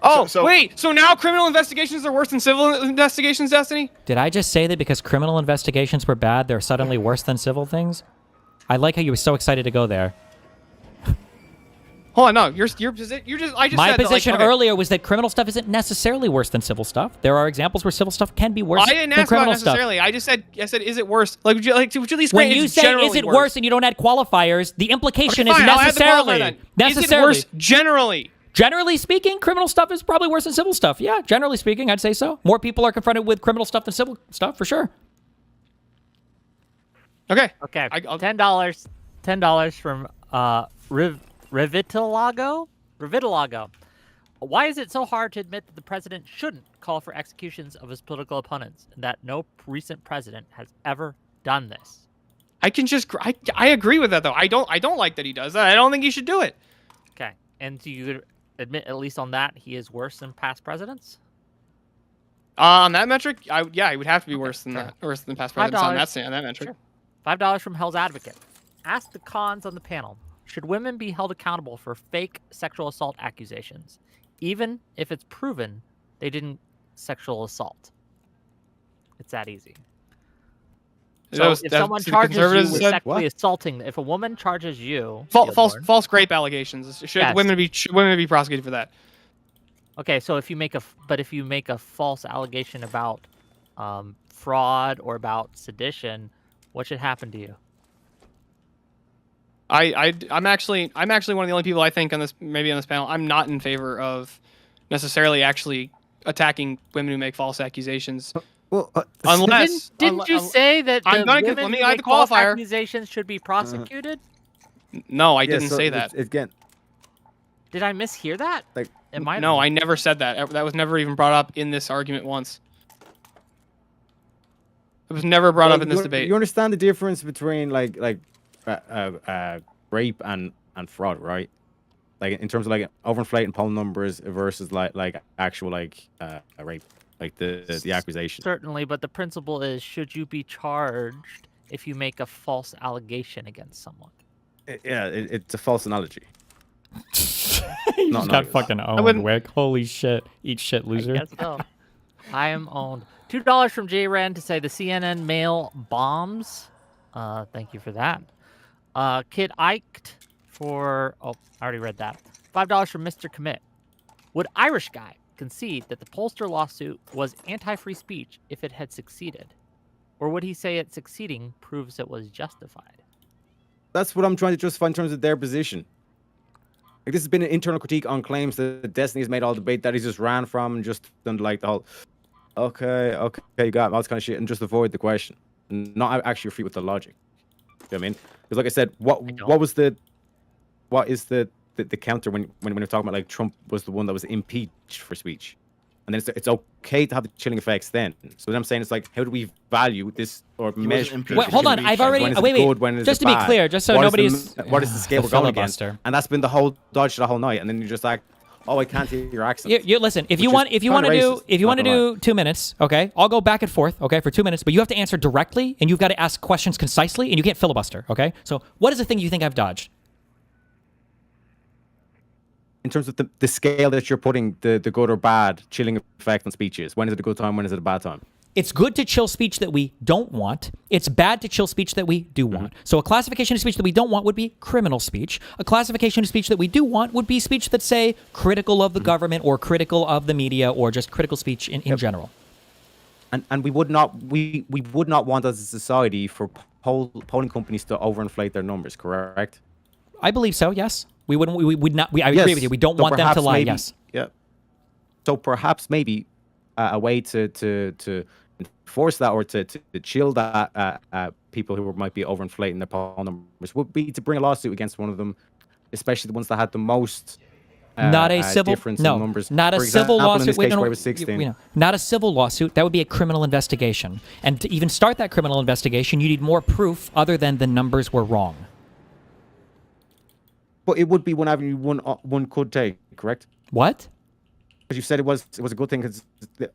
Oh, wait. So now criminal investigations are worse than civil investigations, Destiny? Did I just say that because criminal investigations were bad, they're suddenly worse than civil things? I like how you were so excited to go there. Hold on, no. Your position. I just My said position that, like, okay. earlier was that criminal stuff isn't necessarily worse than civil stuff. There are examples where civil stuff can be worse I didn't than ask about criminal stuff. necessarily. I said, is it worse? Like, would you at least When grant you it's say generally is it worse and you don't add qualifiers, the implication Okay, fine, is I'll add the necessarily qualifier then. necessarily. Is it worse generally? Generally speaking, criminal stuff is probably worse than civil stuff. Yeah, generally speaking, I'd say so. More people are confronted with criminal stuff than civil stuff, for sure. Okay. Okay. $10. $10 from Revitalago. Why is it so hard to admit that the president shouldn't call for executions of his political opponents and that no recent president has ever done this? I agree with that though. I don't like that he does that. I don't think he should do it. Okay. And do you admit at least on that he is worse than past presidents? On that metric, he would have to be worse than that. Worse than past presidents on that metric. Sure. $5 from Hell's Advocate. Ask the cons on the panel. Should women be held accountable for fake sexual assault accusations, even if it's proven they didn't sexual assault? It's that easy. So if someone charges you with sexually assaulting, if a woman charges you... False rape allegations. Should women be prosecuted for that? Okay, so if you make a false allegation about fraud or about sedition, what should happen to you? I'm actually one of the only people I think on this panel. I'm not in favor of necessarily actually attacking women who make false accusations. Well, unless didn't you say that I'm gonna women let me who add make the false qualifier. accusations should be prosecuted? No, I didn't say that. Again, did I mishear that? Like, no, I never said that. That was never even brought up in this argument once. It was never brought up in this debate. You understand the difference between like rape and fraud, right? Like in terms of like overinflating poll numbers versus like actual like rape, like the accusation. Certainly, but the principle is, should you be charged if you make a false allegation against someone? Yeah, it's a false analogy. You Not just got analogous. fucking owned, Wick. Holy shit. Eat shit, loser. I guess so. I am owned. $2 from J Ren to say the CNN mail bombs. Thank you for that. Kid Iked for... Oh, I already read that. $5 from Mr. Commit. Would Irish guy concede that the pollster lawsuit was anti-free speech if it had succeeded? Or would he say it succeeding proves it was justified? That's what I'm trying to justify in terms of their position. Like, this has been an internal critique on claims that Destiny's made all debate that he just ran from and just done like the whole, okay, you got it, all this kind of shit, and just avoid the question, and not actually refute with the logic. You know what I mean? Because like I said, what is the counter when we're talking about like Trump was the one that was impeached for speech, and then it's okay to have the chilling effects then. So then I'm saying it's like, how do we value this or measure? Wait, hold on. I've already wait. Just to be clear, just so nobody's what is the scale we're going against? And that's been the whole dodge the whole night. And then you just like, oh, I can't hear your accent. You listen. If you want to do 2 minutes, okay, I'll go back and forth, okay, for 2 minutes. But you have to answer directly, and you've got to ask questions concisely, and you can't filibuster, okay? So what is the thing you think I've dodged? In terms of the scale that you're putting the good or bad chilling effect on speeches, when is it a good time? When is it a bad time? It's good to chill speech that we don't want. It's bad to chill speech that we do want. So a classification of speech that we don't want would be criminal speech. A classification of speech that we do want would be speech that's, say, critical of the government or critical of the media or just critical speech in general. And we would not want as a society for polling companies to overinflate their numbers, correct? I believe so, yes. We would not. I agree with you. We don't want them to lie. Maybe, yes. Yeah. So perhaps maybe a way to enforce that or to chill that people who might be overinflating their poll numbers would be to bring a lawsuit against one of them, especially the ones that had the most. Not a civil. Difference No. in numbers. Not a For civil example, lawsuit. In this case, where it was 16. Not a civil lawsuit. That would be a criminal investigation. And to even start that criminal investigation, you need more proof other than the numbers were wrong. But it would be one avenue one could take, correct? What? Because you said it was a good thing. Because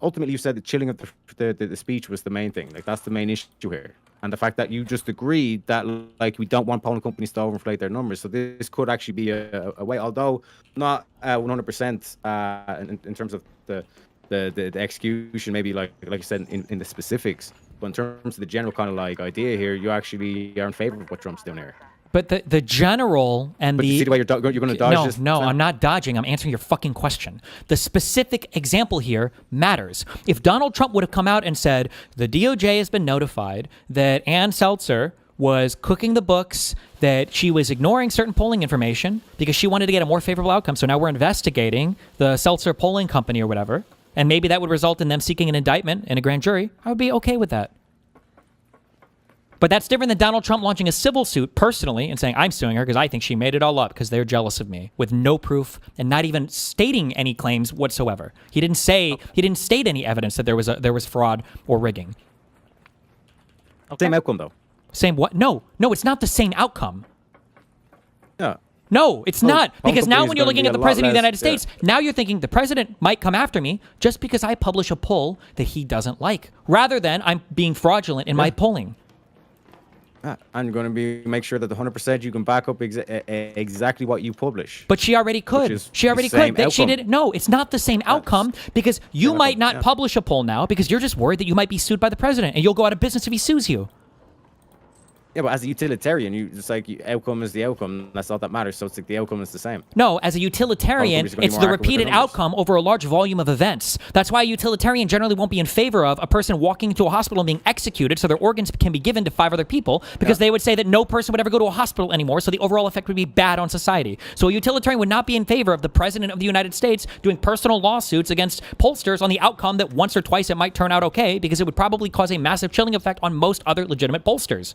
ultimately, you said the chilling of the speech was the main thing. Like that's the main issue here, and the fact that you just agreed that like we don't want polling companies to overinflate their numbers. So this could actually be a way, although not 100% in terms of the execution. Maybe like you said in the specifics, but in terms of the general kind of like idea here, you actually are in favor of what Trump's doing here. But the general and you see the way you're going to dodge this? No, I'm not dodging. I'm answering your fucking question. The specific example here matters. If Donald Trump would have come out and said, the DOJ has been notified that Ann Seltzer was cooking the books, that she was ignoring certain polling information because she wanted to get a more favorable outcome. So now we're investigating the Seltzer polling company or whatever. And maybe that would result in them seeking an indictment in a grand jury. I would be okay with that. But that's different than Donald Trump launching a civil suit personally and saying, I'm suing her because I think she made it all up because they're jealous of me, with no proof and not even stating any claims whatsoever. He didn't state any evidence that there was fraud or rigging. Okay. Same outcome though. Same what? No, it's not the same outcome. Yeah. No, it's not. Because now when you're looking at the president of the United States, now you're thinking the president might come after me just because I publish a poll that he doesn't like, rather than I'm being fraudulent in my polling. I'm going to make sure that the 100% you can back up exactly what you publish. But she already could. She already could. She did. No, it's not the same outcome because you might not publish a poll now because you're just worried that you might be sued by the president and you'll go out of business if he sues you. Yeah, but as a utilitarian, it's like outcome is the outcome. That's all that matters. So it's like the outcome is the same. No, as a utilitarian, it's the repeated outcome over a large volume of events. That's why a utilitarian generally won't be in favor of a person walking into a hospital and being executed so their organs can be given to 5 other people because they would say that no person would ever go to a hospital anymore, so the overall effect would be bad on society. So a utilitarian would not be in favor of the president of the United States doing personal lawsuits against pollsters on the outcome that once or twice it might turn out okay because it would probably cause a massive chilling effect on most other legitimate pollsters.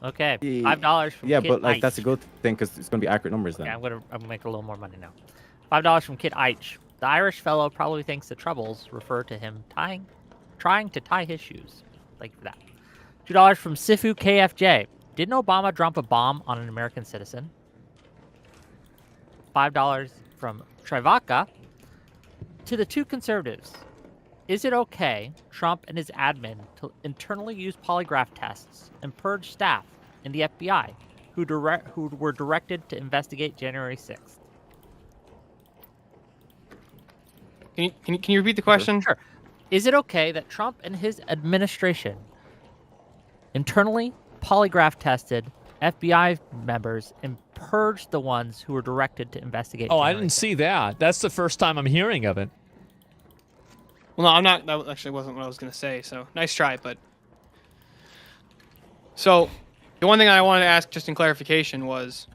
Okay, $5 from yeah, Kid but like Eich. that's a good thing because it's going to be accurate numbers then. Okay, I'm gonna make a little more money now. $5 from Kid Eich. The Irish fellow probably thinks the Troubles refer to him trying to tie his shoes. Thank you for that. $2 from Sifu KFJ. Didn't Obama drop a bomb on an American citizen? $5 from Trivaka. To the two conservatives, is it okay Trump and his admin to internally use polygraph tests and purge staff in the FBI who were directed to investigate January 6th? Can you repeat the question? Sure. Is it okay that Trump and his administration internally polygraph tested FBI members and purged the ones who were directed to investigate? Oh, I didn't see that. That's the first time I'm hearing of it. Well, no, I'm not. That actually wasn't what I was going to say. So nice try, but. So, the one thing I wanted to ask, just in clarification, was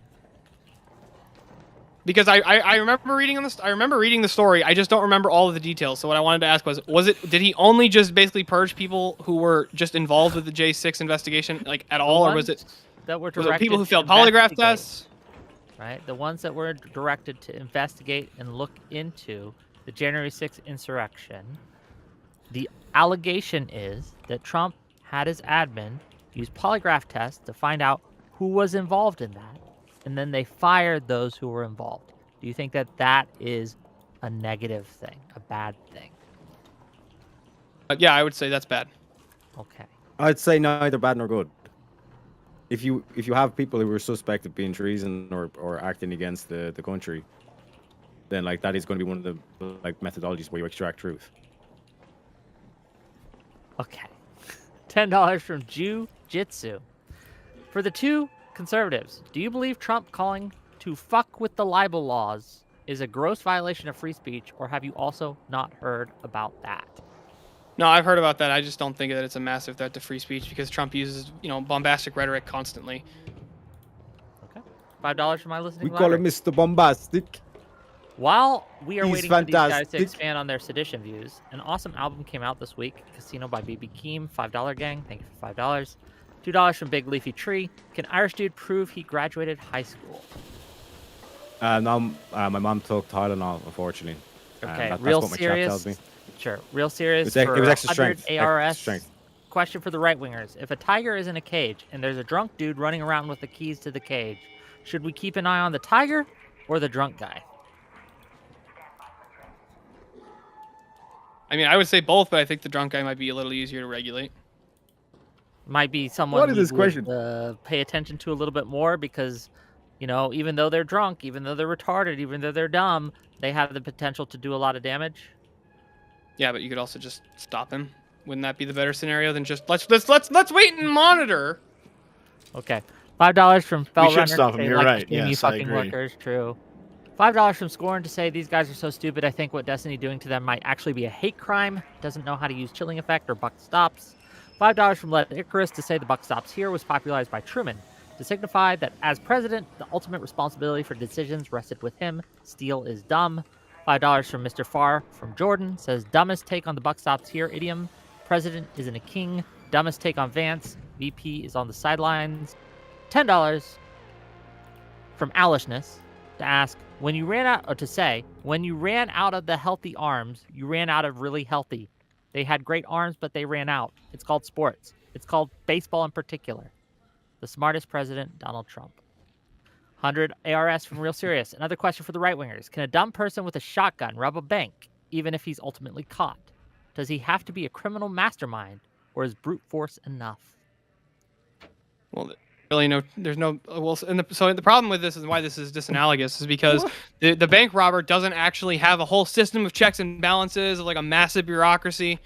because I remember reading on this. I remember reading the story. I just don't remember all of the details. So what I wanted to ask was it? Did he only just basically purge people who were just involved with the J6 investigation, like at all, or was it that were was it directed people who to failed polygraph investigate, tests? right? The ones that were directed to investigate and look into the January 6th insurrection. The allegation is that Trump had his admin use polygraph tests to find out who was involved in that, and then they fired those who were involved. Do you think that that is a negative thing, a bad thing? Yeah, I would say that's bad. Okay. I'd say neither bad nor good. If you have people who are suspect of being treason or acting against the country, then like that is going to be one of the like methodologies where you extract truth. Okay. $10 from Jiu-Jitsu. For the two conservatives, do you believe Trump calling to fuck with the libel laws is a gross violation of free speech, or have you also not heard about that? No, I've heard about that. I just don't think that it's a massive threat to free speech because Trump uses, bombastic rhetoric constantly. Okay. $5 for my listening We call him Mr. Bombastic. While we are He's waiting for these guys to fantastic. expand on their sedition views, an awesome album came out this week, Casino by B.B. Keem, $5 gang. Thank you for $5. $2 from Big Leafy Tree. Can Irish dude prove he graduated high school? No, my mom took Tylenol, unfortunately. Okay, that's real what my chat serious. tells me. Sure, real serious. It for was extra 100 strength. ARS. Extra strength. Question for the right wingers: if a tiger is in a cage and there's a drunk dude running around with the keys to the cage, should we keep an eye on the tiger or the drunk guy? I mean, I would say both, but I think the drunk guy might be a little easier to regulate. Might be someone What is we this would, question? pay attention to a little bit more because, even though they're drunk, even though they're retarded, even though they're dumb, they have the potential to do a lot of damage. Yeah, but you could also just stop him. Wouldn't that be the better scenario than just let's wait and monitor? Okay, $5 from Fell We should Runner. stop to him, say, you're like right. You Yes, I fucking agree. workers. True. $5 from Scorn to say these guys are so stupid. I think what Destiny doing to them might actually be a hate crime. Doesn't know how to use chilling effect or buck stops. $5 from Let Icarus to say the buck stops here was popularized by Truman to signify that as president, the ultimate responsibility for decisions rested with him. Steele is dumb. $5 from Mr. Farr from Jordan says dumbest take on the buck stops here idiom. President isn't a king. Dumbest take on Vance. VP is on the sidelines. $10 from Alishness to ask when you ran out, or to say when you ran out of the healthy arms, you ran out of really healthy. They had great arms, but they ran out. It's called sports. It's called baseball in particular. The smartest president, Donald Trump. 100 ARS from Real Serious. Another question for the right wingers. Can a dumb person with a shotgun rob a bank, even if he's ultimately caught? Does he have to be a criminal mastermind, or is brute force enough? Well, really, there's no. Well, so the problem with this is why this is disanalogous is because the bank robber doesn't actually have a whole system of checks and balances, like a massive bureaucracy.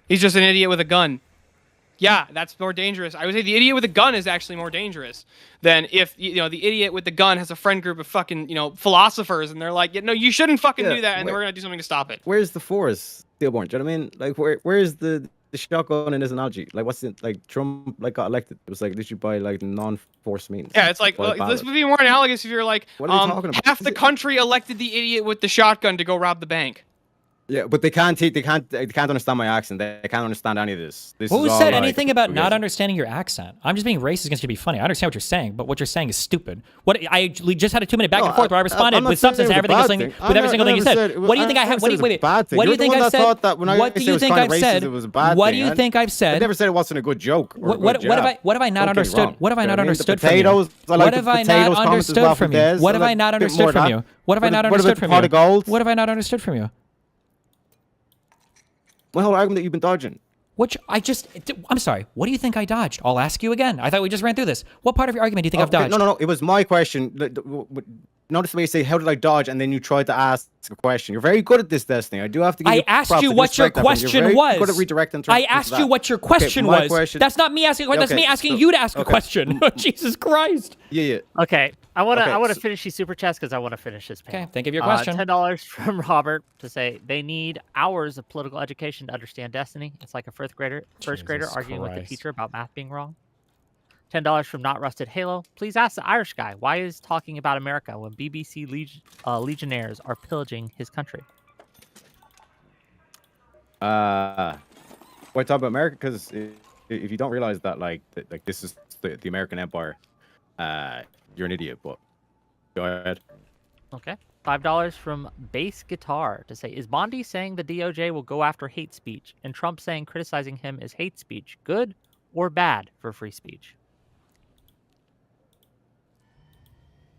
He's just an idiot with a gun. Yeah, that's more dangerous. I would say the idiot with a gun is actually more dangerous than if the idiot with the gun has a friend group of fucking philosophers and they're like, no, you shouldn't fucking do that, and then we're gonna do something to stop it. Where's the force, Stillborn? Do you know what I mean? Like, where's the shotgun in this analogy? Like, what's it like? Trump got elected. It was like literally by like non-force means. Yeah, it's like this would be more analogous if you're like, What are you talking about? half the country elected the idiot with the shotgun to go rob the bank. Yeah, but they can't understand my accent. They can't understand any of this. Who said anything about not understanding your accent? I'm just being racist against you to be funny. I understand what you're saying, but what you're saying is stupid. What I just had a 2-minute back and forth where I responded with substance and everything, with every single thing you said. What do you think I have? What do you think I've said? What do you think I've said? What do you think I've said? I never said it wasn't a good joke. What have I not understood? What have I not understood from you? What have I not understood from you? What have I not understood from you? What have I not understood from you? What have I not understood from you? My whole argument that you've been dodging. I'm sorry. What do you think I dodged? I'll ask you again. I thought we just ran through this. What part of your argument do you think I've dodged? No. It was my question. Notice the way you say, how did I dodge? And then you tried to ask a question. You're very good at this, Destiny. I do have to give you props. I asked you what your question was. Good at redirecting. I asked you what your question was. That's not me asking a question. That's me asking you to ask a question. Jesus Christ. Yeah. Okay. I want to finish these super chats because I want to finish this panel. Okay, think of your question. $10 from Robert to say they need hours of political education to understand Destiny. It's like a first grader arguing with the teacher about math being wrong. $10 from Not Rusted Halo. Please ask the Irish guy why is talking about America when BBC legionnaires are pillaging his country. Why talk about America? Because if you don't realize that, like this is the American Empire, you're an idiot. But go ahead. Okay. $5 from Bass Guitar to say, is Bondi saying the DOJ will go after hate speech and Trump saying criticizing him is hate speech good or bad for free speech?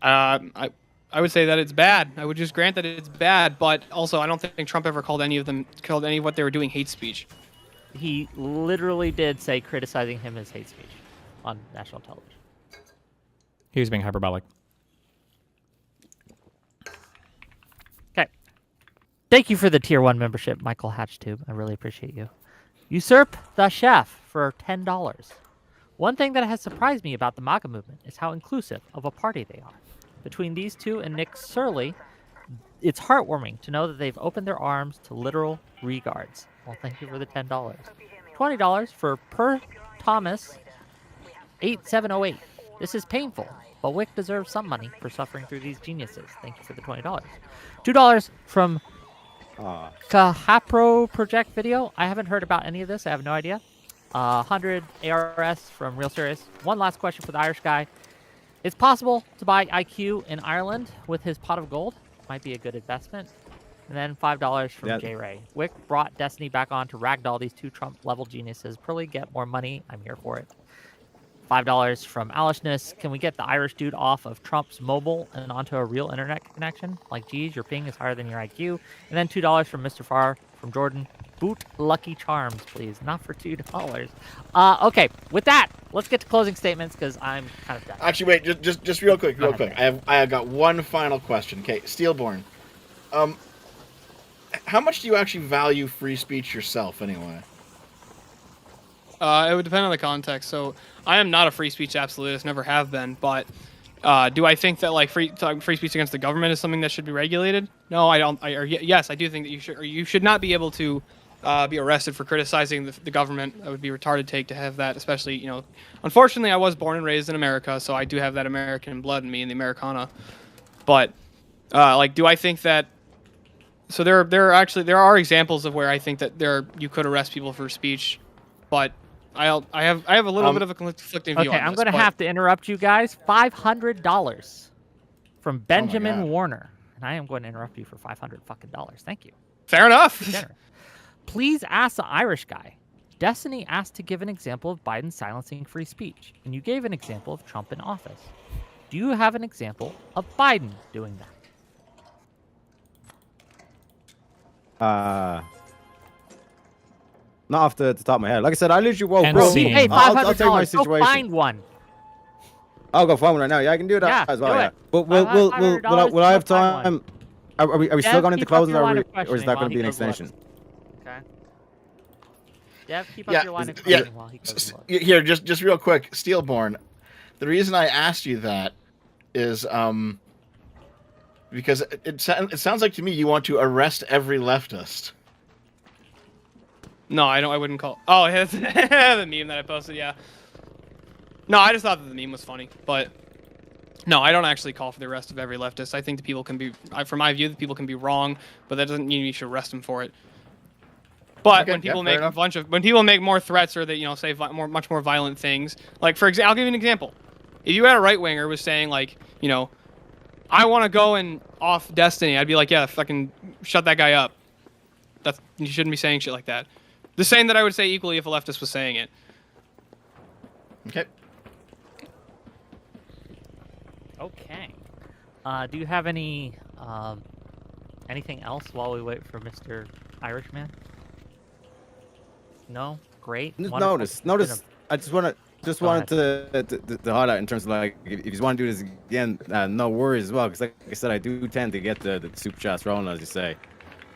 I would say that it's bad. I would just grant that it's bad, but also I don't think Trump ever called any of what they were doing hate speech. He literally did say criticizing him as hate speech on national television. He was being hyperbolic. Okay. Thank you for the Tier 1 membership, Michael Hatchtube. I really appreciate you. Usurp the Chef for $10. One thing that has surprised me about the MAGA movement is how inclusive of a party they are. Between these two and Nick Surley, it's heartwarming to know that they've opened their arms to literal regards. Well, thank you for the $10. $20 for Per Thomas 8708. This is painful, but Wick deserves some money for suffering through these geniuses. Thank you for the $20. $2 from Kahapro Project Video. I haven't heard about any of this. I have no idea. 100 ARS from Real Serious. One last question for the Irish guy. It's possible to buy IQ in Ireland with his pot of gold. Might be a good investment. And then $5 from J. Ray. Wick brought Destiny back on to ragdoll these two Trump-level geniuses. Probably get more money. I'm here for it. $5 from Alishness. Can we get the Irish dude off of Trump's mobile and onto a real internet connection? Like, geez, your ping is higher than your IQ. And then $2 from Mr. Farr from Jordan. Boot Lucky Charms, please. Not for $2. Okay, with that, let's get to closing statements because I'm kind of done. Actually, wait, just real quick. I have got one final question. Okay, Steelborn. How much do you actually value free speech yourself, anyway? It would depend on the context. So I am not a free speech absolutist, never have been. But do I think that like free speech against the government is something that should be regulated? No, I don't. Yes, I do think that you should not be able to be arrested for criticizing the government. That would be a retarded take to have that, especially, you know, unfortunately I was born and raised in America, so I do have that American blood in me, in the Americana. But like, do I think that? So there are examples of where I think that you could arrest people for speech, but I have a little bit of a conflicting view on this. Okay, I'm going to have to interrupt you guys. $500 from Benjamin Warner, and I am going to interrupt you for $500 fucking dollars. Thank you. Fair enough. Please ask the Irish guy. Destiny asked to give an example of Biden silencing free speech, and you gave an example of Trump in office. Do you have an example of Biden doing that? Not off the top of my head. Like I said, I literally woke up. Hey, $500. Go find one. I'll go find one right now. Yeah, I can do that as well. Yeah. But will I have time? Are we still going into closing, or is that going to be an extension? Okay. Jeff, keep up your line of questioning while he goes. Here, just real quick, Steelborn. The reason I asked you that is because it sounds like to me you want to arrest every leftist. No, I wouldn't call. Oh, the meme that I posted. Yeah. No, I just thought that the meme was funny, but No, I don't actually call for the arrest of every leftist. I think the people can be, from my view, the people can be wrong, but that doesn't mean you should arrest them for it. But Okay, when people fair make enough. when people make more threats or they say much more violent things, like for example, I'll give you an example. If you had a right winger was saying like, I want to go and off Destiny, I'd be like, yeah, fucking shut that guy up. You shouldn't be saying shit like that. The same that I would say equally if a leftist was saying it. Okay. Okay. Do you have any anything else while we wait for Mr. Irishman? No? Great. Wonderful. Notice. I just wanted ahead. to highlight in terms of like if you want to do this again, no worries as well. Because like I said, I do tend to get the super chats rolling, as you say.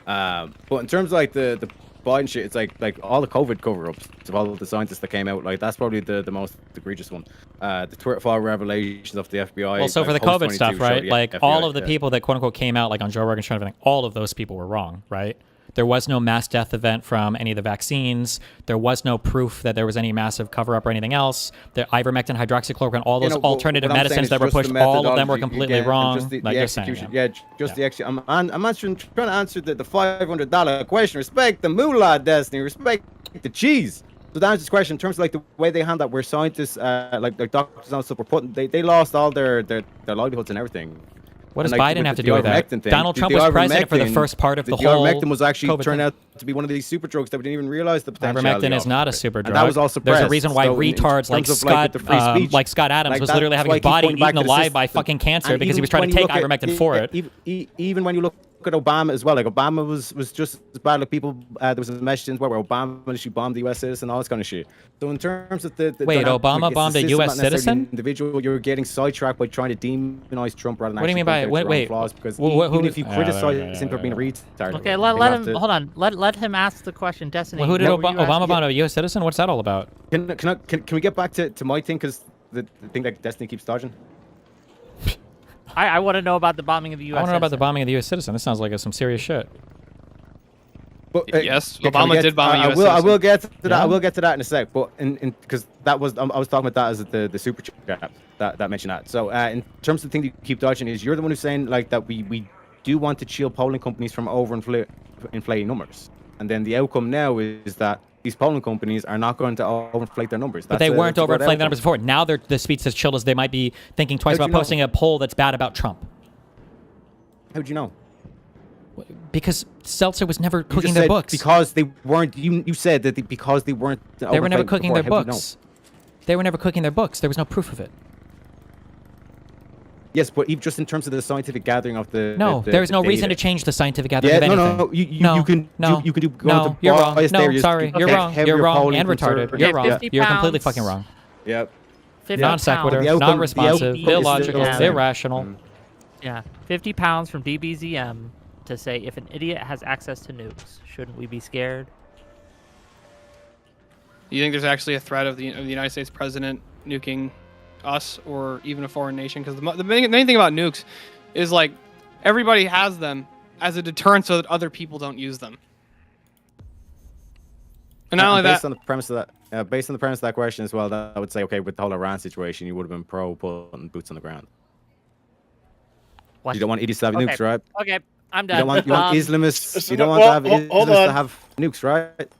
But in terms of like the Biden shit, it's like all the COVID cover-ups of all the scientists that came out. Like that's probably the most egregious one. The Twitter file revelations of the FBI. Well, so for the COVID stuff, right? Like FBI, all of the people that quote unquote came out like on Joe Rogan show and everything, all of those people were wrong, right? There was no mass death event from any of the vaccines. There was no proof that there was any massive cover-up or anything else. The ivermectin, hydroxychloroquine, all those alternative medicines that were pushed, all of them were completely wrong. Just the execution. Yeah, the execution. I'm trying to answer the $500 question. Respect the moolah, Destiny. Respect the cheese. So to answer this question, in terms of like the way they handle that, where scientists, like their doctors and stuff were put, they lost all their livelihoods and everything. What does And, like, Biden with have to the do with that? ivermectin thing, Donald Trump was president for the first part of the whole ivermectin was actually COVID turned thing. out to be one of these super drugs that we didn't even realize the potentiality Ivermectin is of. not a super drug. And that was all suppressed. There's a reason why So in retards like terms of, like, with the free speech, like Scott Adams like, was that's literally having why I his keep body pointing back eaten to the alive by system. fucking cancer And because he even was trying when to you take look at- ivermectin for it. Even when you look at Obama as well, like Obama was just as bad. Like people, there was a message where Obama actually bombed the U.S. citizen, all this kind of shit. So in terms of the Wait, dynamic, Obama it's the bombed a system, U.S. not necessarily citizen? the individual, you're getting sidetracked by trying to demonize Trump rather than. What do you mean by actually point out your own wait? flaws, because Who- even if you yeah, criticize him for being a retard, Okay, you let have him. to- Hold on. Let him ask the question. Destiny. Well, who did what were you Obama asking? bomb a U.S. citizen? What's that all about? Can we get back to my thing, because the thing that Destiny keeps dodging? I want to know about the bombing of the U.S. I want to know about the citizen. bombing of the U.S. citizen. This sounds like some serious shit. But, Yes, yeah, can we Obama get- did bomb a I US will. I will citizen. get to that. Yeah. I will get to that in a sec. But because that was I was talking about that as the super chat that mentioned that. So in terms of the thing you keep dodging is you're the one who's saying like that we do want to shield polling companies from inflating numbers, and then the outcome now is that these polling companies are not going to overinflate their numbers. But they weren't that's a good overinflating the outcome. numbers before. Now the speech as chilled as they might be thinking twice How'd about you know? posting a poll that's bad about Trump. How'd you know? Because Seltzer was never You cooking just their said books. because they weren't. You said that because they weren't. They were never overinflating cooking before. their How'd you know? books. They were never cooking their books. There was no proof of it. Yes, but even just in terms of the scientific gathering of the No, the there is no data. reason to change the scientific gathering Yeah, of anything. no. You can do go no, into you're wrong. biased No, areas, sorry, you can you're get wrong. heavier You're wrong polling and retarded. concerns. You're Yeah, wrong. 50 You're completely pounds. fucking wrong. Yep. 50 Non sequitur, The outcome- not the responsive, outcome is illogical, still- irrational. Yeah, 50 pounds from DBZM to say if an idiot has access to nukes, shouldn't we be scared? You think there's actually a threat of the United States president nuking us or even a foreign nation? Because the main thing about nukes is like everybody has them as a deterrent so that other people don't use them. And not only based that, on the premise of that, based on the premise of that question as well, that I would say, okay, with the whole Iran situation, you would have been pro putting boots on the ground. What? You don't want idiots to have nukes, right? Okay, I'm You done. don't want Islamists. So You don't no- want to have well, hold Islamists to on. have nukes, right?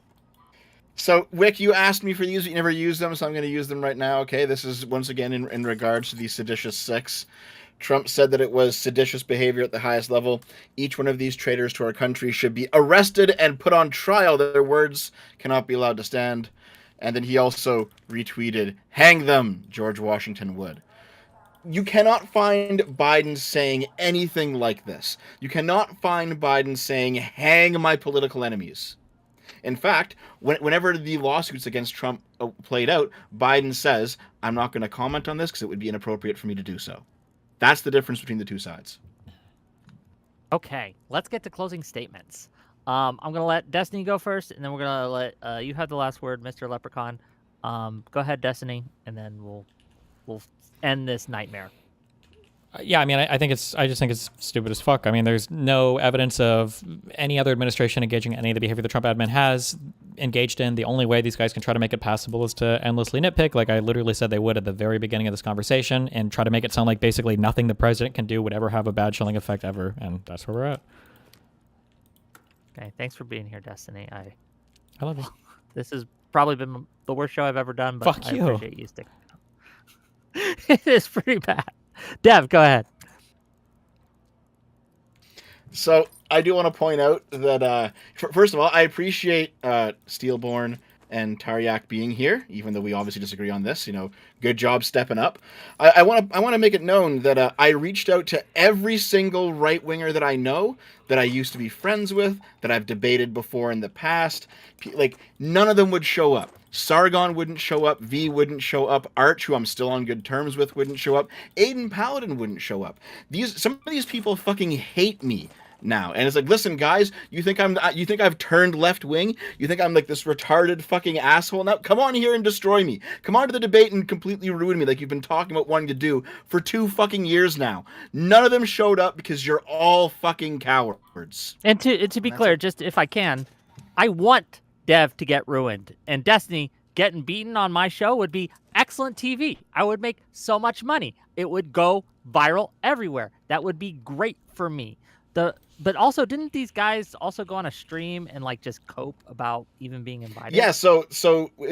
So, Wick, you asked me for these, but you never used them, so I'm going to use them right now. Okay, this is once again in regards to the seditious six. Trump said that it was seditious behavior at the highest level. Each one of these traitors to our country should be arrested and put on trial. Their words cannot be allowed to stand. And then he also retweeted, "Hang them, George Washington would." You cannot find Biden saying anything like this. You cannot find Biden saying, "Hang my political enemies." In fact, whenever the lawsuits against Trump played out, Biden says, "I'm not going to comment on this because it would be inappropriate for me to do so." That's the difference between the two sides. Okay, let's get to closing statements. I'm going to let Destiny go first, and then we're going to let you have the last word, Mr. Leprechaun. Go ahead, Destiny, and then we'll end this nightmare. Yeah, I mean, I just think it's stupid as fuck. I mean, there's no evidence of any other administration engaging in any of the behavior the Trump admin has. engaged in. The only way these guys can try to make it passable is to endlessly nitpick, like I literally said they would at the very beginning of this conversation, and try to make it sound like basically nothing the president can do would ever have a bad chilling effect ever, and that's where we're at. Okay, thanks for being here, Destiny. I love you. This has probably been the worst show I've ever done, but Fuck I you. appreciate you sticking around. It is pretty bad. Dev, go ahead. So I do want to point out that first of all, I appreciate Steelborn and Taryak being here, even though we obviously disagree on this. Good job stepping up. I want to make it known that I reached out to every single right winger that I know, that I used to be friends with, that I've debated before in the past. Like, none of them would show up. Sargon wouldn't show up. V wouldn't show up. Arch, who I'm still on good terms with, wouldn't show up. Aiden Paladin wouldn't show up. Some of these people fucking hate me now, and it's like, listen, guys, you think I've turned left wing? You think I'm like this retarded fucking asshole now? Come on here and destroy me. Come on to the debate and completely ruin me, like you've been talking about wanting to do for 2 fucking years now. None of them showed up because you're all fucking cowards. And to be clear, just if I can, I want Dev to get ruined, and Destiny getting beaten on my show would be excellent TV. I would make so much money. It would go viral everywhere. That would be great for me. But also, didn't these guys also go on a stream and like just cope about even being invited? Yeah, so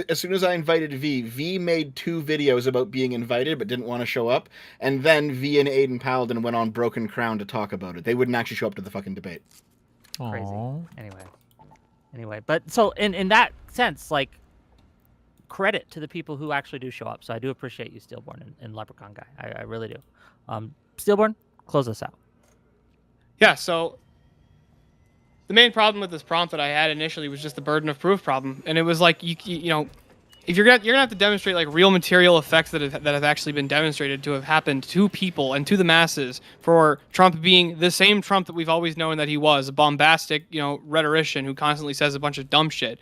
as soon as I invited V made 2 videos about being invited but didn't want to show up, and then V and Aiden Paladin went on Broken Crown to talk about it. They wouldn't actually show up to the fucking debate. Crazy. Aww. Anyway, but so in that sense, like, credit to the people who actually do show up. So I do appreciate you, Steelborn and Leprechaun Guy. I really do. Steelborn, close us out. Yeah, so the main problem with this prompt that I had initially was just the burden of proof problem, and it was like you know, if you're gonna have to demonstrate like real material effects that have actually been demonstrated to have happened to people and to the masses for Trump being the same Trump that we've always known that he was, a bombastic, rhetorician who constantly says a bunch of dumb shit,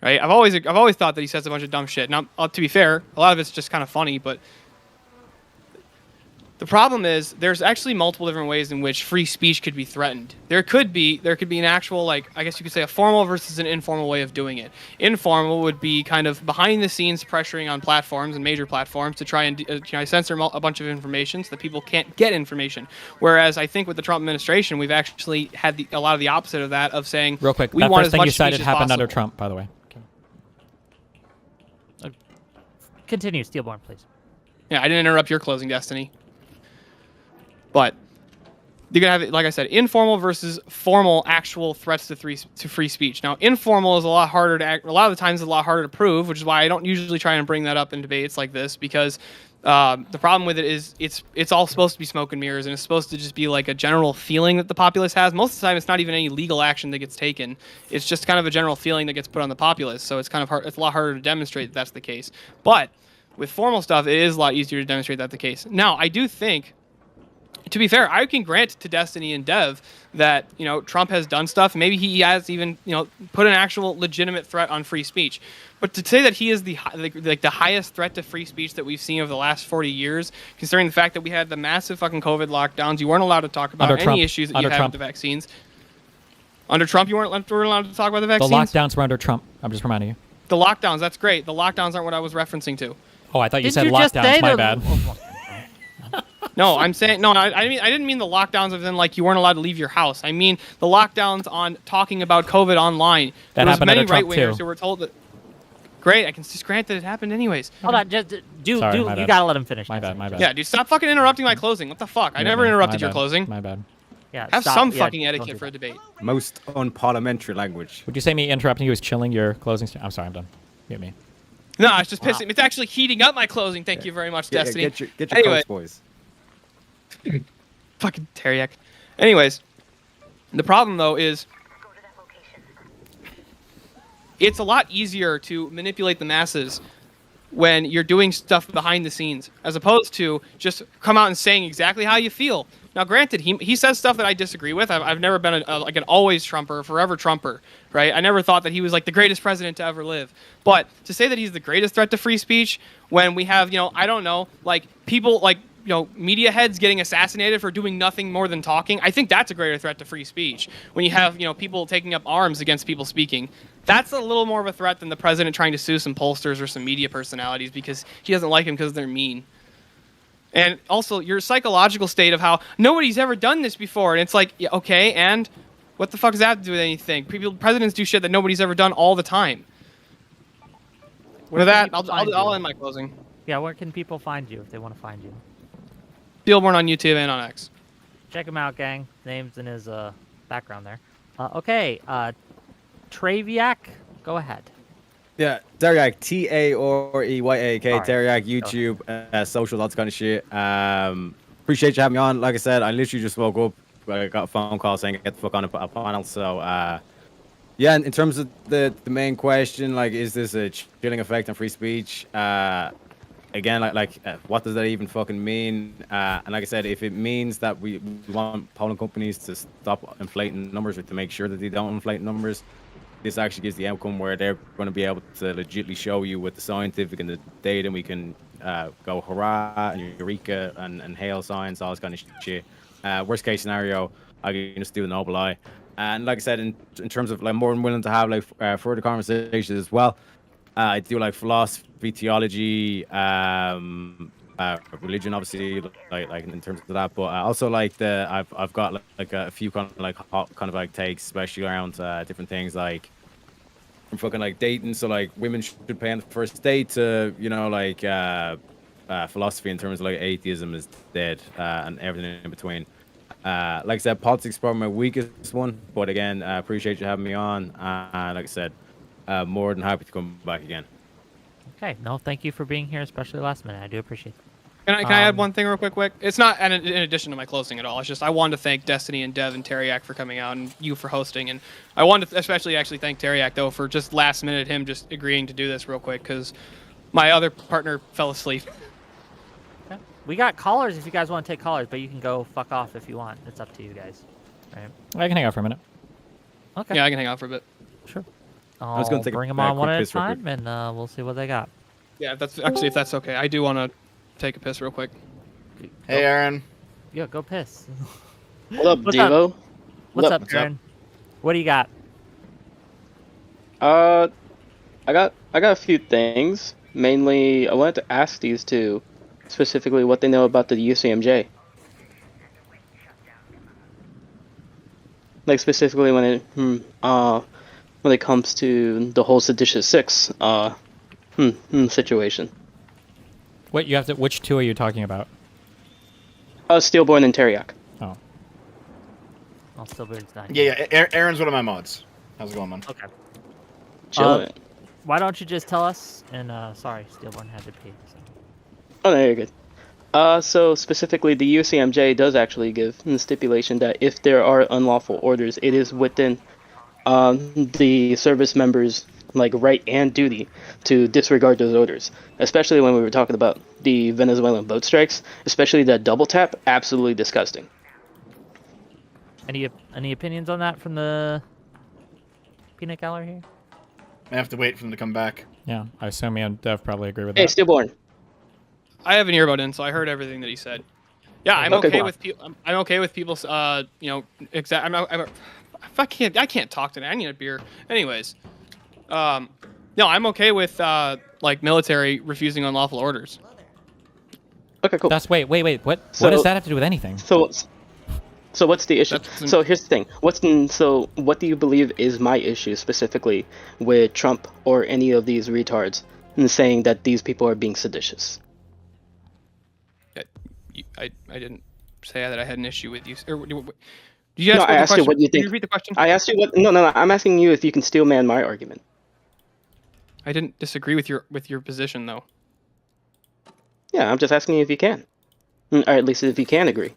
right? I've always thought that he says a bunch of dumb shit. Now, to be fair, a lot of it's just kind of funny, but the problem is there's actually multiple different ways in which free speech could be threatened. There could be an actual, like, I guess you could say a formal versus an informal way of doing it. Informal would be kind of behind the scenes pressuring on platforms and major platforms to try and censor a bunch of information so that people can't get information. Whereas I think with the Trump administration, we've actually had a lot of the opposite of that, of saying, real quick, we that want first as thing much you cited speech as happened under possible. Trump, by the way. Continue, Steelborn, please. Yeah, I didn't interrupt your closing, Destiny. But you're gonna have it, like I said, informal versus formal actual threats to free speech. Now, informal is a lot harder to a lot of the times it's a lot harder to prove, which is why I don't usually try and bring that up in debates like this, because the problem with it is it's all supposed to be smoke and mirrors, and it's supposed to just be like a general feeling that the populace has. Most of the time, it's not even any legal action that gets taken. It's just kind of a general feeling that gets put on the populace. So it's kind of hard. It's a lot harder to demonstrate that that's the case. But with formal stuff, it is a lot easier to demonstrate that's the case. Now, I do think, to be fair, I can grant to Destiny and Dev that, Trump has done stuff. Maybe he has even, put an actual legitimate threat on free speech. But to say that he is the highest threat to free speech that we've seen over the last 40 years, considering the fact that we had the massive fucking COVID lockdowns, you weren't allowed to talk about any issues that you had with the vaccines. Under Trump, you weren't allowed to talk about the vaccines? The lockdowns were under Trump. I'm just reminding you. The lockdowns, that's great. The lockdowns aren't what I was referencing to. Oh, I thought you said lockdowns. My bad. No, I'm saying I didn't mean the lockdowns of then like you weren't allowed to leave your house. I mean the lockdowns on talking about COVID online. That there was happened many under Trump, right-wingers too. who were told that. Great, I can just grant that it happened anyways. Hold on, just Sorry, you my bad. gotta let him finish. My bad. Yeah, dude, stop fucking interrupting my closing. What the fuck? I never interrupted your closing. My bad. Yeah, Have stop. some Yeah, fucking don't etiquette do for a that. debate. Most unparliamentary language. Would you say me interrupting you is chilling your closing? I'm sorry, I'm done. Mute me. No, it's just pissing. It's actually heating up my closing. Thank you very much, Destiny. Get your Anyway. coats, boys. Fucking Teriak. Anyways, the problem though is it's a lot easier to manipulate the masses when you're doing stuff behind the scenes, as opposed to just come out and saying exactly how you feel. Now, granted, he says stuff that I disagree with. I've never been like an always Trumper, forever Trumper, right? I never thought that he was like the greatest president to ever live. But to say that he's the greatest threat to free speech when we have, I don't know, like people like, media heads getting assassinated for doing nothing more than talking, I think that's a greater threat to free speech. When you have, people taking up arms against people speaking, that's a little more of a threat than the president trying to sue some pollsters or some media personalities because he doesn't like them because they're mean. And also your psychological state of how nobody's ever done this before. And it's like, yeah, okay, and what the fuck does that have to do with anything? Presidents do shit that nobody's ever done all the time. With that, I'll end my closing. Yeah, where can people find you if they want to find you? Steelborn on YouTube and on X. Check him out, gang. Name's in his background there. Okay, Traviak, go ahead. Yeah, Teriyak, Taoreyyak, All right. Teriyak, YouTube, social, that kind of shit. Appreciate you having me on. Like I said, I literally just woke up. I got a phone call saying get the fuck on a panel. So, yeah, in terms of the main question, like, is this a chilling effect on free speech? Again, what does that even fucking mean? And like I said, if it means that we want polling companies to stop inflating numbers or to make sure that they don't inflate numbers, this actually gives the outcome where they're going to be able to legitimately show you with the scientific and the data, and we can go hurrah and eureka and hail science, all this kind of shit. Worst case scenario, I can just do the noble eye. And like I said, in terms of more than willing to have further conversations as well. I do like philosophy, theology, religion, obviously, like in terms of that. But also I've got a few kind of takes, especially around different things like from fucking dating. So women should pay on the first date to philosophy in terms of atheism is dead and everything in between. Like I said, politics is probably my weakest one. But again, I appreciate you having me on. Like I said. More than happy to come back again. Okay, no, thank you for being here, especially last minute. I do appreciate it. Can I add one thing real quick? It's not in addition to my closing at all. It's just I wanted to thank Destiny and Dev and Teriyak for coming out and you for hosting. And I wanted to especially thank Teriyak, though, for just last minute him just agreeing to do this real quick because my other partner fell asleep. Okay. We got callers if you guys want to take callers, but you can go fuck off if you want. It's up to you guys. Right? I can hang out for a minute. Okay. Yeah, I can hang out for a bit. Sure. I was going to bring them on one at a time, and we'll see what they got. Yeah, if that's okay. I do want to take a piss real quick. Hey, Aaron. Yeah, go piss. What up, Devo? What's up, Aaron? What do you got? I got a few things. Mainly, I wanted to ask these two, specifically what they know about the UCMJ. Like specifically when it comes to the whole seditious six situation. Which two are you talking about? Steelborn and Teriyak. Oh. I'll still be inside. Yeah. Aaron's one of my mods. How's it going, man? Okay. Chill. Why don't you just tell us? And sorry, Steelborn had to pee. So. Oh, no, you're good. So specifically, the UCMJ does actually give the stipulation that if there are unlawful orders, it is within the service members' right and duty to disregard those orders. Especially when we were talking about the Venezuelan boat strikes, especially that double tap, absolutely disgusting. Any opinions on that from the peanut gallery here? I have to wait for them to come back. Yeah, I assume me and Dev probably agree with Hey, that. Stillborn. I have an earbud in, so I heard everything that he said. Yeah, I'm okay with people. I'm okay with people's. I can't talk today. I need a beer. Anyways, no, I'm okay with military refusing unlawful orders. Okay, cool. Wait. What does that have to do with anything? So what's the issue? So here's the thing. What do you believe is my issue specifically with Trump or any of these retards in saying that these people are being seditious? I didn't say that I had an issue with you. Did you ask I asked you what you think. Can you repeat the question? I asked you what. No. I'm asking you if you can steel man my argument. I didn't disagree with your position, though. Yeah, I'm just asking you if you can, or at least if you can agree.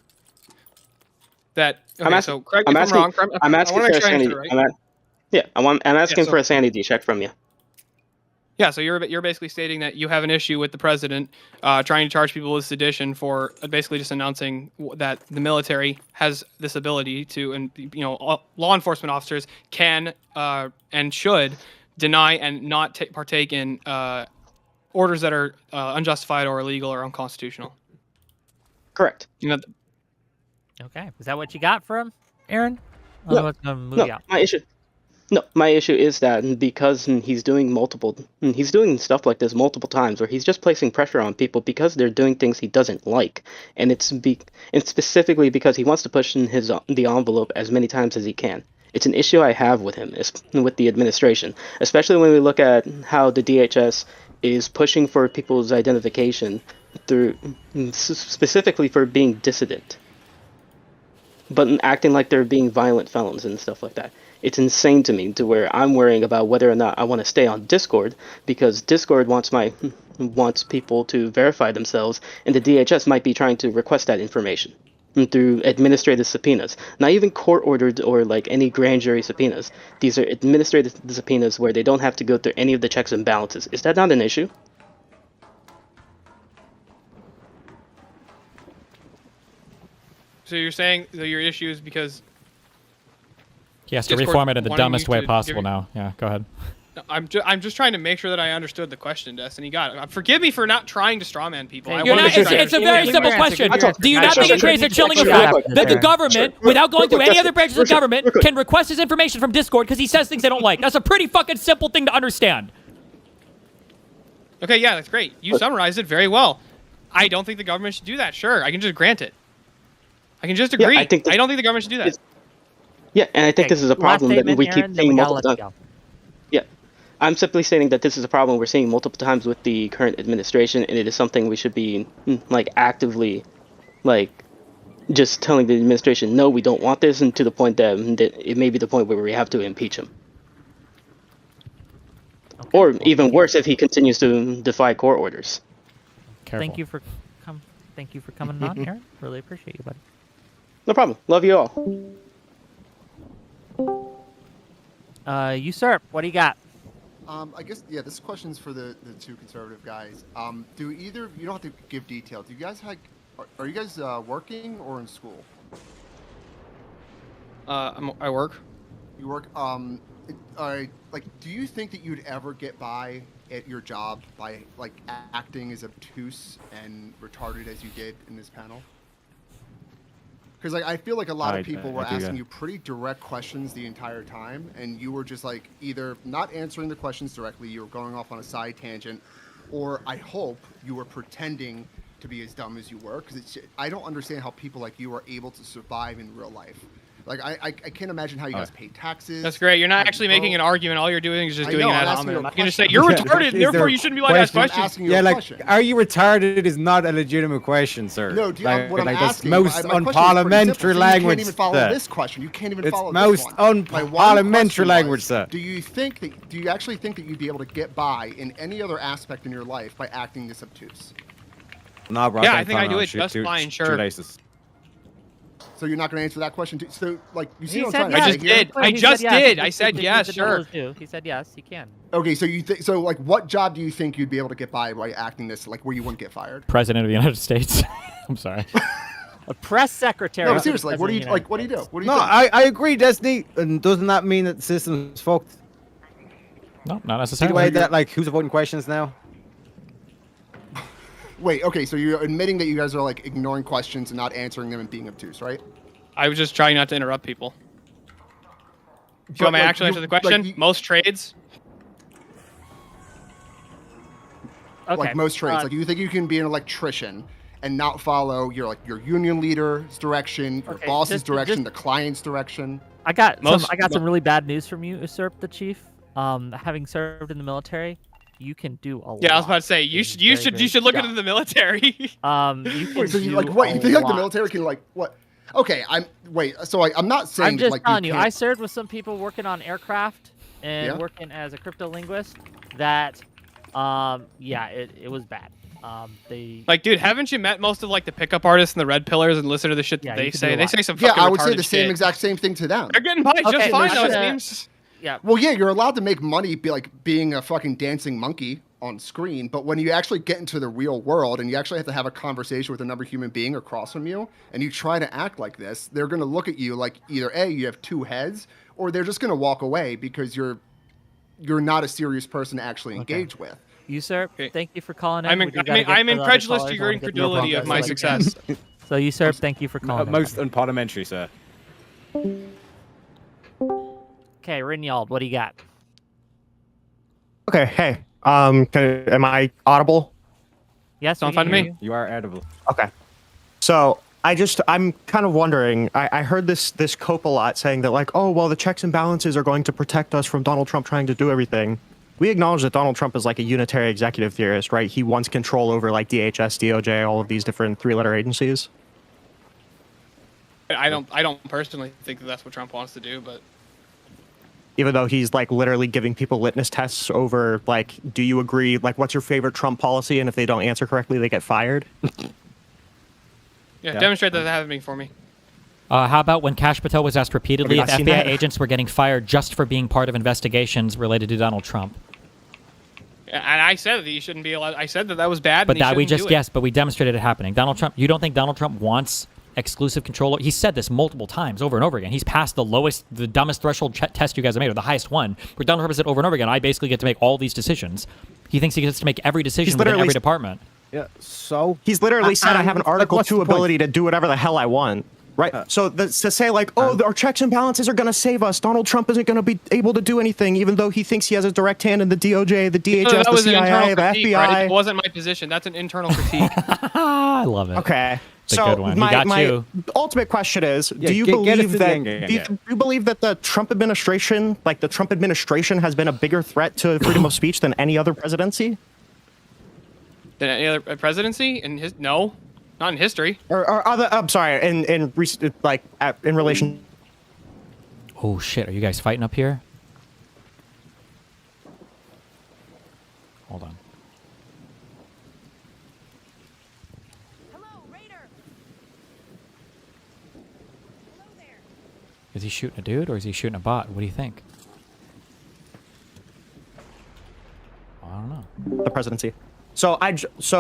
So correct me if I'm wrong. I'm asking for a sanity. I'm asking for a sanity check from you. Yeah, so you're basically stating that you have an issue with the president trying to charge people with sedition for basically just announcing that the military has this ability to, and law enforcement officers can and should deny and not partake in orders that are unjustified or illegal or unconstitutional. Correct. Okay. Is that what you got for him, Aaron? No, Otherwise, I'm gonna move no, you out. my issue is that because he's doing stuff like this multiple times, where he's just placing pressure on people because they're doing things he doesn't like, and it's specifically because he wants to push in the envelope as many times as he can. It's an issue I have with him, with the administration, especially when we look at how the DHS is pushing for people's identification through specifically for being dissident, but acting like they're being violent felons and stuff like that. It's insane to me, to where I'm worrying about whether or not I want to stay on Discord, because Discord wants people to verify themselves, and the DHS might be trying to request that information through administrative subpoenas. Not even court ordered or like any grand jury subpoenas. These are administrative subpoenas where they don't have to go through any of the checks and balances. Is that not an issue? So you're saying that your issue is because He has to Discord reform it in the wanting dumbest you way to possible give- now. Yeah, go ahead. I'm just trying to make sure that I understood the question, Destiny. God, forgive me for not trying to strawman people. I You're wanted not- to it's- try to it's a very understand. simple question. Do you not think it creates a chilling effect that the government, without going through any other branches of government, can request his information from Discord because he says things they don't like? That's a pretty fucking simple thing to understand. Okay, yeah, that's great. You summarized it very well. I don't think the government should do that. Sure, I can just grant it. I can just agree. I don't think the government should do that. Yeah, and I think this is a problem that we keep Aaron, then seeing we gotta multiple let you times. Yeah, I'm simply stating that this is a problem we're seeing multiple times with the current administration, and it is something we should be like actively, like, just telling the administration, no, we don't want this, and to the point that it may be the point where we have to impeach him. Or even worse, if he continues to defy court orders. Thank you for coming on, Aaron. Really appreciate you, buddy. No problem. Love you all. Usurp, what do you got? I guess, yeah, this question's for the two conservative guys. Do either, you don't have to give details, do you guys are you guys working or in school? I work. You work, like, do you think that you'd ever get by at your job by, like, acting as obtuse and retarded as you did in this panel? Because like, I feel like a lot of people were asking you pretty direct questions the entire time, and you were just like either not answering the questions directly, you were going off on a side tangent, or I hope you were pretending to be as dumb as you were. Because I don't understand how people like you are able to survive in real life. Like I can't imagine how you guys pay taxes. That's great. You're not actually making an argument. All you're doing is just doing it ad hominem. You can just say you're retarded, therefore you shouldn't be allowed to ask questions. Yeah, like, are you retarded is not a legitimate question, sir. No, what I'm asking, my most question is unparliamentary so language. You can't even follow sir. this question. You can't even it's follow most this one. unparliamentary language, sir. Do you actually think that you'd be able to get by in any other aspect in your life by acting this obtuse? No, bro. Yeah, I think I do it just fine. Sure. So you're not going to answer that question? So, like, you see He what I'm said trying to yes. say here? I just did. I said yes, sure. He said yes, he can. Okay, so so like, what job do you think you'd be able to get by acting this, like, where you wouldn't get fired? President of the United States. I'm sorry. A press secretary. No, but seriously, like, what do you do? What do you do? What do you No, do? I agree, Destiny. And doesn't that mean that the system's fucked? No, not See the necessarily. way that, like, who's avoiding questions now? Wait, okay, so you're admitting that you guys are, like, ignoring questions and not answering them and being obtuse, right? I was just trying not to interrupt people. Do you want me to actually answer the question? Like, most trades? Okay. Like most trades. Like, you think you can be an electrician and not follow your union leader's direction, your boss's direction, the client's direction? I got some really bad news from you, Usurp the Chief. Having served in the military, you can do a lot. Yeah, I was about to say you should look into the military. You can Wait, so do you like what? You think like the lot. military can like what? Okay, I'm not saying I'm just like telling you. can't- I served with some people working on aircraft and working as a crypto linguist. That, yeah, it was bad. They like, dude, haven't you met most of like the pickup artists and the red pillars and listen to the shit that they say? They say some fucking I would say retarded the shit. exact same thing to them. They're getting by just Okay, fine though. It listen, seems. Yeah. Well, yeah, you're allowed to make money being a fucking dancing monkey on screen, but when you actually get into the real world and you actually have to have a conversation with another human being across from you and you try to act like this, they're going to look at you like either A, you have two heads, or they're just going to walk away because you're not a serious person to actually engage with. You, sir, thank you for calling in. I'm incredulous to your incredulity of my success. So usurp, thank you for calling. Most unparliamentary, sir. Okay, Rinyald, what do you got? Okay, hey. Am I audible? Yes, Sounds fine to me. You are audible. Okay. So I'm kind of wondering. I heard this cope a lot saying that like, oh well, the checks and balances are going to protect us from Donald Trump trying to do everything. We acknowledge that Donald Trump is like a unitary executive theorist, right? He wants control over like DHS, DOJ, all of these different three-letter agencies. I don't personally think that that's what Trump wants to do, but Even though he's like literally giving people litmus tests over like, do you agree? Like, what's your favorite Trump policy? And if they don't answer correctly, they get fired. yeah, demonstrate that happening for me. How about when Kash Patel was asked repeatedly if not seen FBI that? agents were getting fired just for being part of investigations related to Donald Trump? And I said that you shouldn't be allowed. I said that was bad. But and that we shouldn't just do it. yes, but we demonstrated it happening. Donald Trump. You don't think Donald Trump wants exclusive control? He said this multiple times, over and over again. He's passed the dumbest threshold test you guys have made, or the highest one. Where Donald Trump said over and over again, I basically get to make all these decisions. He thinks he gets to make every decision within every department. Yeah. So he's literally said I have an Article what's the 2 point? ability to do whatever the hell I want. Right. So to say like, oh, our checks and balances are going to save us. Donald Trump isn't going to be able to do anything, even though he thinks he has a direct hand in the DOJ, the DHS, the CIA, the FBI. Right? It wasn't my position. That's an internal critique. I love it. Okay. It's a good one. My ultimate question is, do you believe that the Trump administration, like the Trump administration, has been a bigger threat to freedom of speech than any other presidency? Than any other presidency? No, not in history. Or other? I'm sorry. In relation. Oh shit! Are you guys fighting up here? Hold on. Is he shooting a dude or is he shooting a bot? What do you think? I don't know. The presidency. So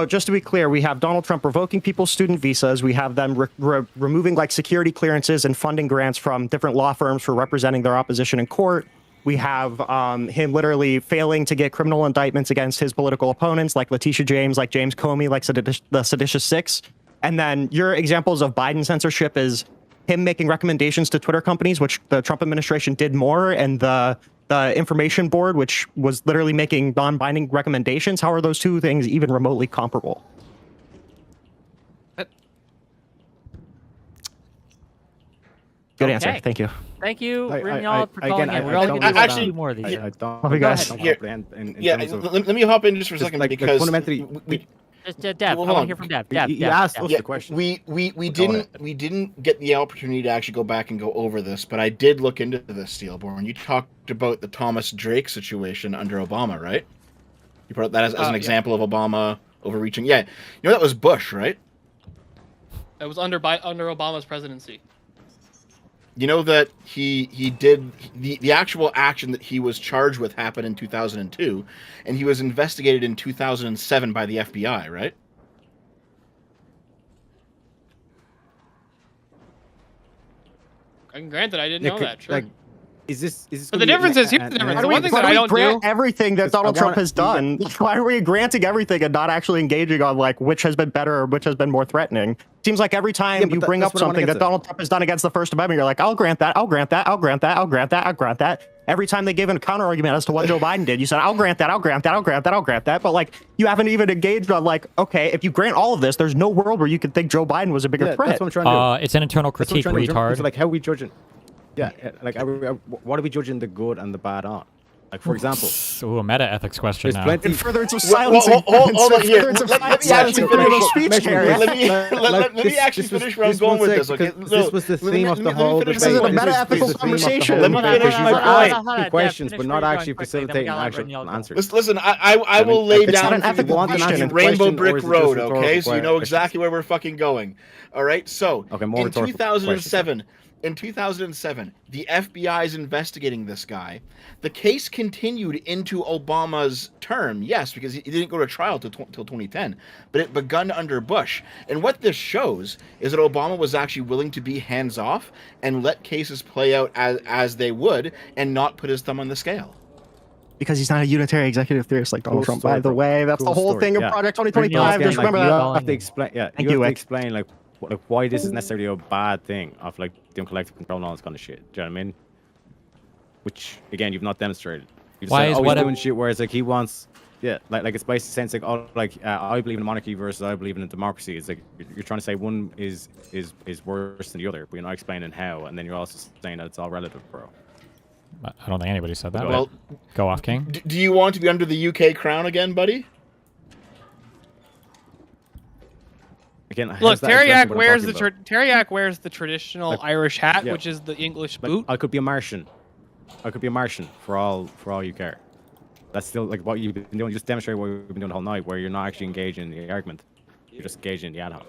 just to be clear, we have Donald Trump revoking people's student visas. We have them removing like security clearances and funding grants from different law firms for representing their opposition in court. We have him literally failing to get criminal indictments against his political opponents, like Letitia James, like James Comey, like the Seditious Six. And then your examples of Biden censorship is him making recommendations to Twitter companies, which the Trump administration did more, and the information board, which was literally making non-binding recommendations. How are those two things even remotely comparable? Good answer. Thank you. Thank you, Rinyald, for calling in. We're only I going to do a few more of these. Love you guys. Let me hop in just for a second because fundamentally, Dev, I want to hear from Dev. You asked us the question. We didn't get the opportunity to actually go back and go over this, but I did look into this, Steelborn. You talked about the Thomas Drake situation under Obama, right? You brought that as an example of Obama overreaching. Yeah, you know that was Bush, right? It was under Obama's presidency. You know that he did the actual action that he was charged with happened in 2002, and he was investigated in 2007 by the FBI, right? I can grant that I didn't know that. Sure. Is this but the difference is here's the difference. The one thing that I don't grant do everything that Donald Trump has done. Why are we granting everything and not actually engaging on like which has been better or which has been more threatening? Seems like every time you bring up something that Donald Trump has done against the First Amendment, you're like, I'll grant that, I'll grant that, I'll grant that, I'll grant that, I'll grant that. Every time they gave a counter argument as to what Joe Biden did, you said, I'll grant that, I'll grant that, I'll grant that, I'll grant that. But like, you haven't even engaged on like, okay, if you grant all of this, there's no world where you could think Joe Biden was a bigger threat. That's what I'm trying to do. It's an internal critique, retard. It's like, how are we judging? Yeah, like, what are we judging the good and the bad on? Like, for example... Ooh, a meta-ethics question now. In furtherance of silencing... Hold on here. Let me actually finish. Let me actually finish where I'm going with this, okay? This was the theme of the whole debate. This is a meta-ethical conversation. Let me finish my point. Questions, but not actually facilitating actual answers. Listen, I will lay down the Rainbow Brick Road, okay? So you know exactly where we're fucking going. All right? So, in 2007... In 2007, the FBI is investigating this guy. The case continued into Obama's term, yes, because he didn't go to trial till 2010, but it begun under Bush. And what this shows is that Obama was actually willing to be hands-off and let cases play out as they would and not put his thumb on the scale. Because he's not a unitary executive theorist like Donald Trump, by the way. That's the whole thing of Project 2025. Just remember that. You have to explain, you have to explain, like, why this is necessarily a bad thing of like doing collective control and all this kind of shit. Do you know what I mean? Which again, you've not demonstrated. You just Why said, is oh, what he's a- doing shit where it's like he wants, yeah, like it's basically saying it's like, oh, like I believe in monarchy versus I believe in a democracy. It's like you're trying to say one is worse than the other, but you're not explaining how, and then you're also saying that it's all relative, bro. I don't think anybody said that. Well, Go off, King. Do you want to be under the UK crown again, buddy? Again, Look, Teriak Teriak wears the traditional Irish hat, which is the English boot. I could be a Martian. I could be a Martian for all you care. That's still like what you've been doing. You just demonstrate what we've been doing the whole night, where you're not actually engaging in the argument. You're just engaging in the ad hoc.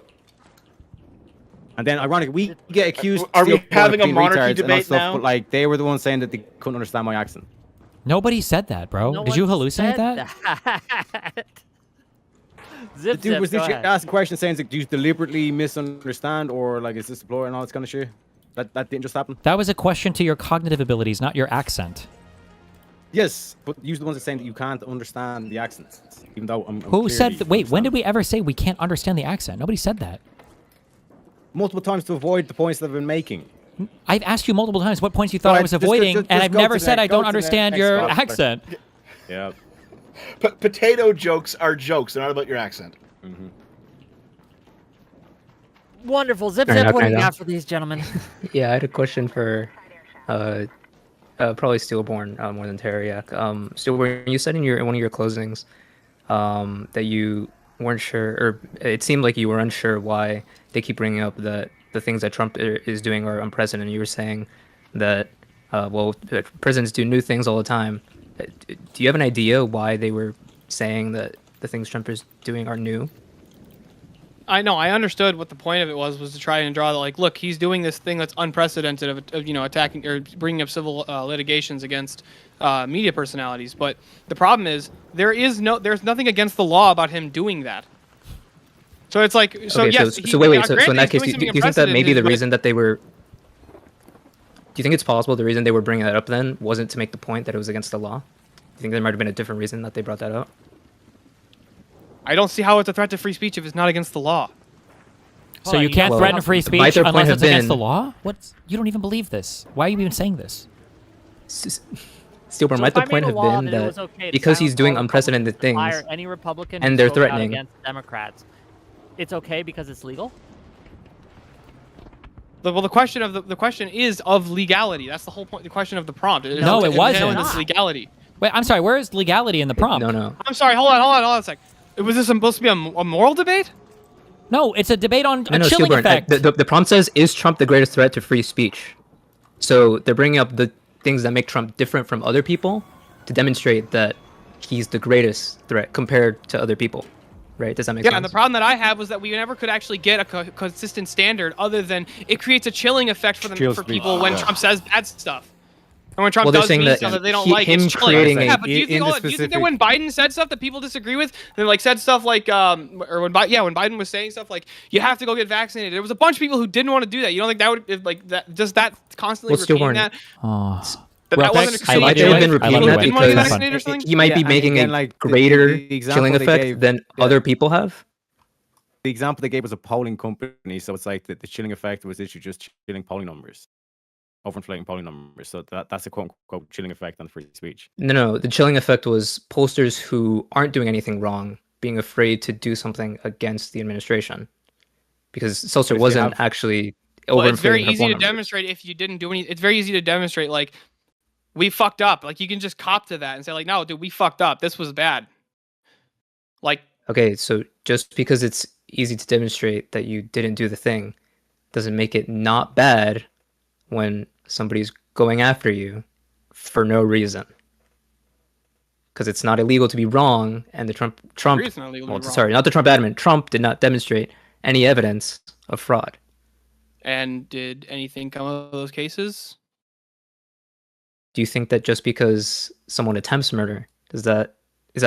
And then, ironically, we get accused. Are we of having a being monarchy retards and all debate stuff, now? But like, they were the ones saying that they couldn't understand my accent. Nobody said that, bro. No Did you one hallucinate said that? Zip, The dude was go literally ahead. asked questions saying, like, do you deliberately misunderstand, or like, is this a ploy and all this kind of shit? That didn't just happen. That was a question to your cognitive abilities, not your accent. Yes, but you're the ones that saying that you can't understand the accent, even though I'm Who said? clearly Wait, when did we ever say we can't understand the accent? Nobody said that. multiple times to avoid the points that I've been making. I've asked you multiple times what points you thought I was Just avoiding, and just I've go never to the said I go don't to the understand next your topic. accent. Yeah. Potato jokes are jokes. They're not about your accent. Mm-hmm. Wonderful. Zip, All right, zip. What do okay, you now. got for these gentlemen? Yeah, I had a question for probably Steelborn more than Teriak. Steelborn, you said in one of your closings that you weren't sure, or it seemed like you were unsure why they keep bringing up that the things that Trump is doing are unprecedented. You were saying that, that presidents do new things all the time. Do you have an idea why they were saying that the things Trump is doing are new? I know. I understood what the point of it was to try and draw that, like, look, he's doing this thing that's unprecedented of attacking or bringing up civil litigations against media personalities. But the problem is there's nothing against the law about him doing that. So it's like, so okay, yes. so wait. So in granted, that he's case, doing do you something think that maybe the unprecedented, reason that they were? Do you think it's possible the reason they were bringing that up then wasn't to make the point that it was against the law? Do you think there might have been a different reason that they brought that up? I don't see how it's a threat to free speech if it's not against the law. So you can't threaten free speech might their point unless have it's against been- the law? What? You don't even believe this. Why are you even saying this? Steelborn, might if I the point made a have law been that it was that okay to because he's silence doing all unprecedented things, fire any Republican and who they're spoke out threatening, against Democrats, it's okay because it's legal? Well, the question is of legality. That's the whole point. The question of the prompt. No, it wasn't. It's legality. Wait, I'm sorry. Where is legality in the prompt? No. I'm sorry. Hold on a sec. Was this supposed to be a moral debate? No, it's a debate on a no, chilling Steelborn, effect. the prompt says, "Is Trump the greatest threat to free speech?" So they're bringing up the things that make Trump different from other people to demonstrate that he's the greatest threat compared to other people. Right? Does that make sense? Yeah, and the problem that I have was that we never could actually get a consistent standard other than it creates a chilling effect for people when Trump says bad stuff. And when Trump does mean stuff that they don't like, him it's chilling. creating Yeah, but do you think that when Biden said stuff that people disagree with, then like said stuff like, or when Biden was saying stuff like, you have to go get vaccinated, there was a bunch of people who didn't want to do that. You don't think that would like that? Just that constantly repeating that. That wasn't I like extremely they've been repeating that didn't want to be because vaccinated or something? he might be making again, a like, greater the example chilling they effect gave- than other people have. The example they gave was a polling company, so it's like the chilling effect was literally just chilling polling numbers, overinflating polling numbers. So that's a quote unquote chilling effect on free speech. No. The chilling effect was pollsters who aren't doing anything wrong being afraid to do something against the administration, because Seltzer wasn't actually overinflating Well, it's very her easy poll to numbers. demonstrate if you didn't do any. It's very easy to demonstrate like we fucked up. Like you can just cop to that and say like, no, dude, we fucked up. This was bad. Like. Okay, so just because it's easy to demonstrate that you didn't do the thing doesn't make it not bad when somebody's going after you for no reason. Because it's not illegal to be wrong, and the Trump It's not illegal to be wrong. sorry, not the Trump admin. Trump did not demonstrate any evidence of fraud. And did anything come of those cases? Do you think that just because someone attempts murder, is that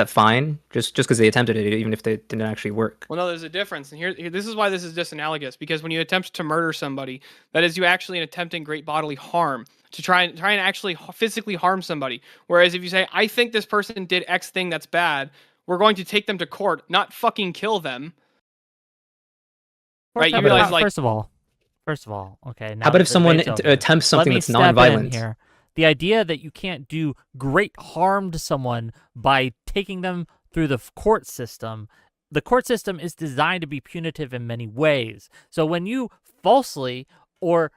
fine? Just because they attempted it, even if they didn't actually work? Well, no, there's a difference, and here this is why this is disanalogous. Because when you attempt to murder somebody, that is you actually attempting great bodily harm to try and actually physically harm somebody. Whereas if you say, I think this person did X thing that's bad, we're going to take them to court, not fucking kill them. right? You But realize, like, first of all, okay. Now How about if the someone debate's over. attempts Let something me that's step in non-violent? here. The idea that you can't do great harm to someone by taking them through the court system. The court system is designed to be punitive in many ways. So when you falsely or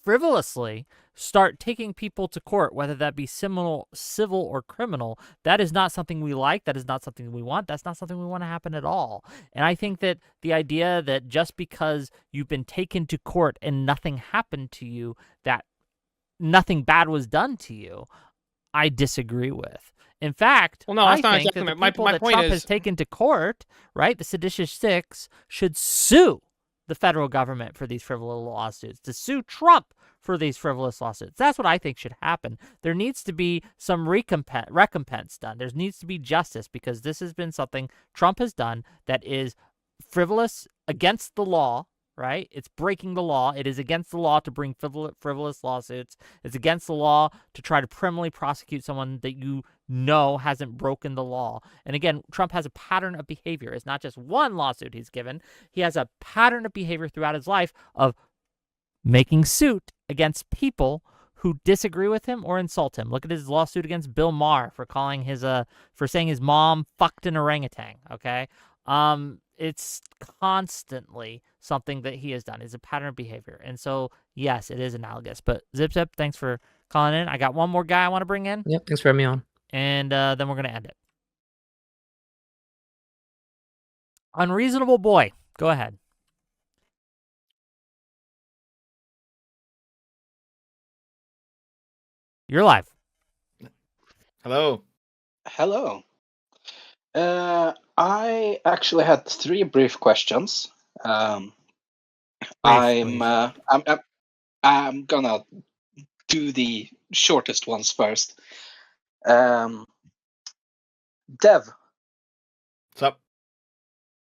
frivolously start taking people to court, whether that be civil or criminal, that is not something we like. That is not something we want. That's not something we want to happen at all. And I think that the idea that just because you've been taken to court and nothing happened to you, that nothing bad was done to you, I disagree with. In fact, well, no, I that's not think exactly that the my people point that Trump is, has taken to court, right, the seditious six, should sue the federal government for these frivolous lawsuits, to sue Trump for these frivolous lawsuits. That's what I think should happen. There needs to be some recompense done. There needs to be justice, because this has been something Trump has done that is frivolous, against the law, right? It's breaking the law. It is against the law to bring frivolous lawsuits. It's against the law to try to criminally prosecute someone that you know hasn't broken the law. And again, Trump has a pattern of behavior. It's not just one lawsuit he's given. He has a pattern of behavior throughout his life of making suit against people who disagree with him or insult him. Look at his lawsuit against Bill Maher for calling for saying his mom fucked an orangutan, okay? It's constantly something that he has done. It's a pattern of behavior. And so, yes, it is analogous. But Zip, thanks for calling in. I got one more guy I want to bring in. Yep, thanks for having me on. And then we're going to end it. Unreasonable Boy, go ahead. You're live. Hello. Hello. I actually had 3 brief questions. I'm gonna do the shortest ones first. Dev. What's up?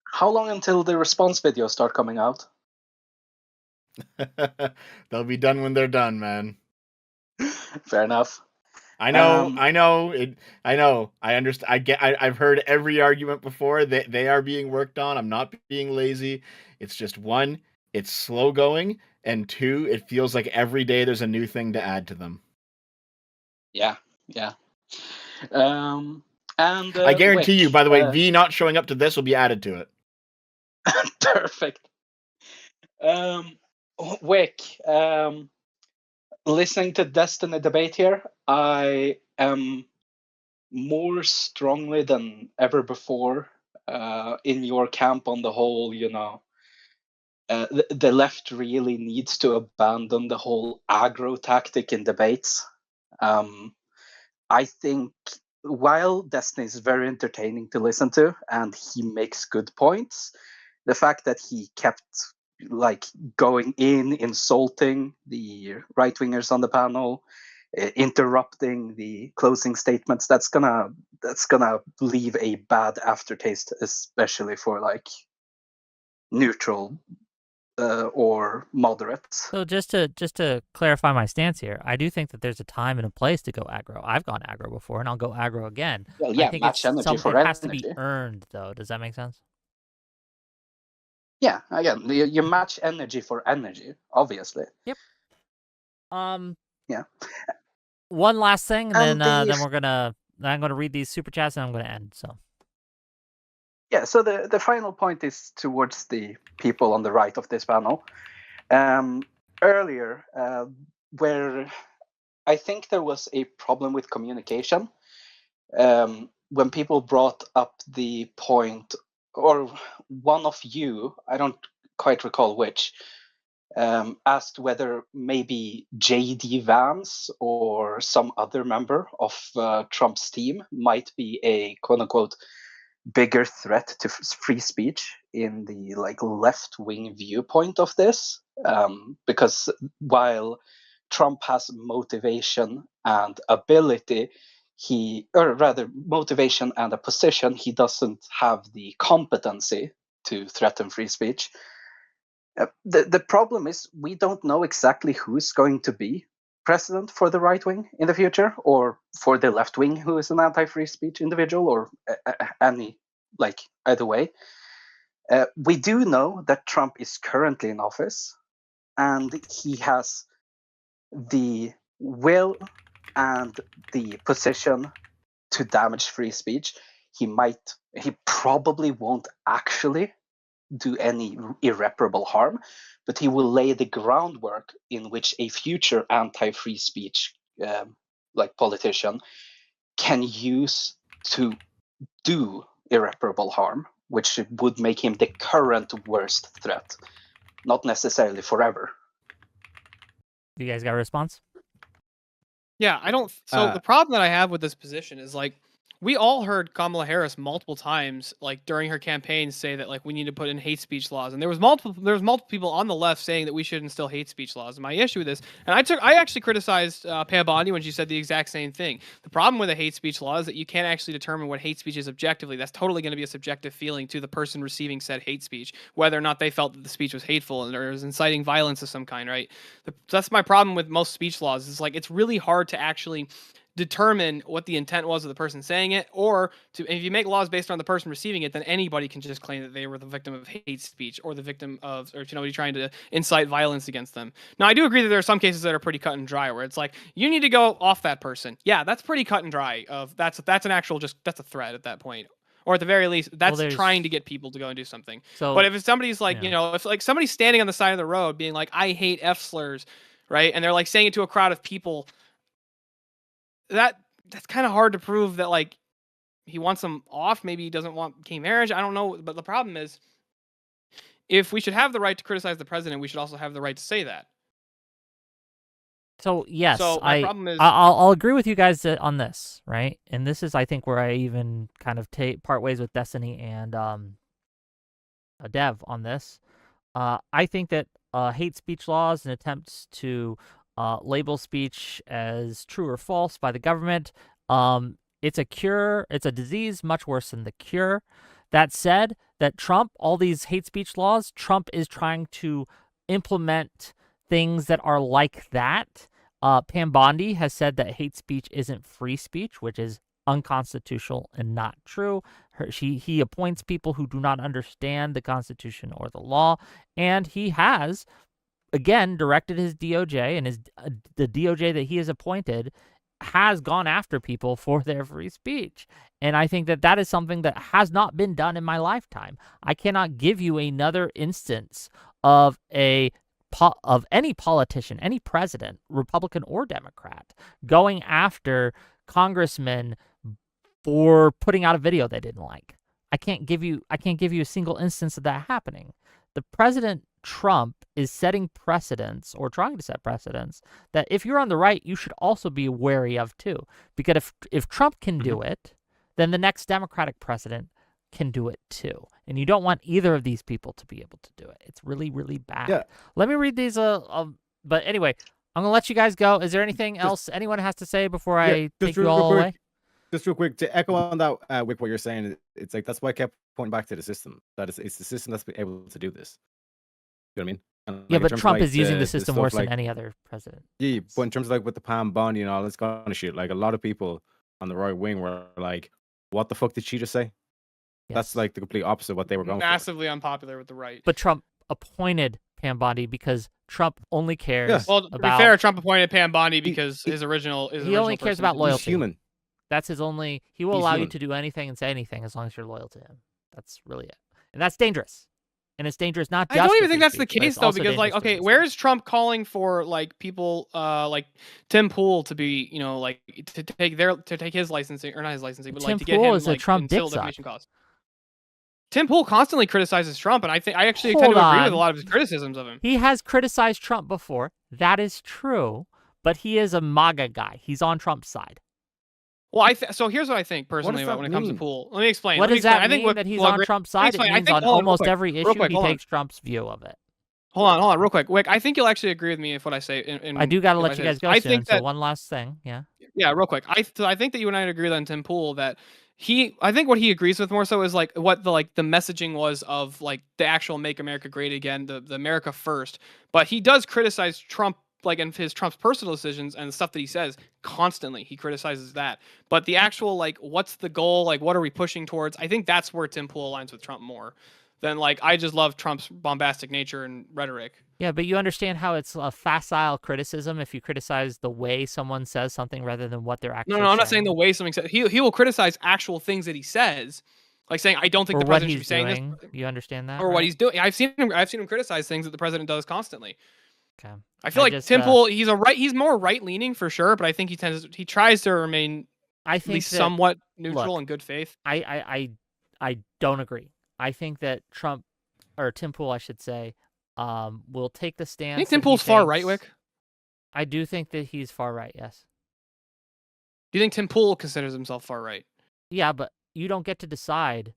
How long until the response videos start coming out? They'll be done when they're done, man. Fair enough. I know. I understand. I've heard every argument before. They are being worked on. I'm not being lazy. It's just 1, it's slow going, and 2, it feels like every day there's a new thing to add to them. Yeah. And I guarantee Wick, you, by the way, V not showing up to this will be added to it. Perfect. Wick, listening to Destiny debate here, I am more strongly than ever before in your camp on the whole, the left really needs to abandon the whole aggro tactic in debates. I think while Destiny is very entertaining to listen to and he makes good points, the fact that he kept going in, insulting the right-wingers on the panel, interrupting the closing statements, that's gonna leave a bad aftertaste, especially for neutral or moderates. So just to clarify my stance here, I do think that there's a time and a place to go aggro. I've gone aggro before, and I'll go aggro again. Well, yeah, I think match energy for it has to energy. be earned, though. Does that make sense? Yeah, again, you match energy for energy, obviously. Yep. Yeah. One last thing, and And then I'm gonna read these super chats, and I'm gonna end. So. Yeah, so the final point is towards the people on the right of this panel. Earlier, where I think there was a problem with communication, when people brought up the point, or one of you, I don't quite recall which, asked whether maybe J.D. Vance or some other member of Trump's team might be a quote-unquote bigger threat to free speech in the left-wing viewpoint of this, because while Trump has motivation and ability, motivation and a position, he doesn't have the competency to threaten free speech. The problem is we don't know exactly who's going to be president for the right wing in the future, or for the left wing who is an anti-free speech individual, or any either way. We do know that Trump is currently in office, and he has the will and the position to damage free speech. He probably won't actually do any irreparable harm, but he will lay the groundwork in which a future anti-free speech like politician can use to do irreparable harm, which would make him the current worst threat, not necessarily forever. You guys got a response? Yeah, I don't. So the problem that I have with this position is like we all heard Kamala Harris multiple times, like during her campaign, say that like we need to put in hate speech laws, and there was multiple people on the left saying that we should instill hate speech laws. And my issue with this, and I actually criticized Pam Bondi when she said the exact same thing. The problem with a hate speech law is that you can't actually determine what hate speech is objectively. That's totally going to be a subjective feeling to the person receiving said hate speech, whether or not they felt that the speech was hateful or was inciting violence of some kind. Right? That's my problem with most speech laws. Is like it's really hard to actually determine what the intent was of the person saying it, or if you make laws based on the person receiving it, then anybody can just claim that they were the victim of hate speech or the victim of, or you're trying to incite violence against them. Now, I do agree that there are some cases that are pretty cut and dry, where it's like you need to go off that person. Yeah, that's pretty cut and dry. That's an actual that's a threat at that point. Or at the very least, that's trying to get people to go and do something. But if it's somebody's like, if like somebody's standing on the side of the road being like, I hate F slurs, right? And they're like saying it to a crowd of people, that's kind of hard to prove that like he wants them off. Maybe he doesn't want gay marriage. I don't know. But the problem is, if we should have the right to criticize the president, we should also have the right to say that. So yes, so my problem is, I'll agree with you guys on this, right? And this is, I think, where I even kind of part ways with Destiny and Dev on this. I think that hate speech laws and attempts to label speech as true or false by the government, it's a cure. It's a disease much worse than the cure. That said, that Trump, all these hate speech laws, Trump is trying to implement things that are like that. Pam Bondi has said that hate speech isn't free speech, which is unconstitutional and not true. He appoints people who do not understand the Constitution or the law, and he has, again, directed his DOJ, and the DOJ that he has appointed has gone after people for their free speech. And I think that that is something that has not been done in my lifetime. I cannot give you another instance of any politician, any president, Republican or Democrat, going after congressmen for putting out a video they didn't like. I can't give you a single instance of that happening. The President Trump is setting precedents, or trying to set precedents, that if you're on the right, you should also be wary of too. Because if Trump can do it, then the next Democratic president can do it too. And you don't want either of these people to be able to do it. It's really, really bad. Yeah. Let me read these. But anyway, I'm going to let you guys go. Is there anything else anyone has to say before I take you all away? Just real quick, to echo on that, with what you're saying, it's like that's why I kept pointing back to the system. That it's the system that's been able to do this. You know what I mean? And yeah, like, but Trump is using the system worse than any other president. Yeah, but in terms of like with the Pam Bondi and all this kind of shit, like a lot of people on the right wing were like, "What the fuck did she just say?" Yes. That's like the complete opposite of what they were going massively unpopular with the right. But Trump appointed Pam Bondi because Trump only cares. Yeah. Well, to be fair, Trump appointed Pam Bondi because he only cares about loyalty. He's human. That's his only. He will allow you to do anything and say anything as long as you're loyal to him. That's really it, and that's dangerous. And it's dangerous not just. I don't even think that's the case though, because like, okay, where is Trump calling for like people like Tim Pool to be, like to take his licensing, or not his licensing, but like to get him like until defamation cause. Tim Pool constantly criticizes Trump, and I actually tend to agree with a lot of his criticisms of him. He has criticized Trump before. That is true, but he is a MAGA guy. He's on Trump's side. Well, so here's what I think personally when it comes to Pool. Let me explain. What does that mean that he's on Trump's side? It means on almost every issue he takes Trump's view of it. Hold on, real quick. Wick, I think you'll actually agree with me if what I say. I do got to let you guys go soon, so one last thing. Yeah. Yeah, real quick. I think that you and I agree on Tim Pool that I think what he agrees with more so is like what the messaging was of like the actual Make America Great Again, the America First. But he does criticize Trump, like in Trump's personal decisions and the stuff that he says constantly. He criticizes that. But the actual like, what's the goal? Like, what are we pushing towards? I think that's where Tim Pool aligns with Trump more. then like I just love Trump's bombastic nature and rhetoric. Yeah, but you understand how it's a facile criticism if you criticize the way someone says something rather than what they're actually No, I'm not saying? saying the way something said. He will criticize actual things that he says, like saying I don't think Or the what president should be he's saying doing. this, You understand that? or what right? he's doing. I've seen him criticize things that the president does constantly. Okay. I feel like Tim Pool, he's more right leaning for sure, but I think he tries to remain I at least think that, somewhat neutral look, and good faith. I don't agree. I think that Trump, or Tim Pool, I should say, will take the stance. I think Tim that he Pool's far right, thinks- Wick. I do think that he's far right. Yes. Do you think Tim Pool considers himself far right? Yeah, but you don't get to decide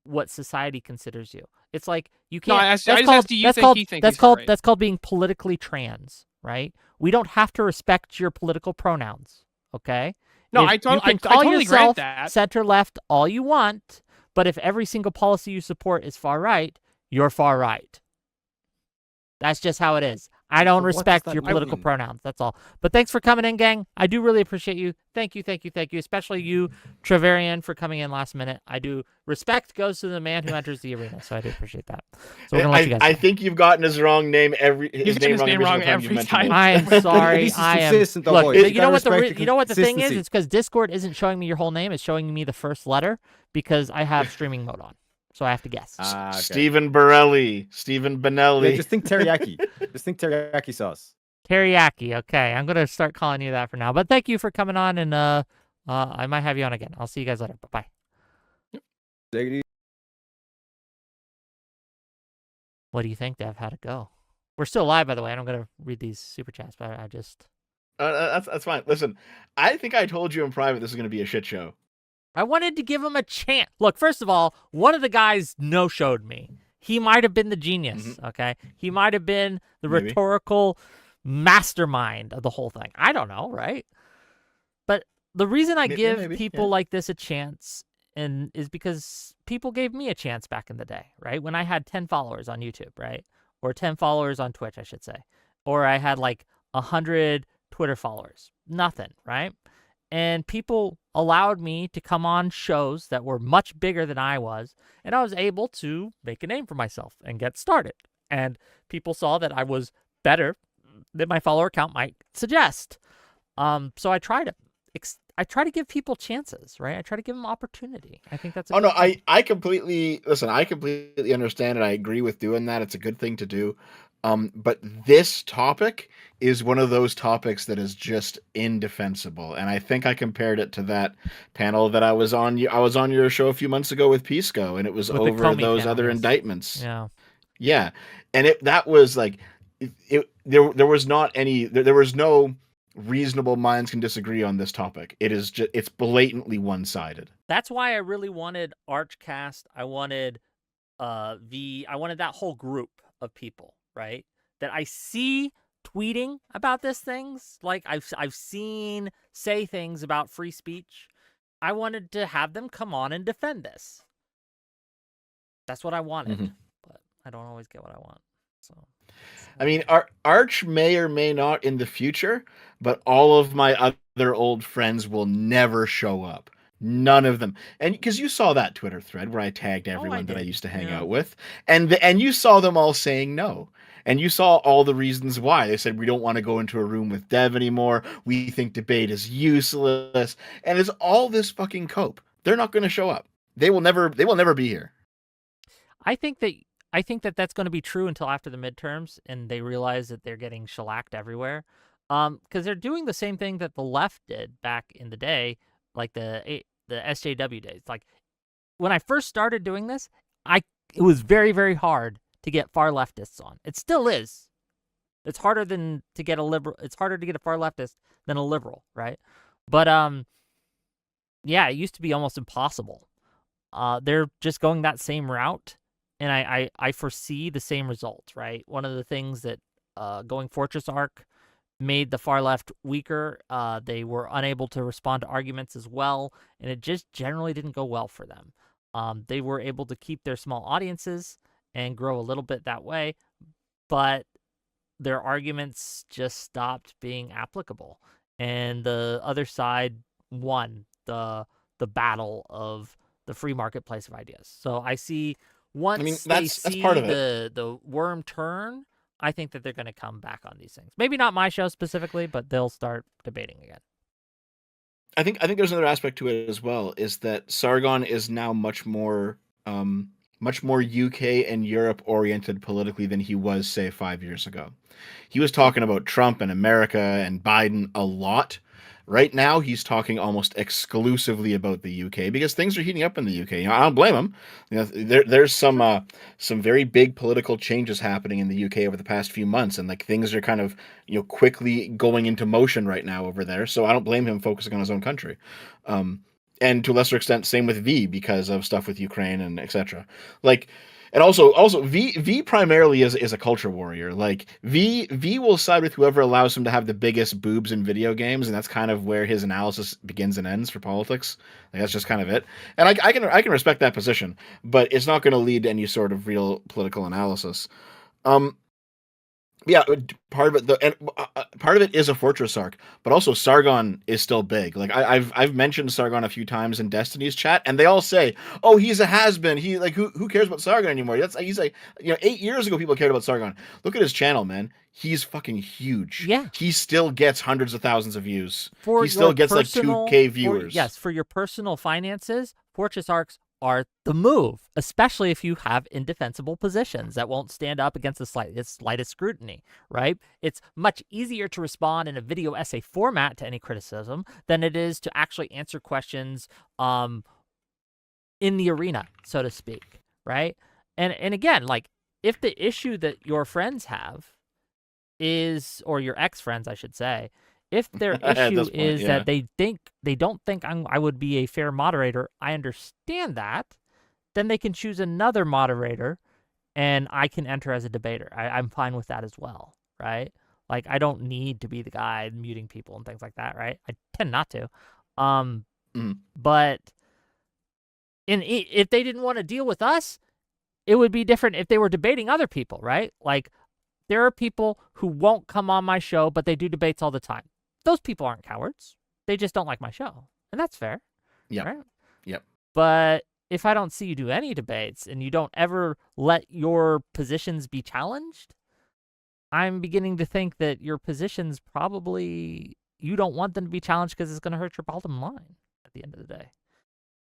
what society considers you. It's like you No, can't. I asked do you that's think called, he thinks that's he's far called right? that's called being politically trans, right? We don't have to respect your political pronouns. Okay. No, If I you can I call totally grant yourself that. center left all you want, but if every single policy you support is far right, you're far right. That's just how it is. I don't respect your political pronouns. That's all. But thanks for coming in, gang. I do really appreciate you. Thank you, thank you, thank you. Especially you, Treverian, for coming in last minute. I do. Respect goes to the man who enters the arena, so I do appreciate that. So we're gonna let you guys I go. think you've gotten his wrong name You've gotten his name wrong every time. I am sorry. He's I am. consistent, though, Look, boys. but You you know gotta what respect the thing is? consistency. It's because Discord isn't showing me your whole name. It's showing me the first letter because I have streaming mode on, so I have to guess. Okay. Stephen Borelli, Stephen Benelli. Yeah, just think teriyaki. Just think teriyaki sauce. Teriyaki. Okay, I'm gonna start calling you that for now. But thank you for coming on, and I might have you on again. I'll see you guys later. Bye bye. Take it easy. What do you think, Dev? How'd it go? We're still live, by the way. I'm gonna read these super chats, but I just That's fine. Listen, I think I told you in private this is going to be a shit show. I wanted to give him a chance. Look, first of all, one of the guys no-showed me. He might have been the genius. Okay, he might have been the Maybe. rhetorical mastermind of the whole thing. I don't know, right? But the reason I give maybe, people like this a chance is because people gave me a chance back in the day, right? When I had 10 followers on YouTube, right? Or 10 followers on Twitch, I should say. Or I had like 100 Twitter followers. Nothing, right? And people allowed me to come on shows that were much bigger than I was, and I was able to make a name for myself and get started. And people saw that I was better than my follower count might suggest. So I try to give people chances, right? I try to give them opportunity. I think that's a good thing. I completely listen. I completely understand it. I agree with doing that. It's a good thing to do. But this topic is one of those topics that is just indefensible. And I think I compared it to that panel that I was on. I was on your show a few months ago with Pisco, and it was With the over Comey those panel, other yes. indictments. Yeah. Yeah. And that was like, there was not any, there was no reasonable minds can disagree on this topic. It is just, it's blatantly one-sided. That's why I really wanted Archcast. I wanted I wanted that whole group of people, right? That I see tweeting about these things. Like I've seen say things about free speech. I wanted to have them come on and defend this. That's what I wanted. But I don't always get what I want. So I mean, Arch may or may not in the future, but all of my other old friends will never show up. None of them. And because you saw that Twitter thread where I tagged everyone that I used to hang out with, and you saw them all saying no. And you saw all the reasons why. They said, we don't want to go into a room with Dev anymore. We think debate is useless. And it's all this fucking cope. They're not going to show up. They will never be here. I think that that's going to be true until after the midterms and they realize that they're getting shellacked everywhere. Because they're doing the same thing that the left did back in the day, like the SJW days. Like when I first started doing this, it was very, very hard to get far leftists on. It still is. It's harder to get a liberal. It's harder to get a far leftist than a liberal, right? But yeah, it used to be almost impossible. They're just going that same route. And I foresee the same results, right? One of the things that going Fortress Arc made the far left weaker. They were unable to respond to arguments as well, and it just generally didn't go well for them. They were able to keep their small audiences and grow a little bit that way, but their arguments just stopped being applicable. And the other side won the battle of the free marketplace of ideas. So I see once they see part of it. the worm turn, I think that they're going to come back on these things. Maybe not my show specifically, but they'll start debating again. I think there's another aspect to it as well, is that Sargon is now much more UK and Europe oriented politically than he was, say, 5 years ago. He was talking about Trump and America and Biden a lot. Right now, he's talking almost exclusively about the UK because things are heating up in the UK. I don't blame him. There's some very big political changes happening in the UK over the past few months, and like things are kind of quickly going into motion right now over there. So I don't blame him focusing on his own country. And to a lesser extent, same with V because of stuff with Ukraine and etc. And also V primarily is a culture warrior. Like V will side with whoever allows him to have the biggest boobs in video games, and that's kind of where his analysis begins and ends for politics. Like that's just kind of it. And I can respect that position, but it's not going to lead to any sort of real political analysis. Yeah, part of it, part of it is a fortress arc, but also Sargon is still big. Like I've mentioned Sargon a few times in Destiny's chat, and they all say, "Oh, he's a has-been. He like who cares about Sargon anymore?" He's like 8 years ago people cared about Sargon. Look at his channel, man. He's fucking huge. Yeah, he still gets hundreds of thousands of views. He still gets like 2K viewers. For your personal finances, fortress arcs are the move, especially if you have indefensible positions that won't stand up against the slightest scrutiny, right? It's much easier to respond in a video essay format to any criticism than it is to actually answer questions in the arena, so to speak, right? And again, like, if the issue that your friends have is, or your ex-friends, I should say, if their issue is that they don't think I would be a fair moderator, I understand that. Then they can choose another moderator, and I can enter as a debater. I'm fine with that as well, right? Like I don't need to be the guy muting people and things like that, right? I tend not to. But if they didn't want to deal with us, it would be different if they were debating other people, right? Like there are people who won't come on my show, but they do debates all the time. Those people aren't cowards. They just don't like my show. And that's fair. Yeah. Right? Yep. But if I don't see you do any debates and you don't ever let your positions be challenged, I'm beginning to think that your positions probably, you don't want them to be challenged because it's going to hurt your bottom line at the end of the day.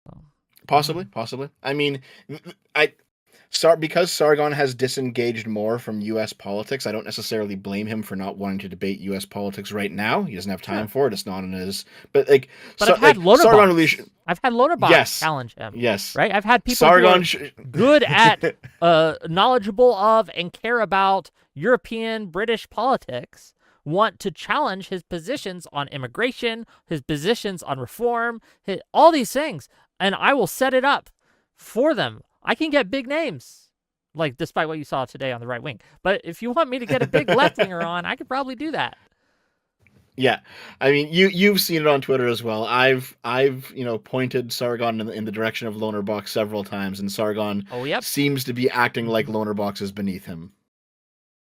So, Possibly. I mean, because Sargon has disengaged more from U.S. politics, I don't necessarily blame him for not wanting to debate U.S. politics right now. He doesn't have time for it. It's not in his. But like, I've had Lonerbox challenge him. Yes, right. I've had people who are good at, knowledgeable of, and care about European British politics want to challenge his positions on immigration, his positions on reform, all these things, and I will set it up for them. I can get big names, like despite what you saw today on the right wing. But if you want me to get a big left winger on, I could probably do that. Yeah, I mean, you've seen it on Twitter as well. I've pointed Sargon in the direction of Lonerbox several times, and Sargon seems to be acting like Lonerbox is beneath him.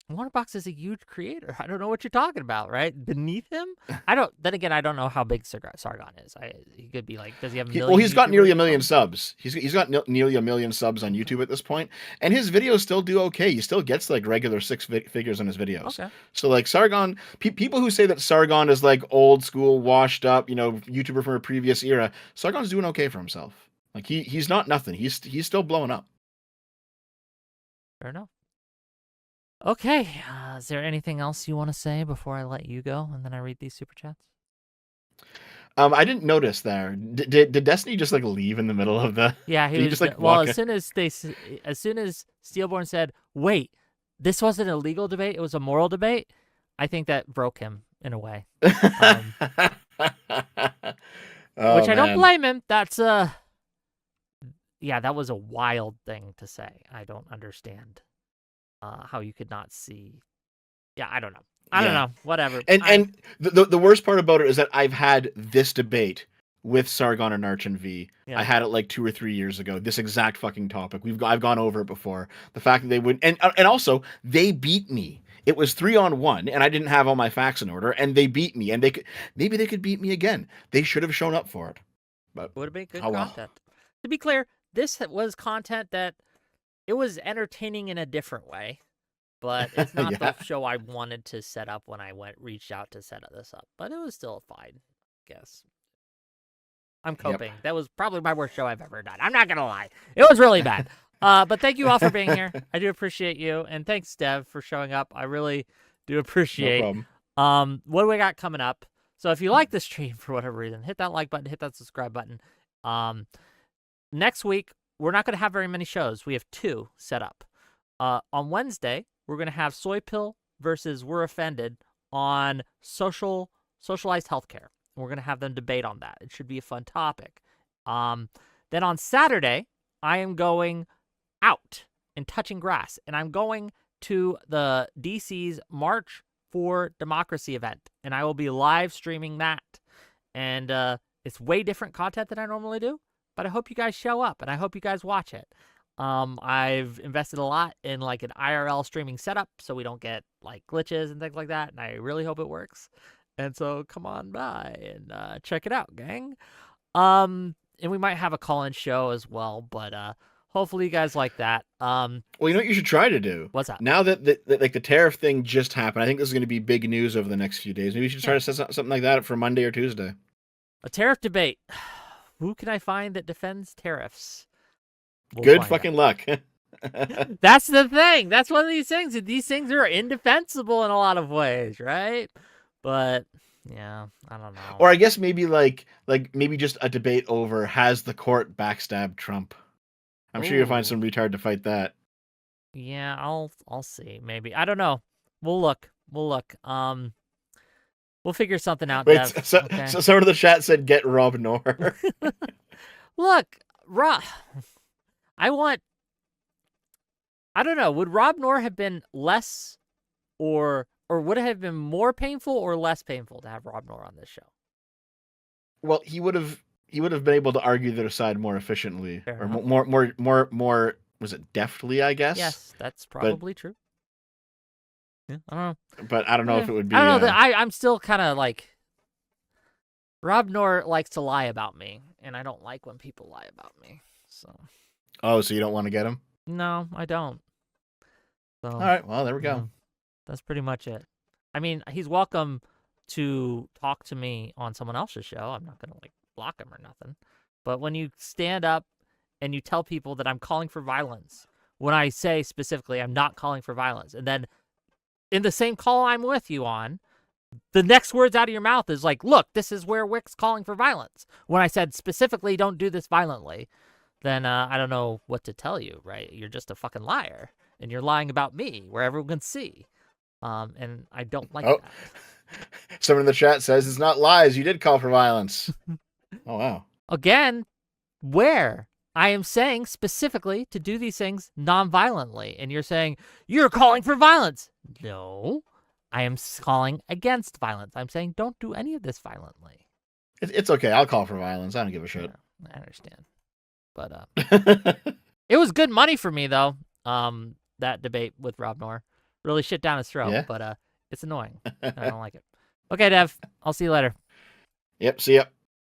Lonerbox is a huge creator. I don't know what you're talking about, right? Beneath him? Then again, I don't know how big Sargon is. He could be like, does he have a million? Well, he's got nearly 1 million subs. He's got nearly 1 million subs on YouTube at this point, and his videos still do okay. He still gets like regular six figures on his videos. Okay. So like Sargon, people who say that Sargon is like old school, washed up, YouTuber from a previous era, Sargon's doing okay for himself. Like he's not nothing. He's still blowing up. Fair enough. Okay, is there anything else you want to say before I let you go and then I read these super chats? I didn't notice there. Did Destiny just like leave in the middle of the? Yeah, he was just like. Well, as soon as Steelborn said, "Wait, this wasn't a legal debate; it was a moral debate," I think that broke him in a way. Which I don't blame him. That's that was a wild thing to say. I don't understand. How you could not see. Yeah, I don't know. I don't know. Whatever. And the worst part about it is that I've had this debate with Sargon and Arch and V. Yeah. I had it like 2 or 3 years ago. This exact fucking topic. I've gone over it before. The fact that they would and also they beat me. It was 3-on-1, and I didn't have all my facts in order, and they beat me. And they could beat me again. They should have shown up for it. But would have been good content. To be clear, this was content that it was entertaining in a different way, but it's not Yeah. the show I wanted to set up when I reached out to set this up. But it was still fine, I guess. I'm coping. That was probably my worst show I've ever done. I'm not gonna lie. It was really bad. But thank you all for being here. I do appreciate you, and thanks, Dev, for showing up. I really do appreciate. No problem. What do we got coming up? So if you like the stream for whatever reason, hit that like button, hit that subscribe button. Next week we're not gonna have very many shows. We have 2 set up. On Wednesday we're gonna have Soy Pill versus We're Offended on socialized healthcare. We're going to have them debate on that. It should be a fun topic. Then on Saturday, I am going out and touching grass, and I'm going to the DC's March for Democracy event, and I will be live streaming that. And it's way different content than I normally do, but I hope you guys show up, and I hope you guys watch it. I've invested a lot in like an IRL streaming setup so we don't get like glitches and things like that, and I really hope it works. And so come on by and check it out, gang. And we might have a call-in show as well, but hopefully you guys like that. Well, you know what you should try to do? What's that? Now that the tariff thing just happened, I think this is going to be big news over the next few days. Maybe you should try to set something like that for Monday or Tuesday. A tariff debate. Who can I find that defends tariffs? Good fucking luck. That's the thing. That's one of these things. These things are indefensible in a lot of ways, right? But yeah, I don't know. Or I guess maybe like maybe just a debate over has the court backstabbed Trump. I'm sure you'll find some retard to fight that. Yeah, I'll see. Maybe. I don't know. We'll look. We'll figure something out. Wait, Dev. so Okay? someone in the chat said get Rob Knorr. Look, I don't know. Would Rob Knorr have been less or would it have been more painful or less painful to have Rob Knorr on this show? Well, he would have been able to argue their side more efficiently, Fair or enough. more. Was it deftly? I guess. Yes, that's probably true. Yeah, I don't know. But I don't know if it would be. I don't know. I'm still kind of like Rob Knorr likes to lie about me, and I don't like when people lie about me. So. Oh, so you don't want to get him? No, I don't. So, all right. Well, there we go. Yeah, that's pretty much it. I mean, he's welcome to talk to me on someone else's show. I'm not going to like block him or nothing. But when you stand up and you tell people that I'm calling for violence, when I say specifically I'm not calling for violence, and then in the same call I'm with you on, the next words out of your mouth is like, look, this is where Wick's calling for violence. When I said specifically don't do this violently, then I don't know what to tell you, right? You're just a fucking liar, and you're lying about me where everyone can see. And I don't like that. Someone in the chat says it's not lies. You did call for violence. Oh, wow. Again, where I am saying specifically to do these things non-violently, and you're saying you're calling for violence. No, I am calling against violence. I'm saying don't do any of this violently. It's okay. I'll call for violence. I don't give a shit. Yeah, I understand. But it was good money for me though. That debate with Rob Knorr really shit down his throat. Yeah. But it's annoying. I don't like it. Okay, Dev. I'll see you later. Yep. See ya.